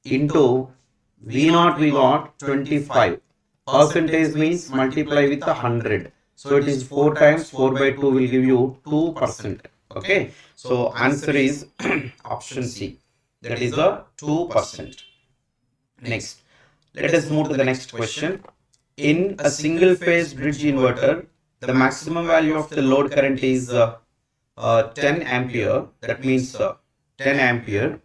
into V naught we got 25. Percentage means multiply with 100. So it is 4 times 4 by 2 will give you 2%. Okay. So answer is option C. That is the 2%. Next, let us move to the next question. In a single phase bridge inverter, the maximum value of the load current is 10 ampere. That means 10 ampere.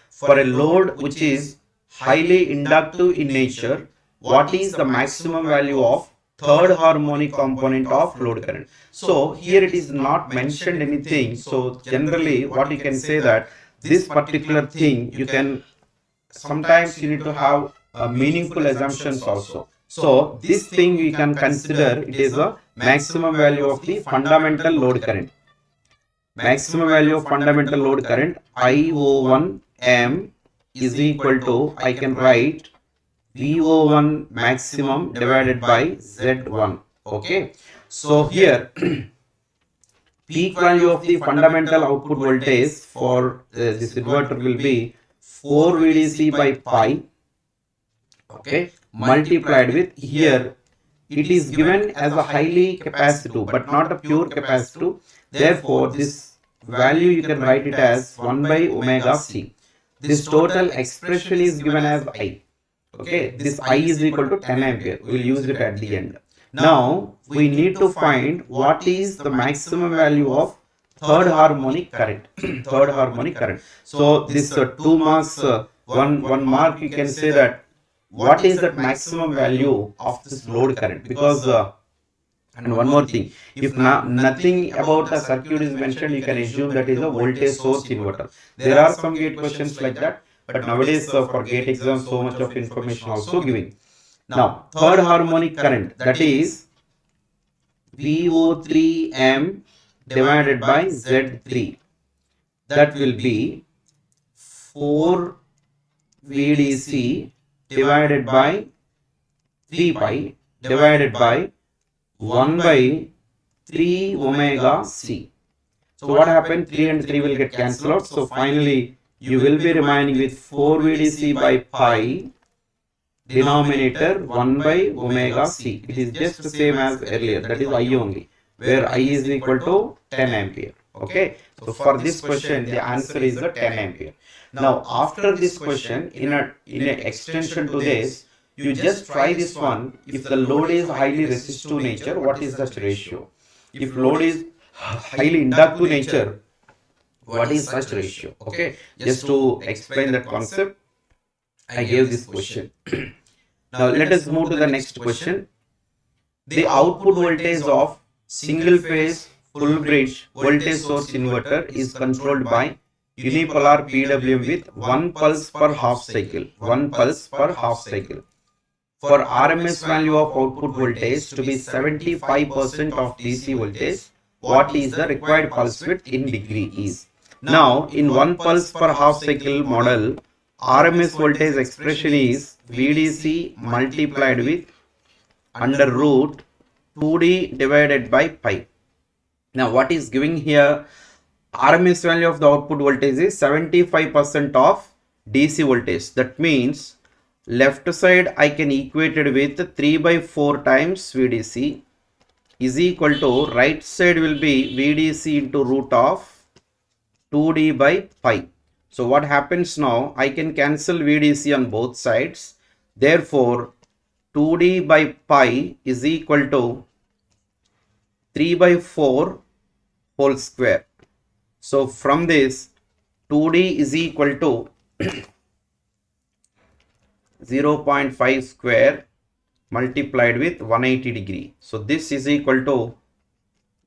For a load which is highly inductive in nature, what is the maximum value of third harmonic component of load current? So here it is not mentioned anything. So generally what you can say that this particular thing you can sometimes you need to have meaningful assumptions also. So this thing we can consider it is a maximum value of the fundamental load current. Maximum value of fundamental load current IO1 M is equal to, I can write VO1 maximum divided by Z1. Okay. So here peak value of the fundamental output voltage for this inverter will be 4 VDC by pi, okay, multiplied with, here it is given as a highly capacitive but not a pure capacitive. Therefore this value you can write it as 1 by omega c. This total expression is given as I. Okay, this I is equal to 10 ampere. We will use it at the end. Now we need to find what is the maximum value of third harmonic current. Third harmonic current. So this 2 marks, one mark you can say that what is the maximum value of this load current, because and one more thing, if nothing about the circuit is mentioned, you can assume that is a voltage source inverter. There are some gate questions like that, but nowadays for gate exam so much of information also giving. Now third harmonic current, that is VO3M divided by Z3, that will be 4 VDC divided by 3 pi divided by 1 by 3 omega c. So what happened? 3 and 3 will get cancelled out. So finally you will be remaining with 4 VDC by pi, denominator 1 by omega c. It is just the same as earlier, that is I only, where I is equal to 10 ampere. Okay. So for this question the answer is the 10 ampere. Now after this question, in an extension to this, you just try this one. If the load is highly resistive nature, what is such ratio? If load is highly inductive nature, what is such ratio? Okay, just to explain that concept, I gave this question. Now let us move to the next question. The output voltage of single phase full bridge voltage source inverter is controlled by unipolar PWM with 1 pulse per half cycle. 1 pulse per half cycle. For RMS value of output voltage to be 75% of DC voltage, what is the required pulse width in degree is? Now in 1 pulse per half cycle model, RMS voltage expression is VDC multiplied with under root 2D divided by pi. Now what is giving here? RMS value of the output voltage is 75% of DC voltage. That means left side I can equate it with 3 by 4 times VDC is equal to right side will be VDC into root of 2D by pi. So what happens now? I can cancel VDC on both sides. Therefore 2D by pi is equal to 3 by 4 whole square. So from this 2D is equal to 0.5 square multiplied with 180 degree. So this is equal to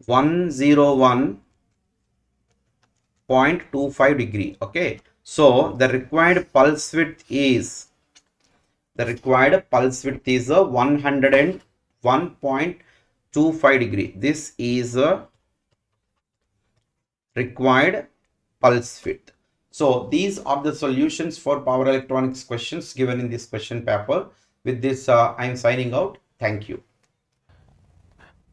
101.25 degree. Okay. So the required pulse width is a 101.25 degree. This is a required pulse width. So these are the solutions for power electronics questions given in this question paper. With this, I'm signing out. Thank you.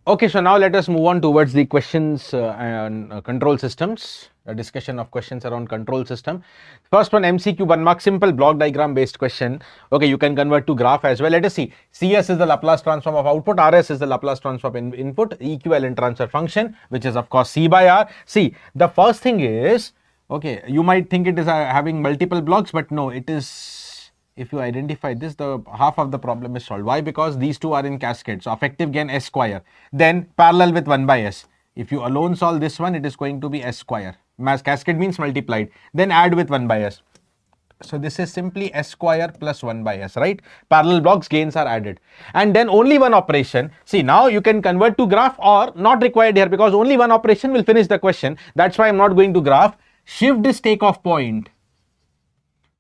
Okay, so now let us move on towards the questions and control systems, a discussion of questions around control system. First one, MCQ 1 mark, simple block diagram based question. Okay, you can convert to graph as well. Let us see. CS is the Laplace transform of output, RS is the Laplace transform of input, equivalent transfer function, which is of course C by R. See, the first thing is, okay, you might think it is having multiple blocks, but no, it is. If you identify this, the half of the problem is solved. Why? Because these two are in cascade. So effective gain S square, then parallel with 1 by S. If you alone solve this one, it is going to be S square. Mass cascade means multiplied, then add with 1 by S. So this is simply S square plus 1 by S, right? Parallel blocks, gains are added. And then only one operation. See, now you can convert to graph or not required here, because only one operation will finish the question. That's why I'm not going to graph. Shift this takeoff point.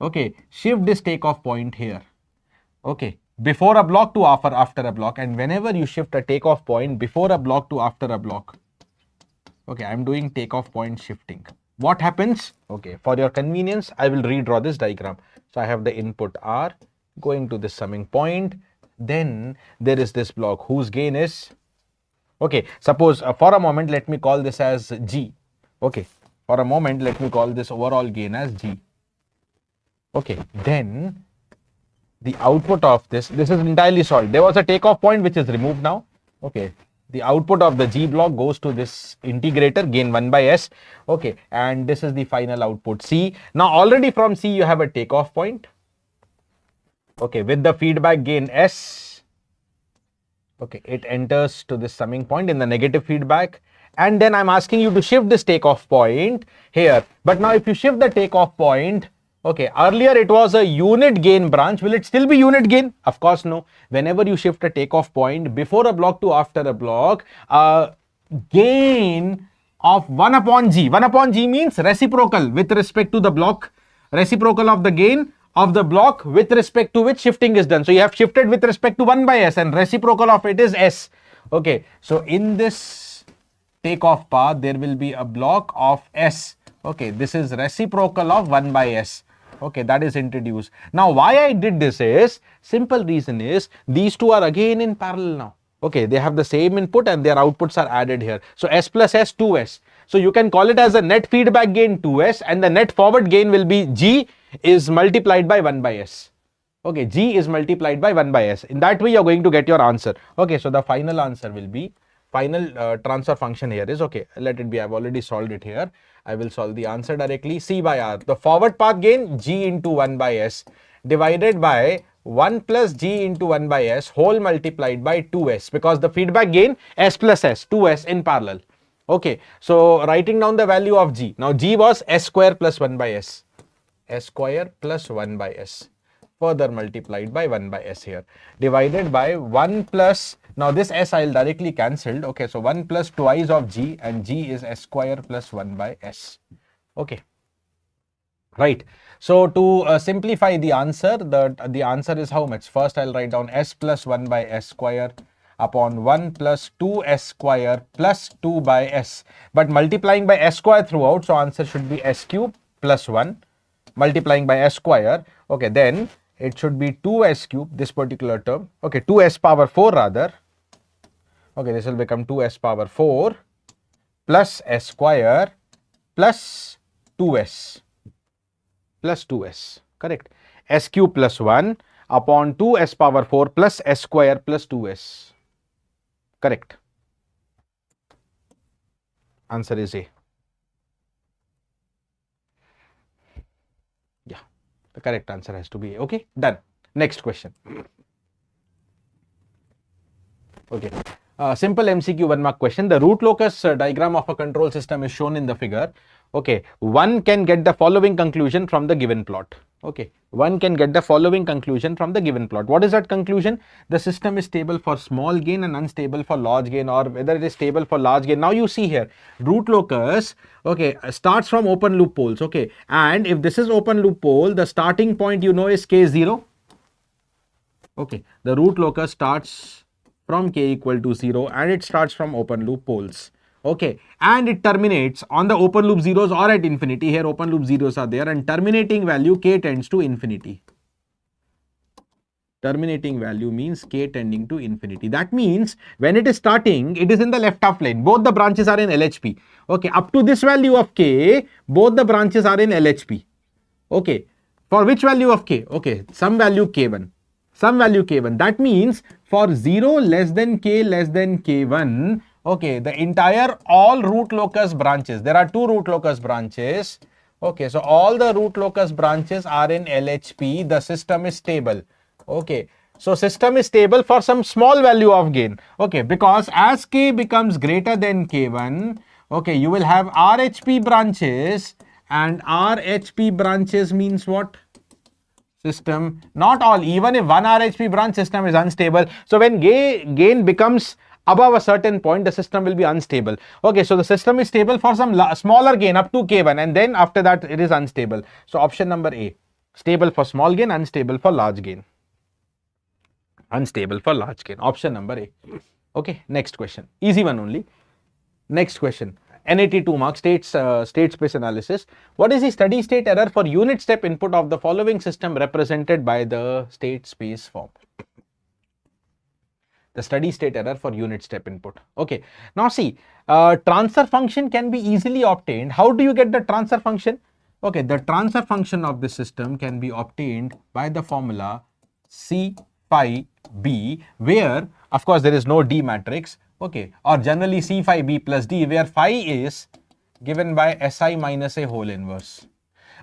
Okay, shift this takeoff point here. Okay, before a block to after a block, and whenever you shift a takeoff point before a block to after a block. Okay, I'm doing takeoff point shifting. What happens? Okay, for your convenience, I will redraw this diagram. So I have the input R going to this summing point. Then there is this block whose gain is, okay, suppose for a moment, let me call this as G. Okay, for a moment, let me call this overall gain as G. Okay, then the output of this is entirely solved. There was a takeoff point which is removed now. Okay, the output of the G block goes to this integrator, gain 1 by S. Okay, and this is the final output C. Now already from C you have a takeoff point. Okay, with the feedback gain S. Okay, it enters to this summing point in the negative feedback. And then I'm asking you to shift this takeoff point here. But now if you shift the takeoff point, okay, earlier it was a unit gain branch. Will it still be unit gain? Of course, no. Whenever you shift a takeoff point before a block to after a block, gain of 1 upon G. 1 upon G means reciprocal with respect to the block, reciprocal of the gain of the block with respect to which shifting is done. So you have shifted with respect to 1 by S, and reciprocal of it is S. Okay, so in this takeoff path, there will be a block of S. Okay, this is reciprocal of 1 by S. Okay, that is introduced. Now, why I did this is, simple reason is, these two are again in parallel now. Okay, they have the same input and their outputs are added here. So, S plus S, 2S. So, you can call it as a net feedback gain 2S, and the net forward gain will be G is multiplied by 1 by S. Okay, G is multiplied by 1 by S. In that way, you're going to get your answer. Okay, so the final answer will be, final transfer function here is, okay, let it be, I've already solved it here. I will solve the answer directly. C by R, the forward path gain G into 1 by S divided by 1 plus G into 1 by S whole multiplied by 2S, because the feedback gain S plus S, 2S in parallel. Okay, so writing down the value of G. Now G was S square plus 1 by S. S square plus 1 by S. Further multiplied by 1 by S here, divided by 1 plus, now this S I will directly cancelled. Okay, so 1 plus twice of G, and G is S square plus 1 by S. Okay, right. So to simplify the answer, the answer is how much? First I'll write down S plus 1 by S square upon 1 plus 2S square plus 2 by S. But multiplying by S square throughout, so answer should be S cube plus 1 multiplying by S square. Okay, then it should be 2S cube, this particular term. Okay, 2S power 4 rather. Okay, this will become 2S power 4 plus S square plus 2S plus 2S, correct? S cube plus 1 upon 2S power 4 plus S square plus 2S, correct? Answer is A. Yeah, the correct answer has to be A. Okay, done. Next question. Okay, simple MCQ 1 mark question. The root locus diagram of a control system is shown in the figure. Okay, one can get the following conclusion from the given plot. Okay, one can get the following conclusion from the given plot. What is that conclusion? The system is stable for small gain and unstable for large gain, or whether it is stable for large gain. Now you see here, root locus, okay, starts from open loop poles. Okay, and if this is open loop pole, the starting point you know is K0. Okay, the root locus starts from K equal to 0 and it starts from open loop poles. Okay, and it terminates on the open loop zeros or at infinity. Here open loop zeros are there, and terminating value K tends to infinity. Terminating value means k tending to infinity. That means when it is starting, it is in the left half plane. Both the branches are in LHP. Okay, up to this value of k, both the branches are in LHP. Okay, for which value of k? Okay, some value k1. Some value k1. That means for 0 less than k1, okay, the entire all root locus branches, there are two root locus branches. Okay, so all the root locus branches are in LHP. The system is stable. Okay, so system is stable for some small value of gain. Okay, because as k becomes greater than k1, okay, you will have RHP branches, and RHP branches means what? System, not all, even if one RHP branch, system is unstable. So when gain becomes above a certain point, the system will be unstable. Okay, so the system is stable for some smaller gain up to k1, and then after that it is unstable. So option number A, stable for small gain, unstable for large gain. Unstable for large gain. Option number A. Okay, next question. Easy one only. Next question. NAT 2 marks, state space analysis. What is the steady state error for unit step input of the following system represented by the state space form? The steady state error for unit step input. Okay, now see, transfer function can be easily obtained. How do you get the transfer function? Okay, the transfer function of the system can be obtained by the formula C phi b, where of course there is no D matrix, okay, or generally C phi b plus D, where phi is given by Si minus a whole inverse.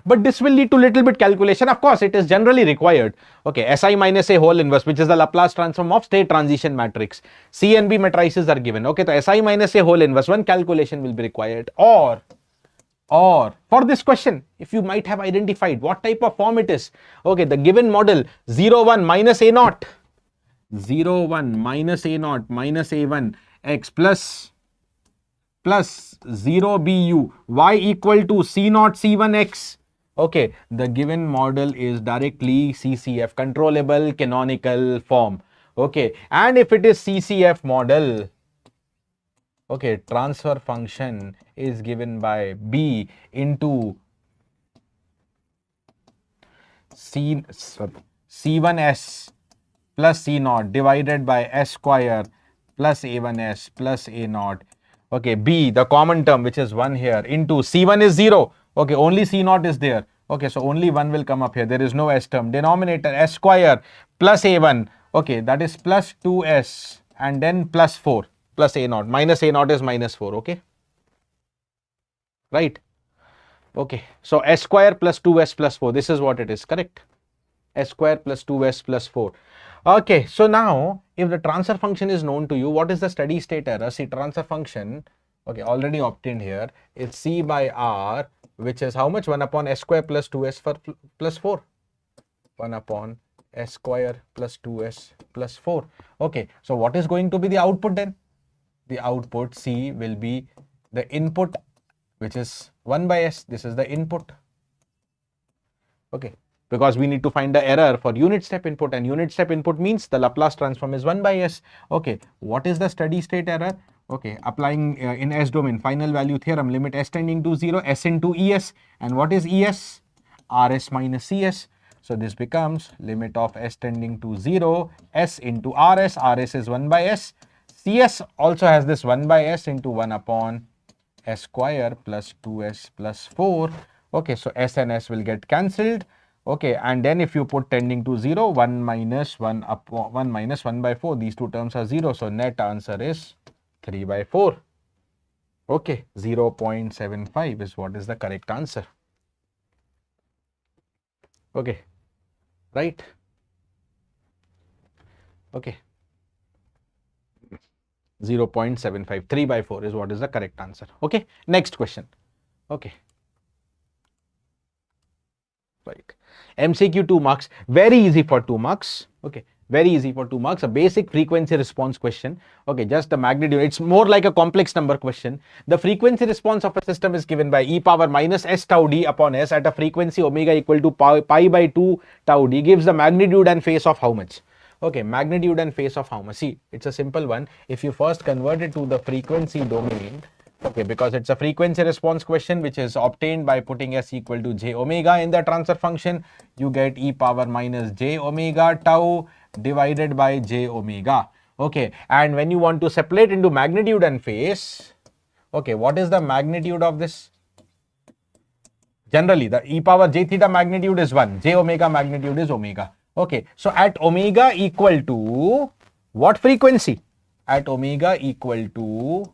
But this will lead to little bit calculation. Of course, it is generally required. Okay, Si minus a whole inverse, which is the Laplace transform of state transition matrix. C and B matrices are given. Okay, so Si minus a whole inverse, one calculation will be required. Or for this question, if you might have identified what type of form it is. Okay, the given model 0, 1 minus a naught, 0, 1 minus a naught minus a1 x plus 0 bu y equal to c naught c1 x. Okay, the given model is directly CCF, controllable canonical form. Okay, and if it is CCF model, okay, transfer function is given by B into C1s plus C naught divided by S square plus A1s plus A naught. Okay, B, the common term which is 1 here, into C1 is 0. Okay, only C naught is there. Okay, so only 1 will come up here. There is no S term. Denominator S square plus A1. Okay, that is plus 2S and then plus 4 plus A naught. Minus A naught is minus 4. Okay, right? Okay, so S square plus 2S plus 4. This is what it is, correct? S square plus 2S plus 4. Okay, so now if the transfer function is known to you, what is the steady state error? See, transfer function, okay, already obtained here. It's C by R, which is how much? 1 upon S square plus 2S for plus 4. 1 upon S square plus 2S plus 4. Okay, so what is going to be the output then? The output C will be the input, which is 1 by S. This is the input. Okay, because we need to find the error for unit step input, and unit step input means the Laplace transform is 1 by S. Okay, what is the steady state error? Okay, applying in S domain final value theorem, limit S tending to 0, S into ES. And what is ES? RS minus CS. So this becomes limit of S tending to 0, S into RS. RS is 1 by S. CS also has this 1 by S into 1 upon S square plus 2S plus 4. Okay, so S and S will get cancelled. Okay, and then if you put tending to 0, 1 minus 1 upon 1 minus 1 by 4, these two terms are 0. So net answer is 3 by 4. Okay, 0.75 is what is the correct answer. Okay, right? Okay, 0.75, 3 by 4 is what is the correct answer. Okay, next question. Okay, right. MCQ 2 marks, very easy for 2 marks. Okay, very easy for 2 marks. A basic frequency response question. Okay, just the magnitude. It's more like a complex number question. The frequency response of a system is given by e power minus s tau d upon s at a frequency omega equal to pi by 2 tau d gives the magnitude and phase of how much? Okay, magnitude and phase of how much? See, it's a simple one. If you first convert it to the frequency domain, Okay, because it's a frequency response question which is obtained by putting s equal to j omega in the transfer function. You get e power minus j omega tau divided by j omega. Okay, and when you want to separate into magnitude and phase, okay, what is the magnitude of this? Generally, the e power j theta magnitude is 1, j omega magnitude is omega. Okay, so at omega equal to what frequency? At omega equal to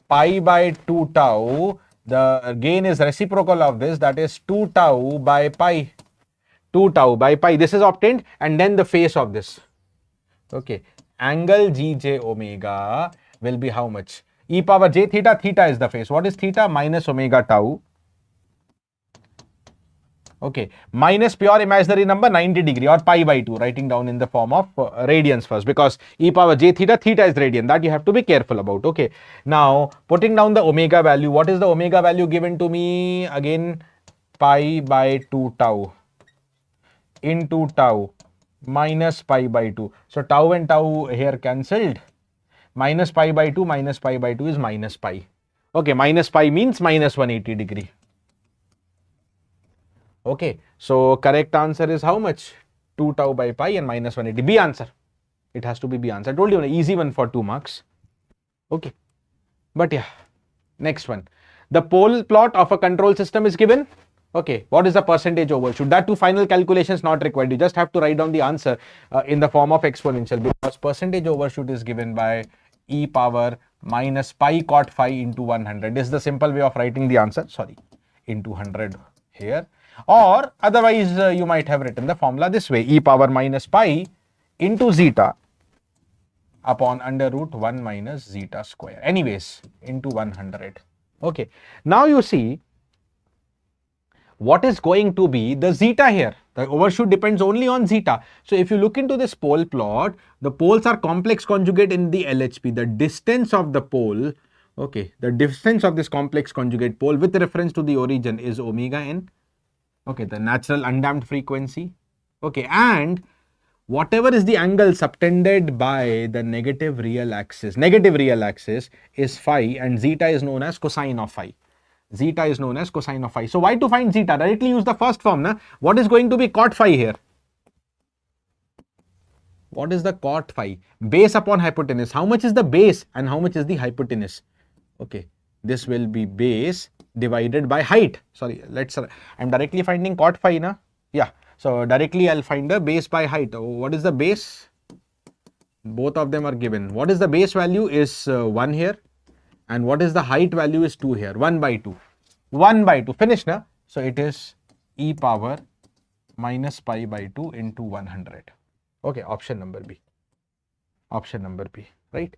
pi by 2 tau, the gain is reciprocal of this, that is 2 tau by pi. 2 tau by pi, this is obtained, and then the phase of this. Okay, angle gj omega will be how much? E power j theta, theta is the phase. What is theta? Minus omega tau. Okay, minus pure imaginary number 90 degree or pi by 2, writing down in the form of radians first, because e power j theta, theta is radian, that you have to be careful about. Okay, now putting down the omega value, what is the omega value given to me? Again, pi by 2 tau into tau minus pi by 2. So tau and tau here cancelled. Minus pi by 2 minus pi by 2 is minus pi. Okay, minus pi means minus 180 degree. Okay, so correct answer is how much? 2 tau by pi and minus 180. B answer. It has to be B answer. I told you, an easy one for 2 marks. Okay, but yeah, next one. The pole plot of a control system is given. Okay, what is the percentage overshoot? That too, final calculations not required. You just have to write down the answer in the form of exponential, because percentage overshoot is given by e power minus pi cot phi into 100. This is the simple way of writing the answer. Sorry, into 100 here. Or otherwise, you might have written the formula this way: e power minus pi into zeta upon under root 1 minus zeta square. Anyways, into 100. Okay, now you see what is going to be the zeta here. The overshoot depends only on zeta. So if you look into this pole plot, the poles are complex conjugate in the LHP. The distance of the pole, okay, the distance of this complex conjugate pole with reference to the origin is omega n. Okay, the natural undamped frequency. Okay, and whatever is the angle subtended by the negative real axis is phi, and zeta is known as cosine of phi. Zeta is known as cosine of phi. So why to find zeta? Directly use the first form. Na? What is going to be cot phi here? What is the cot phi? Base upon hypotenuse. How much is the base and how much is the hypotenuse? Okay, this will be base divided by height. Sorry, I'm directly finding cot phi, na? Yeah, so directly I'll find the base by height. What is the base? Both of them are given. What is the base value is 1 here, and what is the height value is 2 here. 1 by 2. 1 by 2. Finish, na? So it is e power minus pi by 2 into 100. Okay, option number B. Option number B, right?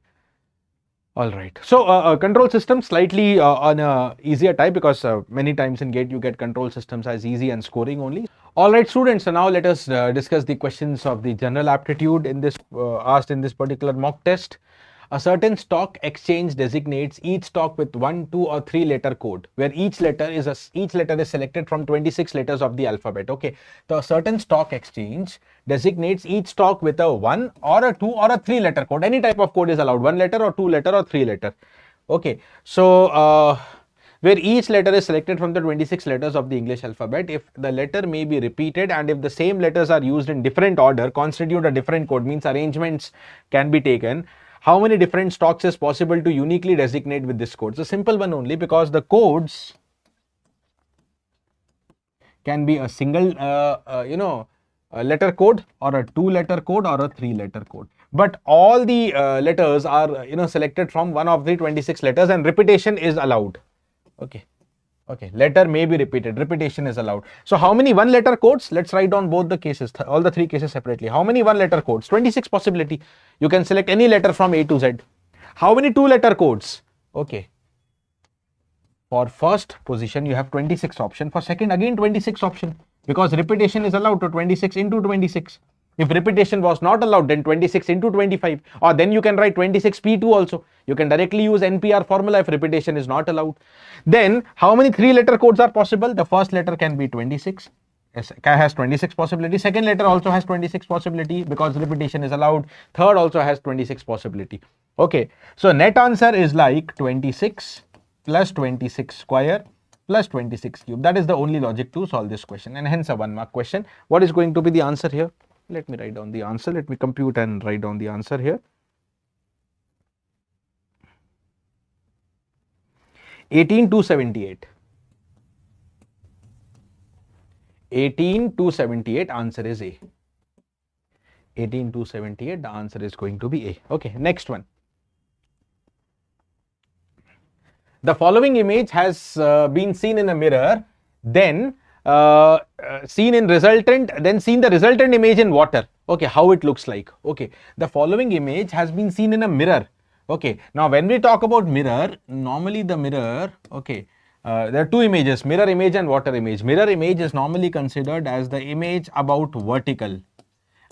All right. So control system slightly on a easier type, because many times in GATE you get control systems as easy and scoring only. All right, students. So now let us discuss the questions of the general aptitude in this asked in this particular mock test. A certain stock exchange designates each stock with 1, 2 or 3 letter code, where each letter is selected from 26 letters of the alphabet. Okay, so a certain stock exchange designates each stock with a 1 or a 2 or a 3 letter code. Any type of code is allowed, 1 letter or 2 letter or 3 letter. Okay, so where each letter is selected from the 26 letters of the English alphabet, if the letter may be repeated and if the same letters are used in different order, constitute a different code, means arrangements can be taken. How many different stocks is possible to uniquely designate with this code? It's a simple one only, because the codes can be a single, a letter code, or a 2-letter code, or a 3-letter code. But all the letters are, selected from one of the 26 letters, and repetition is allowed. Okay. Okay, letter may be repeated, repetition is allowed. So how many 1-letter codes? Let's write down both the cases, all the 3 cases separately. How many 1-letter codes? 26 possibility. You can select any letter from A to Z. How many 2-letter codes? Okay. For first position, you have 26 option. For second, again 26 option, because repetition is allowed to 26 into 26. If repetition was not allowed, then 26 into 25, or then you can write 26p2 also. You can directly use NPR formula if repetition is not allowed. Then how many 3-letter codes are possible? The first letter can be 26, has 26 possibility. Second letter also has 26 possibility, because repetition is allowed. Third also has 26 possibility. Okay, so net answer is like 26 plus 26 square plus 26 cube. That is the only logic to solve this question, and hence a 1 mark question. What is going to be the answer here? Let me write down the answer. Let me compute and write down the answer here. 18,278. 18,278, answer is A. 18,278, the answer is going to be A. Okay, next one. The following image has been seen in a mirror, then seen in resultant, then seen the resultant image in water. Okay, how it looks like. Okay, the following image has been seen in a mirror. Okay, now when we talk about mirror, normally the mirror, okay, there are two images, mirror image and water image. Mirror image is normally considered as the image about vertical,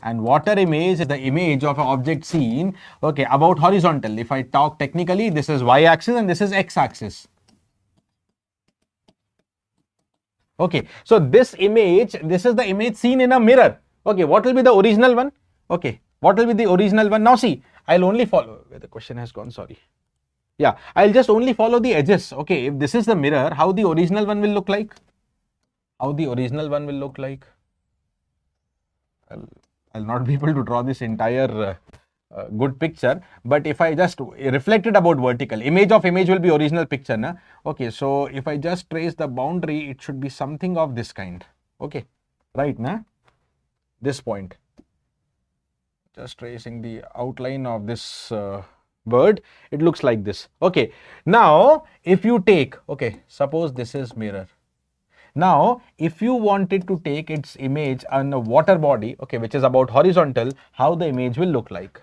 and water image is the image of an object seen, okay, about horizontal. If I talk technically, this is y-axis and this is x-axis. Okay, so this image, this is the image seen in a mirror. Okay, what will be the original one? Okay, what will be the original one? Now see, I'll only follow, where the question has gone, sorry. Yeah, I'll just only follow the edges. Okay, if this is the mirror, how the original one will look like? How the original one will look like? I'll not be able to draw this entire good picture, but if I just reflect it about vertical, image of image will be original picture, na? Okay, so if I just trace the boundary, it should be something of this kind. Okay, right, na? This point. Just tracing the outline of this bird, it looks like this. Okay, now if you take, okay, suppose this is mirror. Now, if you wanted to take its image on a water body, okay, which is about horizontal, how the image will look like?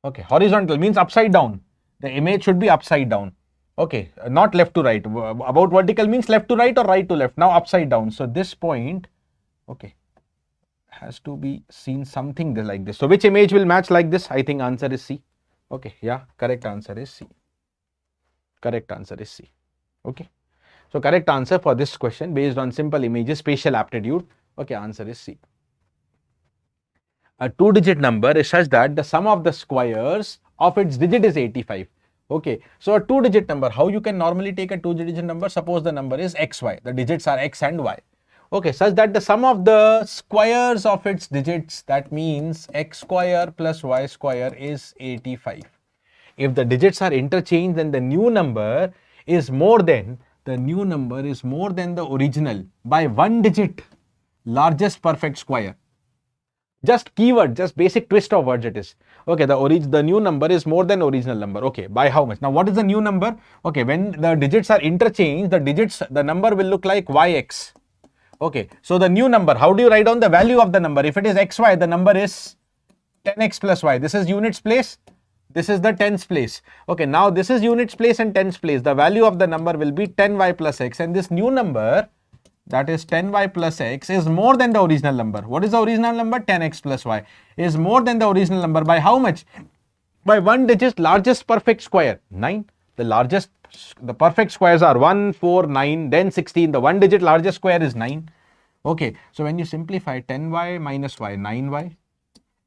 Okay, horizontal means upside down. The image should be upside down. Okay, not left to right. About vertical means left to right or right to left. Now upside down. So this point, okay, has to be seen something like this. So which image will match like this? I think answer is C. Okay, yeah, correct answer is C. Correct answer is C. Okay. So correct answer for this question based on simple images, spatial aptitude. Okay, answer is C. A two-digit number is such that the sum of the squares of its digit is 85. Okay, so a two-digit number, how you can normally take a two-digit number? Suppose the number is xy, the digits are x and y. Okay, such that the sum of the squares of its digits, that means x square plus y square, is 85. If the digits are interchanged, then the new number is more than the original by one digit, largest perfect square. Just keyword, just basic twist of words it is. Okay, the new number is more than original number. Okay, by how much? Now what is the new number? Okay, when the digits are interchanged, the number will look like yx. Okay, so the new number, how do you write down the value of the number? If it is xy, the number is 10x plus y. This is units place. This is the tens place. Okay, now this is units place and tens place. The value of the number will be 10y plus x, and this new number, that is 10y plus x, is more than the original number. What is the original number? 10x plus y is more than the original number by how much? By one digit, largest perfect square, 9. The perfect squares are 1, 4, 9, then 16. The one digit largest square is 9. Okay, so when you simplify 10y minus y, 9y,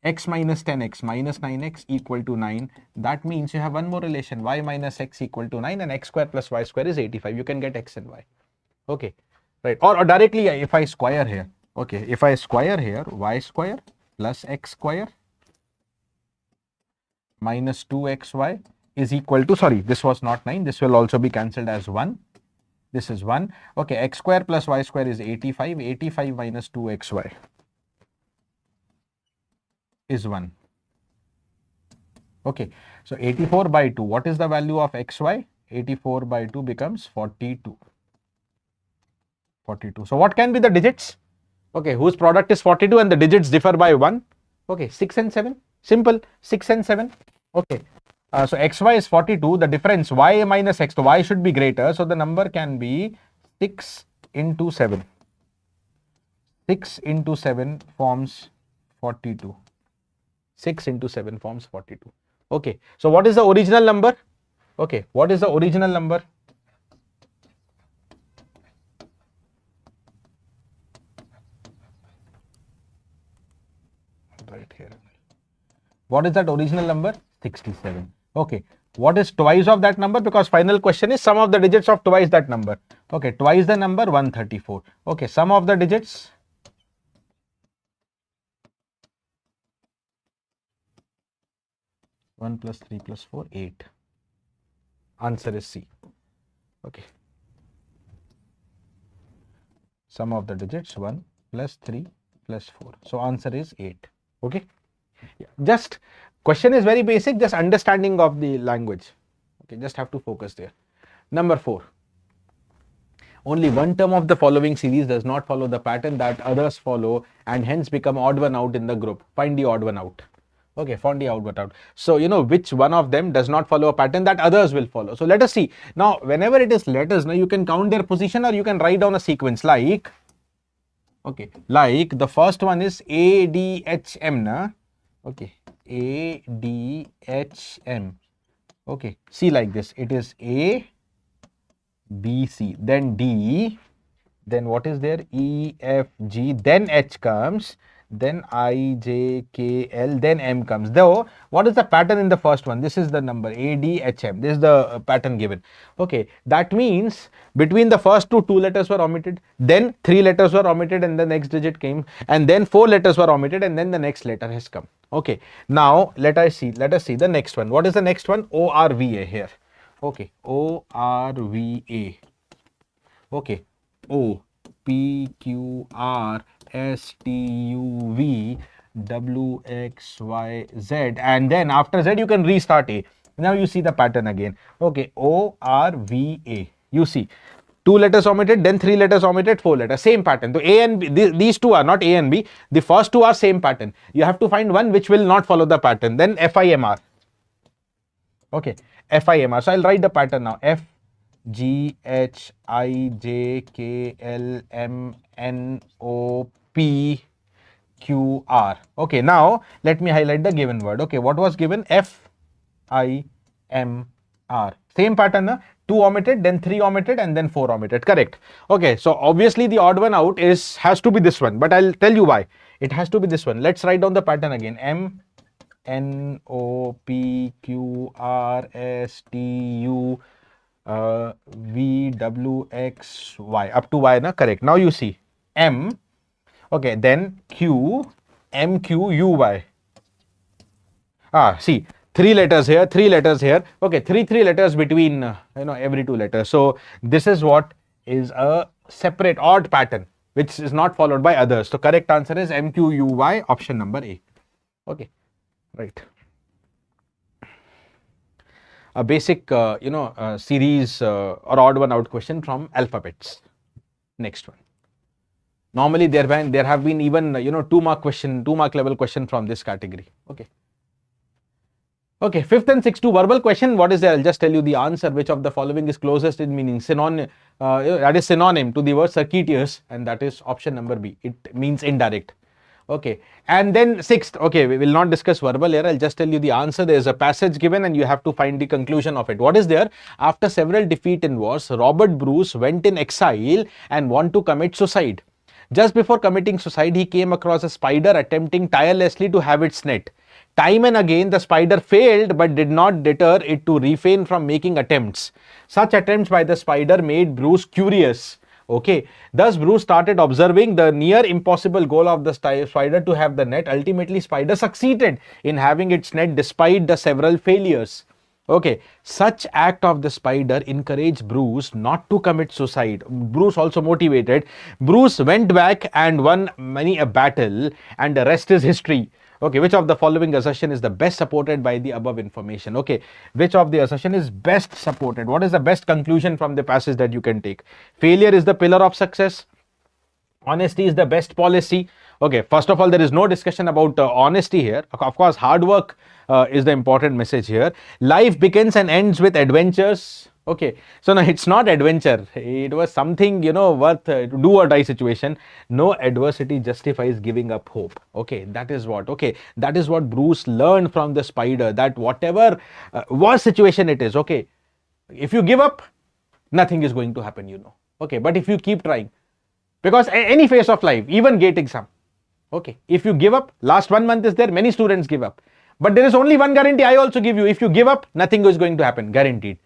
x minus 10x minus 9x equal to 9. That means you have one more relation, y minus x equal to 9, and x square plus y square is 85. You can get x and y. Okay, right. Or directly, if I square here, okay, if I square here, y square plus x square minus 2xy is equal to, sorry, this was not 9. This will also be cancelled as 1. This is 1. Okay, x square plus y square is 85. 85 minus 2xy is 1. Okay, so 84 by 2, what is the value of xy? 84 by 2 becomes 42. 42. So what can be the digits? Okay, whose product is 42 and the digits differ by 1? Okay, 6 and 7. Simple, 6 and 7. Okay, so xy is 42. The difference y minus x, so y should be greater. So the number can be 6 into 7. 6 into 7 forms 42. 6 into 7 forms 42. Okay, so what is the original number? Okay, what is the original number? Right here. What is that original number? 67. Okay. What is twice of that number? Because final question is sum of the digits of twice that number. Okay. Twice the number 134. Okay. Sum of the digits. One plus 3 plus 4, 8. Answer is C. Okay. Sum of the digits 1 plus 3 plus 4. So answer is 8. Okay. Yeah. Just question is very basic, just understanding of the language. Okay, just have to focus there. Number 4. Only one term of the following series does not follow the pattern that others follow and hence become odd one out in the group. Find the odd one out. Okay, find the odd one out. So, you know which one of them does not follow a pattern that others will follow. So, let us see. Now, whenever it is letters, now you can count their position or you can write down a sequence like, okay, like the first one is A, D, H, M, na? Okay, A, D, H, M. Okay, see like this. It is A, B, C, then D, then what is there? E, F, G, then H comes, then I, J, K, L, then M comes. Though, what is the pattern in the first one? This is the number A, D, H, M. This is the pattern given. Okay, that means between the first two letters were omitted, then 3 letters were omitted and the next digit came, and then 4 letters were omitted and then the next letter has come. Okay, now let us see the next one. What is the next one? O, R, V, A here. Okay, O, R, V, A. Okay, O, P, Q, R, S, T, U, V, W, X, Y, Z, and then after Z you can restart A. Now you see the pattern again. Okay, O, R, V, A. You see 2 letters omitted, then 3 letters omitted, 4 letters, same pattern. So A and B, these two are not A and B. The first two are same pattern. You have to find one which will not follow the pattern. Then FIMR. Okay, FIMR. So I'll write the pattern now. F, G, H, I, J, K, L, M, N, O, P, Q, R. Okay, now let me highlight the given word. Okay, what was given? F, I, M, R. Same pattern, na? 2 omitted, then 3 omitted, and then 4 omitted. Correct. Okay, so obviously the odd one out has to be this one, but I'll tell you why. It has to be this one. Let's write down the pattern again. M, N, O, P, Q, R, S, T, U, V, W, X, Y. Up to Y, na? Correct. Now you see M. Okay, then Q, M, Q, U, Y. See. 3 letters here, 3 letters here. Okay, 3 letters between every 2 letters. So this is what is a separate odd pattern which is not followed by others. So correct answer is MQUY, option number A. Okay, right. A basic series or odd one out question from alphabets. Next one. Normally there have been even 2 mark level question from this category. Okay. Okay, 5th and 6th, 2 verbal question. What is there? I'll just tell you the answer. Which of the following is closest in meaning? That is synonym to the word circuitous, and that is option number B. It means indirect. Okay, and then 6th. Okay, we will not discuss verbal here. I'll just tell you the answer. There is a passage given, and you have to find the conclusion of it. What is there? After several defeats in wars, Robert Bruce went in exile and wanted to commit suicide. Just before committing suicide, he came across a spider attempting tirelessly to have its net. Time and again, the spider failed but did not deter it to refrain from making attempts. Such attempts by the spider made Bruce curious. Okay, thus Bruce started observing the near impossible goal of the spider to have the net. Ultimately, spider succeeded in having its net despite the several failures. Okay, such act of the spider encouraged Bruce not to commit suicide. Bruce also motivated. Bruce went back and won many a battle, and the rest is history. Okay, which of the following assertion is the best supported by the above information? Okay, which of the assertion is best supported? What is the best conclusion from the passage that you can take? Failure is the pillar of success. Honesty is the best policy. Okay, first of all, there is no discussion about honesty here. Of course, hard work is the important message here. Life begins and ends with adventures. Okay, so now it's not adventure. It was something, worth do or die situation. No adversity justifies giving up hope. Okay, that is what. Okay, that is what Bruce learned from the spider, that whatever worst situation it is, okay, if you give up, nothing is going to happen, Okay, but if you keep trying, because any phase of life, even GATE exam, okay, if you give up, last 1 month is there, many students give up. But there is only one guarantee I also give you. If you give up, nothing is going to happen, guaranteed.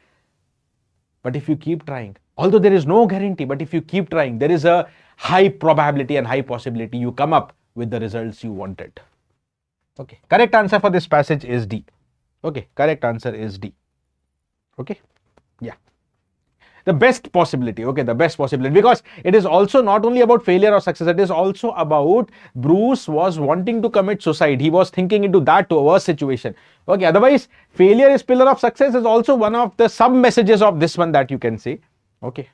But if you keep trying, although there is no guarantee, but if you keep trying, there is a high probability and high possibility you come up with the results you wanted. Okay, correct answer for this passage is D. Okay, correct answer is D. Okay, yeah. The best possibility, okay, the best possibility, because it is also not only about failure or success, it is also about Bruce was wanting to commit suicide. He was thinking into that to a worse situation. Okay, otherwise, failure is pillar of success is also one of the sub messages of this one that you can say. Okay.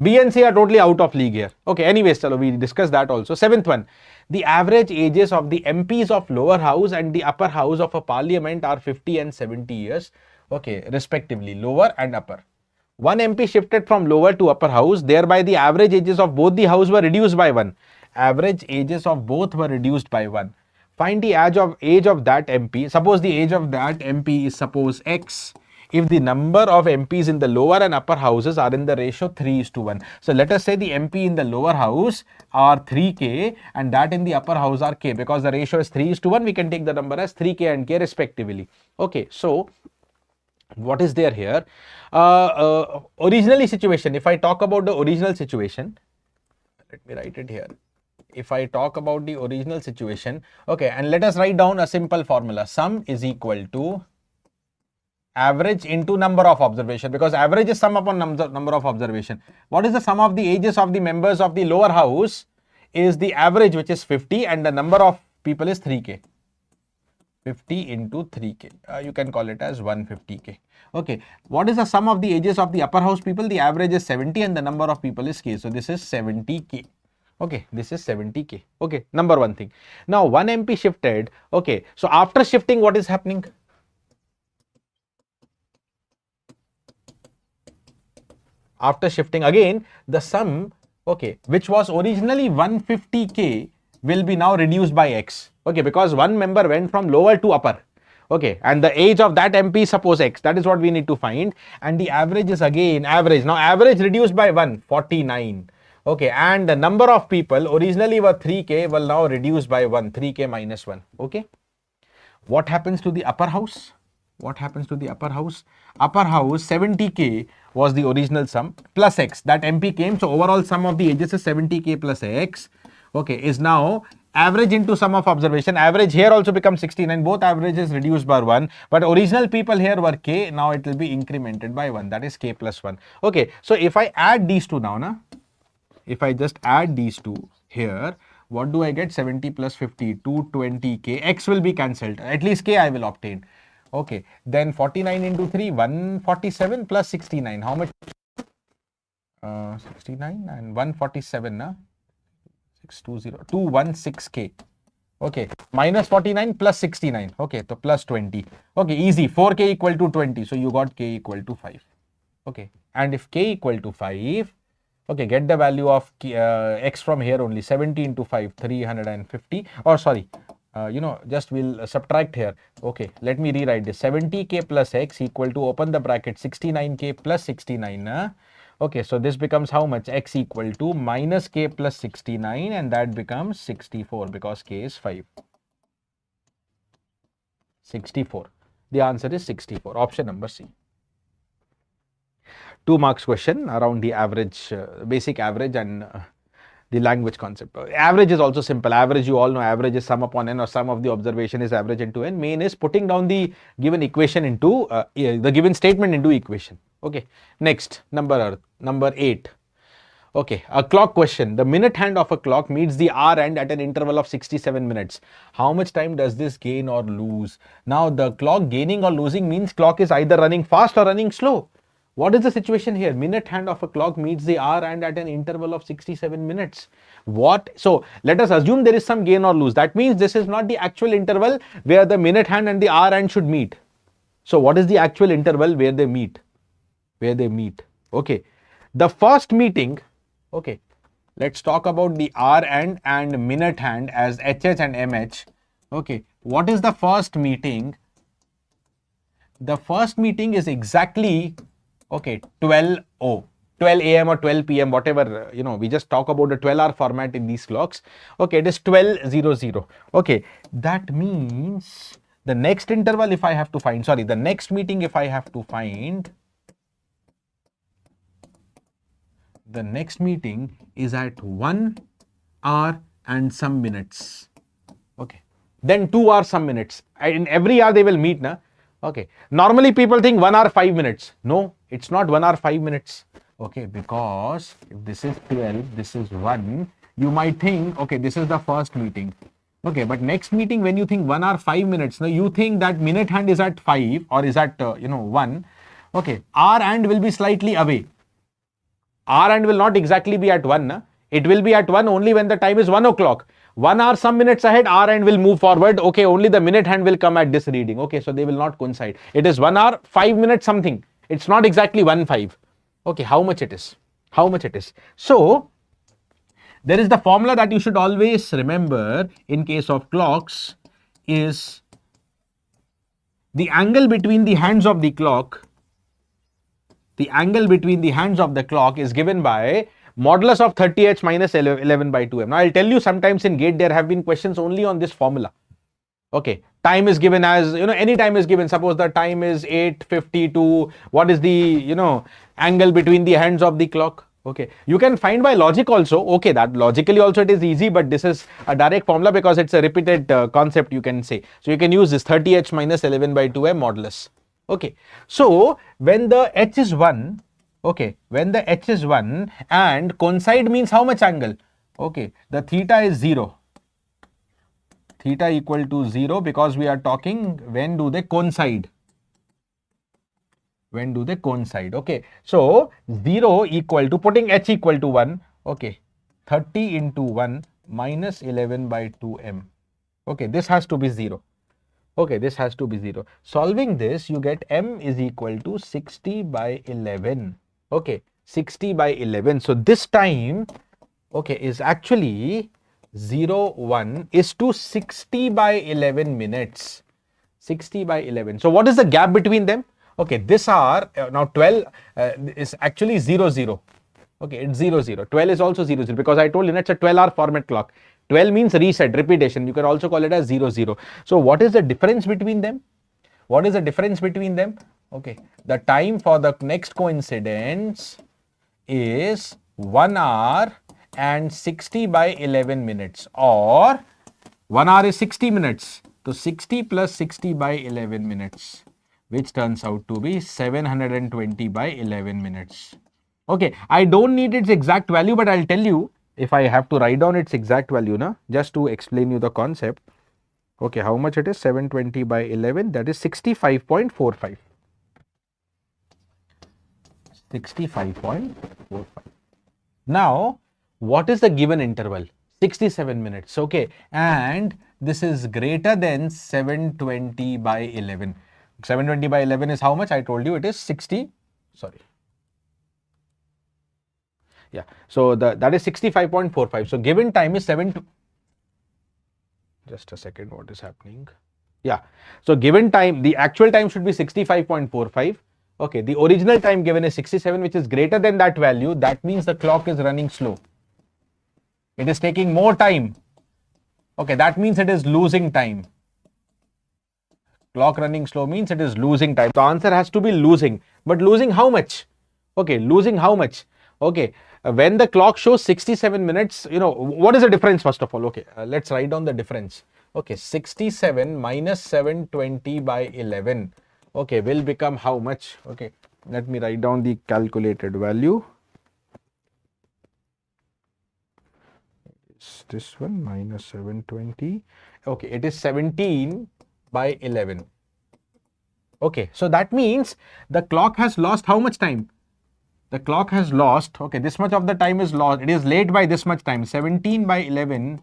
B and C are totally out of league here. Okay, anyways, chalo, we discussed that also. Seventh one, the average ages of the MPs of lower house and the upper house of a parliament are 50 and 70 years. Okay, respectively, lower and upper. One MP shifted from lower to upper house, thereby the average ages of both the house were reduced by 1. Average ages of both were reduced by 1. Find the age of that MP. Suppose the age of that MP is suppose X. If the number of MPs in the lower and upper houses are in the ratio 3:1. So let us say the MP in the lower house are 3K and that in the upper house are K. Because the ratio is 3:1, we can take the number as 3K and K respectively. Okay, so what is there here? Originally situation, if I talk about the original situation, let me write it here. If I talk about the original situation, okay, and let us write down a simple formula. Sum is equal to average into number of observation, because average is sum upon number of observation. What is the sum of the ages of the members of the lower house? Is the average, which is 50, and the number of people is 3K. 50 into 3K. You can call it as 150K. Okay. What is the sum of the ages of the upper house people? The average is 70 and the number of people is K. So this is 70K. Okay. This is 70K. Okay. Number one thing. Now, one MP shifted. Okay. So after shifting, what is happening? After shifting again, the sum, okay, which was originally 150K will be now reduced by X. Okay, because one member went from lower to upper. Okay, and the age of that MP, suppose X. That is what we need to find. And the average is again average. Now, average reduced by 1, 49. Okay, and the number of people originally were 3K will now reduce by 1, 3K minus 1. Okay. What happens to the upper house? What happens to the upper house? Upper house 70K was the original sum plus X. That MP came. So overall sum of the ages is 70K plus X. Okay, is now average into sum of observation. Average here also becomes 69. Both averages reduced by 1. But original people here were K. Now it will be incremented by 1. That is K plus 1. Okay, so if I add these two now, if I just add these two here, what do I get? 70 plus 50, 220K. X will be cancelled. At least K I will obtain. Okay, then 49 into 3, 147 plus 69. How much? 69 and 147, na? 620, 216K. Okay, minus 49 plus 69. Okay, so plus 20. Okay, easy. 4K equal to 20. So you got K equal to 5. Okay, and if K equal to 5, okay, get the value of X from here only. 70 into 5, 350. Or sorry, just we'll subtract here. Okay, let me rewrite this. 70K plus X equal to, open the bracket, 69K plus 69. Okay, so this becomes how much? X equal to minus K plus 69, and that becomes 64 because K is 5. 64. The answer is 64. Option number C. 2 marks question around the average, basic average and the language concept. Average is also simple. Average, you all know, average is sum upon n, or sum of the observation is average into n. Main is putting down the given equation into the given statement into equation. Okay, next, number 8. Okay, a clock question. The minute hand of a clock meets the hour end at an interval of 67 minutes. How much time does this gain or lose? Now, the clock gaining or losing means clock is either running fast or running slow. What is the situation here? Minute hand of a clock meets the hour and at an interval of 67 minutes. What? So, let us assume there is some gain or lose. That means this is not the actual interval where the minute hand and the hour hand should meet. So, what is the actual interval where they meet? Okay. The first meeting, okay, let's talk about the hour hand and minute hand as HH and MH. Okay. What is the first meeting? The first meeting is exactly, okay, 12 a.m. or 12 p.m. whatever, we just talk about the 12-hour format in these clocks. Okay, it is 12:00. Okay, that means The next interval if I have to find, sorry, the next meeting if I have to find, the next meeting is at 1 hour and some minutes. Okay. Then 2 hours some minutes. In every hour they will meet, na? Okay. Normally people think 1 hour 5 minutes. No, it's not 1 hour 5 minutes. Okay, because if this is 12, this is 1, you might think, okay, this is the first meeting. Okay, but next meeting, when you think 1 hour 5 minutes, now you think that minute hand is at 5 or is at 1. Okay, hour hand will be slightly away. Hour hand will not exactly be at 1. Na? It will be at 1 only when the time is 1 o'clock. 1 hour some minutes ahead, hour hand will move forward. Okay, only the minute hand will come at this reading. Okay, so they will not coincide. It is 1 hour 5 minutes something. It's not exactly 1:05. Okay, how much it is? How much it is? So there is the formula that you should always remember in case of clocks is the angle between the hands of the clock. The angle between the hands of the clock is given by modulus of 30h minus 11 by 2m. Now I'll tell you, sometimes in GATE there have been questions only on this formula. Okay, time is given as, any time is given. Suppose the time is 8:52. What is the, angle between the hands of the clock? Okay, you can find by logic also. Okay, that logically also it is easy, but this is a direct formula because it's a repeated concept, you can say. So you can use this 30h minus 11 by 2m modulus. Okay, so when the h is 1, okay, when the h is 1 and coincide means how much angle? Okay, the theta is 0. Theta equal to 0 because we are talking when do they coincide. When do they coincide? Okay, so 0 equal to, putting h equal to 1, okay, 30 into 1 minus 11 by 2m. Okay, this has to be 0. Okay, this has to be 0. Solving this, you get m is equal to 60 by 11. Okay, 60 by 11. So this time, okay, is actually 1 is to 60 by 11 minutes. 60 by 11. So what is the gap between them? Okay, this hour, now 12 is actually 00. Okay, it's 00. 12 is also 00 because I told you it's a 12-hour format clock. 12 means reset, repetition. You can also call it as 00. So what is the difference between them? What is the difference between them? Okay, the time for the next coincidence is 1 hour and 60 by 11 minutes, or 1 hour is 60 minutes. So 60 plus 60 by 11 minutes, which turns out to be 720 by 11 minutes. Okay, I don't need its exact value, but I'll tell you if I have to write down its exact value, just to explain you the concept. Okay, how much it is? 720 by 11, that is 65.45. 65.45. Now, what is the given interval? 67 minutes. Okay, and this is greater than 720 by 11. 720 by 11 is how much? I told you it is 60. Sorry. Yeah. So that is 65.45. So given time is just a second. What is happening? Yeah. So given time, the actual time should be 65.45. Okay. The original time given is 67, which is greater than that value. That means the clock is running slow. It is taking more time. Okay. That means it is losing time. Clock running slow means it is losing time. The answer has to be losing. But losing how much? Okay. Losing how much? Okay. When the clock shows 67 minutes, what is the difference first of all? Okay. Let's write down the difference. Okay. 67 minus 720 by 11. Okay. Will become how much? Okay. Let me write down the calculated value. It's this one minus 720. Okay. It is 17 by 11. Okay. So that means the clock has lost how much time? The clock has lost, okay, this much of the time is lost. It is late by this much time. 17 by 11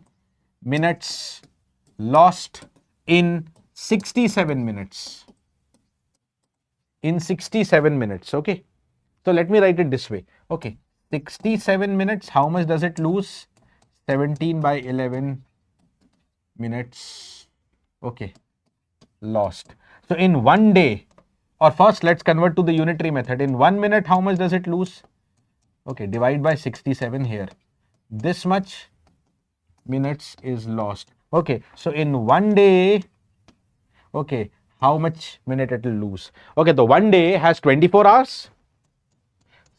minutes lost in 67 minutes. In 67 minutes, okay. So let me write it this way. Okay, 67 minutes, how much does it lose? 17 by 11 minutes, okay, lost. So in 1 day, or first let's convert to the unitary method. In 1 minute, how much does it lose? Okay, divide by 67 here. This much minutes is lost. Okay, so in 1 day, Okay, how much minute it will lose? Okay, the 1 day has 24 hours.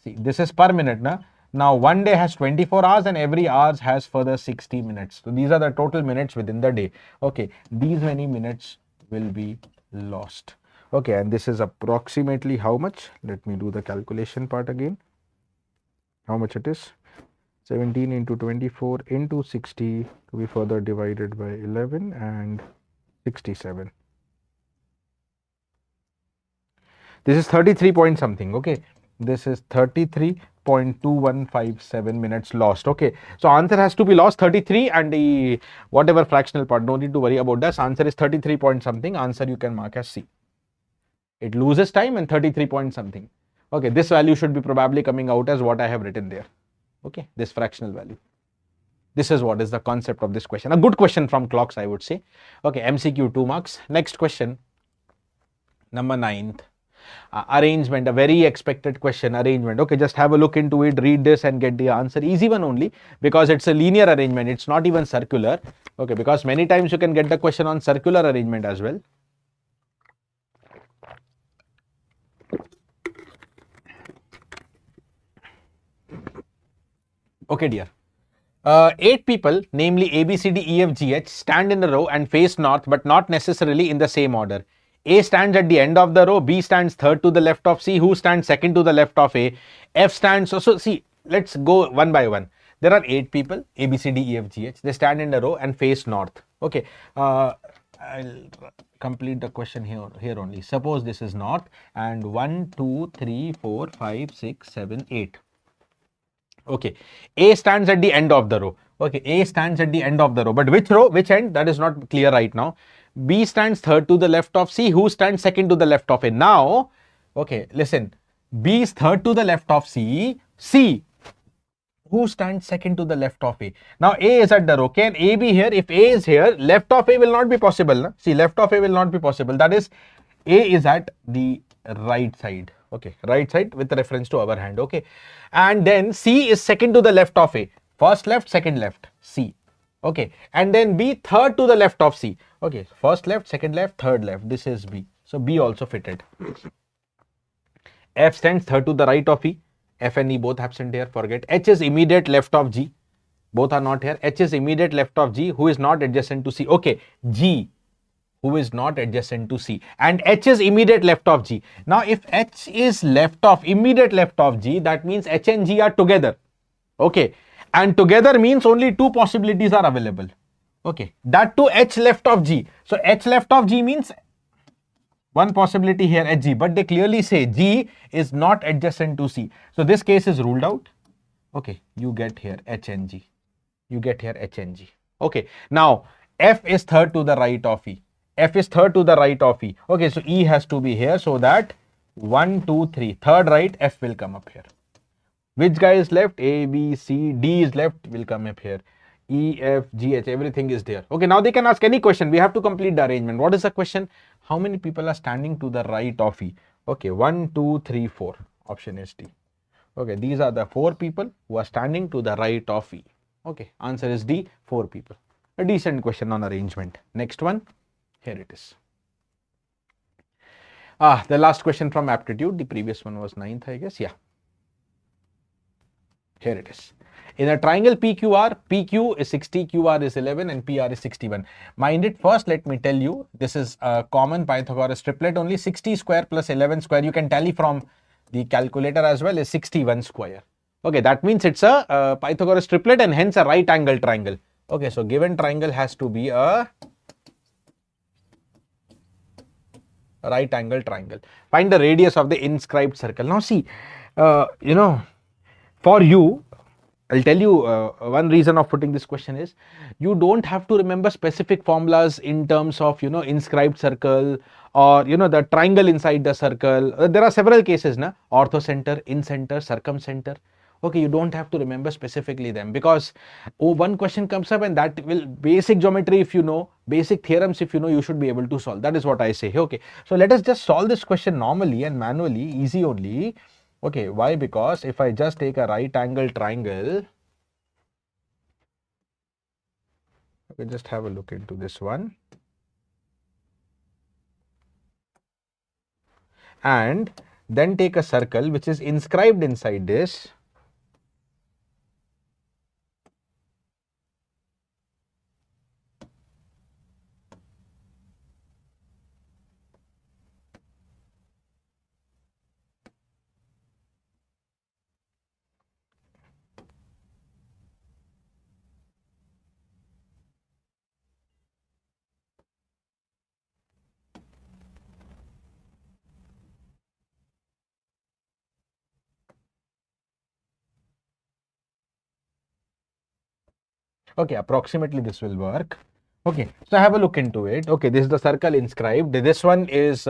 See, this is per minute, na? Now, 1 day has 24 hours and every hour has further 60 minutes. So, these are the total minutes within the day. Okay, these many minutes will be lost. Okay, and this is approximately how much? Let me do the calculation part again. How much it is? 17 into 24 into 60 to be further divided by 11 and 67. This is 33 point something. Okay, this is 33.2157 minutes lost. Okay, so answer has to be lost 33 and the whatever fractional part, no need to worry about this. Answer is 33 point something. Answer you can mark as C. It loses time and 33 point something. Okay, this value should be probably coming out as what I have written there. Okay, this fractional value. This is what is the concept of this question. A good question from clocks, I would say. Okay, MCQ 2 marks. Next question, number 9th. Arrangement, a very expected question, arrangement. Okay, just have a look into it, read this and get the answer. Easy one only, because it's a linear arrangement. It's not even circular. Okay, because many times you can get the question on circular arrangement as well. Okay, dear. 8 people, namely A, B, C, D, E, F, G, H, stand in a row and face north, but not necessarily in the same order. A stands at the end of the row, B stands third to the left of C, who stands second to the left of A, F stands, so see, let's go one by one. There are 8 people, A, B, C, D, E, F, G, H, they stand in a row and face north. Okay, I'll complete the question here only. Suppose this is north and 1, 2, 3, 4, 5, 6, 7, 8. Okay, A stands at the end of the row. Okay, A stands at the end of the row, but which row, which end, that is not clear right now. B stands third to the left of C, who stands second to the left of A. Now, okay, listen, B is third to the left of C, who stands second to the left of A. Now, A is at the row. Can A be here? If A is here, left of A will not be possible. Na? See, left of A will not be possible. That is, A is at the right side. Okay, right side with reference to our hand. Okay, and then C is second to the left of A. First left, second left, C. Okay, and then B third to the left of C. Okay, first left, second left, third left. This is B. So B also fitted. F stands third to the right of E. F and E both absent here, forget. H is immediate left of G. Both are not here. H is immediate left of G, who is not adjacent to C. Okay, G, who is not adjacent to C, and H is immediate left of G. Now, if H is immediate left of G, that means H and G are together. Okay, and together means only 2 possibilities are available. Okay, that too H left of G. So, H left of G means one possibility here HG, but they clearly say G is not adjacent to C. So, this case is ruled out. Okay, you get here H and G. You get here H and G. Okay, now F is third to the right of E. F is third to the right of E. Okay, so E has to be here, so that 1, 2, 3, third right, F will come up here. Which guy is left? A, B, C, D is left, will come up here. E, F, G, H, everything is there. Okay, now they can ask any question. We have to complete the arrangement. What is the question? How many people are standing to the right of E? Okay, 1, 2, 3, 4. Option is D. Okay, these are the 4 people who are standing to the right of E. Okay, answer is D, 4 people. A decent question on arrangement. Next one, here it is. The last question from aptitude. The previous one was 9th, I guess. Yeah. Here it is. In a triangle PQR, PQ is 60, QR is 11 and PR is 61. Mind it, first let me tell you, this is a common Pythagoras triplet, only 60 square plus 11 square. You can tally from the calculator as well, is 61 square. Okay, that means it's a Pythagoras triplet and hence a right angle triangle. Okay, so given triangle has to be a right angle triangle. Find the radius of the inscribed circle. Now see, for you, I'll tell you one reason of putting this question is you don't have to remember specific formulas in terms of, inscribed circle or, the triangle inside the circle. There are several cases, na? Orthocenter, incenter, circumcenter. Okay, you don't have to remember specifically them because one question comes up and that will basic geometry if you know, basic theorems if you know, you should be able to solve. That is what I say. Okay, so let us just solve this question normally and manually, easy only. Okay, why? Because if I just take a right angle triangle, okay, just have a look into this one. and then take a circle which is inscribed inside this. Okay, approximately this will work. Okay, so have a look into it. Okay, this is the circle inscribed. This one is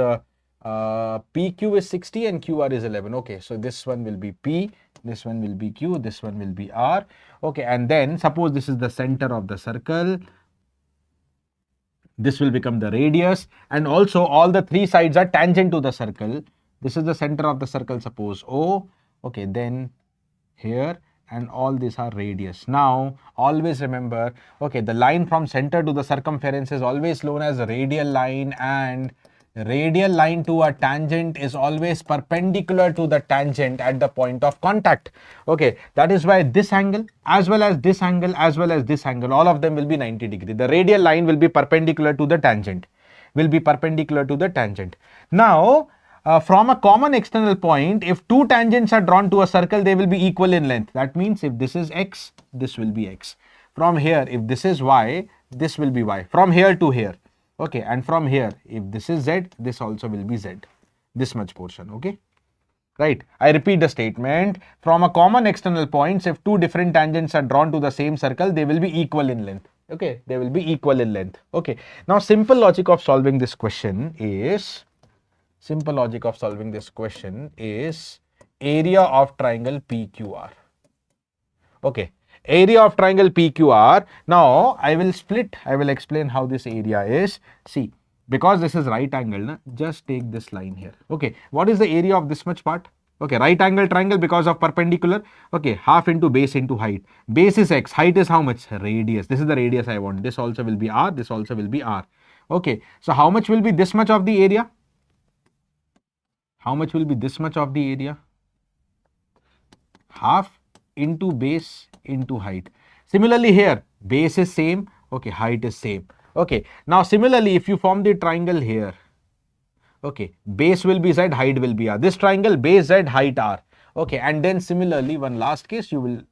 PQ is 60 and QR is 11. Okay, so this one will be P, this one will be Q, this one will be R. Okay, and then suppose this is the center of the circle. This will become the radius, and also all the three sides are tangent to the circle. This is the center of the circle, suppose O. Okay, then here, and all these are radius. Now always remember, okay, the line from center to the circumference is always known as a radial line, and radial line to a tangent is always perpendicular to the tangent at the point of contact. Okay, that is why this angle as well as this angle as well as this angle, all of them will be 90 degree. The radial line will be perpendicular to the tangent, Now from a common external point, if two tangents are drawn to a circle, they will be equal in length. That means if this is x, this will be x. From here, if this is y, this will be y. From here to here. Okay, and from here, if this is z, this also will be z. This much portion, okay? Right. I repeat the statement. From a common external points, if two different tangents are drawn to the same circle, they will be equal in length. Okay, they will be equal in length. Okay. Now, simple logic of solving this question is area of triangle PQR. Okay, area of triangle PQR. Now I will explain how this area is. See, because this is right angle, just take this line here. Okay, what is the area of this much part? Okay, right angle triangle, because of perpendicular. Okay, half into base into height. Base is x, height is how much? Radius. This is the radius I want. This also will be r, this also will be r. Okay, so how much will be this much of the area? How much will be this much of the area? Half into base into height. Similarly here, base is same, okay, height is same. Okay, now similarly if you form the triangle here, okay, base will be z, height will be r. This triangle, base z, height r. Okay, and then similarly one last case, you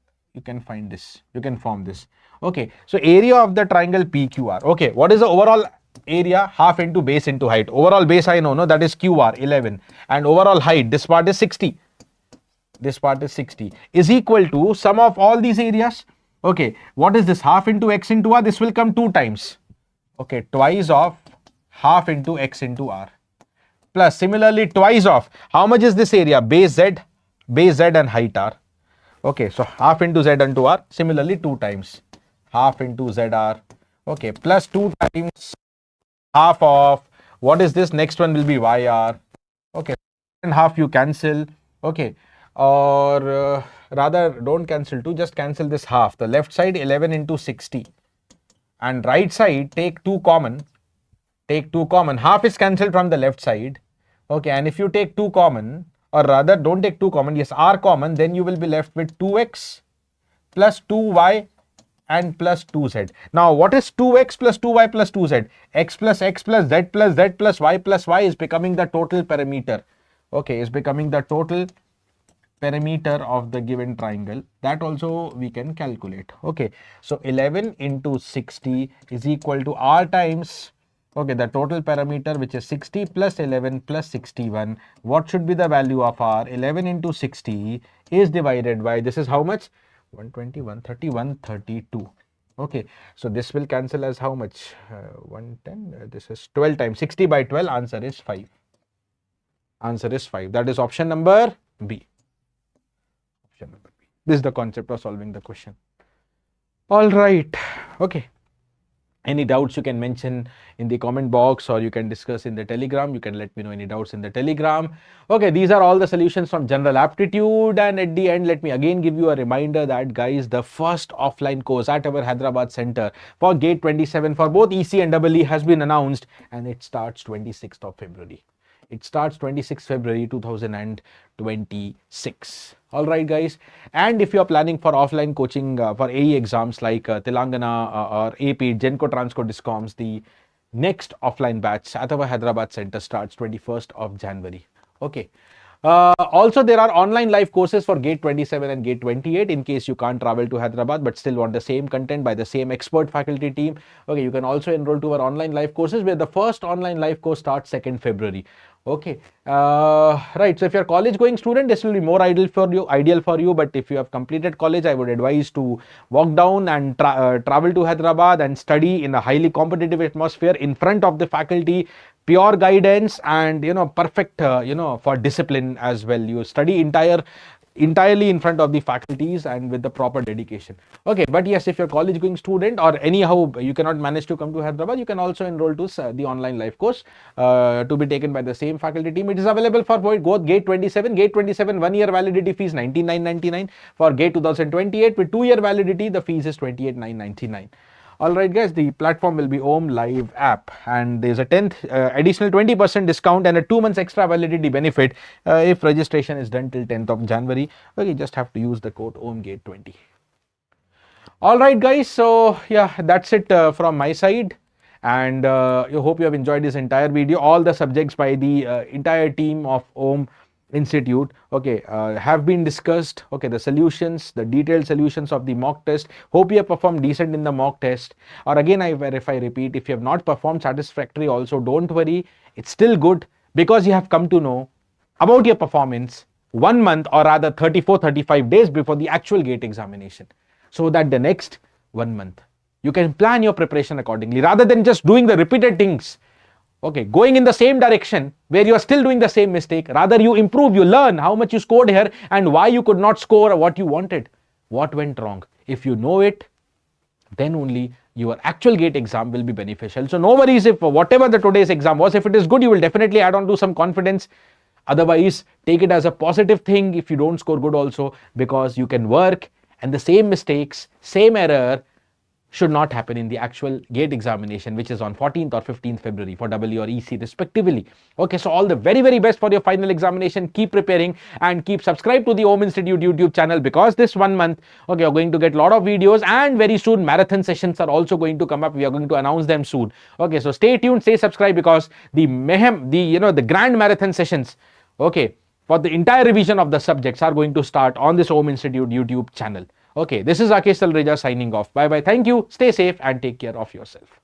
can find this, you can form this. Okay, so area of the triangle PQR. Okay, what is the overall area? Half into base into height. Overall base I know, no, that is QR 11, and overall height, this part is 60. This part is 60 is equal to sum of all these areas. Okay, what is this? Half into x into r. This will come 2 times. Okay, twice of half into x into r. Plus similarly twice of, how much is this area? Base z and height r. Okay, so half into z into r. Similarly 2 times half into zr. Okay, plus 2 times half of, what is this? Next one will be yr. Okay, and half you cancel. Okay, or rather don't cancel 2, just cancel this half. The left side 11 into 60, and right side take 2 common. Half is cancelled from the left side. Okay, and if you take 2 common, or rather don't take 2 common, yes, r common, then you will be left with 2x plus 2y and plus 2z. Now what is 2x plus 2y plus 2z? X plus z plus y is becoming the total perimeter. Okay, is becoming the total perimeter of the given triangle. That also we can calculate. Okay, so 11 into 60 is equal to r times, okay, the total perimeter, which is 60 plus 11 plus 61. What should be the value of r? 11 into 60 is divided by, this is how much? 120, 130, 132. Okay, so this will cancel as how much? 110, this is 12 times 60 by 12, answer is 5. Answer is 5. That is option number B. Option number B. This is the concept of solving the question. All right. Okay. Any doubts you can mention in the comment box, or you can discuss in the Telegram. You can let me know any doubts in the Telegram. Okay, these are all the solutions from general aptitude, and at the end let me again give you a reminder that guys, the first offline course at our Hyderabad center for GATE 27 for both EC and EE has been announced, and it starts 26th of February. It starts 26 February 2026. All right, guys. And if you are planning for offline coaching for AE exams like Telangana or AP, Genco, Transco, Discoms, the next offline batch, Atava Hyderabad Center, starts 21st of January. Okay. Also, there are online live courses for Gate 27 and Gate 28 in case you can't travel to Hyderabad but still want the same content by the same expert faculty team. Okay, you can also enroll to our online live courses where the first online live course starts 2nd February. Okay, right. So if you're a college going student, this will be more ideal for you. But if you have completed college, I would advise to walk down and travel to Hyderabad and study in a highly competitive atmosphere in front of the faculty, pure guidance, and perfect for discipline as well. You study entirely in front of the faculties and with the proper dedication. Okay, but yes, if you're a college going student or anyhow you cannot manage to come to Hyderabad, you can also enroll to the online live course to be taken by the same faculty team. It is available for both Gate 27 1 year validity fees 99.99. For Gate 2028 with 2 year validity, the fees is 28.999. All right, guys, the platform will be Om Live app, and there's a 10th additional 20% discount and a 2 months extra validity benefit if registration is done till 10th of January. Okay, you just have to use the code OMGate20. All right, guys, so yeah, that's it from my side, and I hope you have enjoyed this entire video. All the subjects by the entire team of Om Institute, okay, have been discussed. Okay, the solutions, the detailed solutions of the mock test. Hope you have performed decent in the mock test. Or again, if I repeat, if you have not performed satisfactory also, don't worry, it's still good because you have come to know about your performance 1 month or rather 35 days before the actual gate examination, so that the next 1 month you can plan your preparation accordingly rather than just doing the repeated things. Okay, going in the same direction where you are still doing the same mistake. Rather, you improve, you learn how much you scored here and why you could not score what you wanted. What went wrong? If you know it, then only your actual gate exam will be beneficial. So no worries if whatever the today's exam was, if it is good, you will definitely add on to some confidence. Otherwise, take it as a positive thing if you don't score good also, because you can work and the same mistakes, same error should not happen in the actual gate examination, which is on 14th or 15th February for W or EC respectively. Okay, so all the very, very best for your final examination. Keep preparing and keep subscribed to the Om Institute YouTube channel, because this 1 month, okay, you're going to get a lot of videos, and very soon marathon sessions are also going to come up. We are going to announce them soon. Okay, so stay tuned, stay subscribed, because the the grand marathon sessions, okay, for the entire revision of the subjects are going to start on this Om Institute YouTube channel. Okay, this is Rakesh Talreja signing off. Bye bye. Thank you. Stay safe and take care of yourself.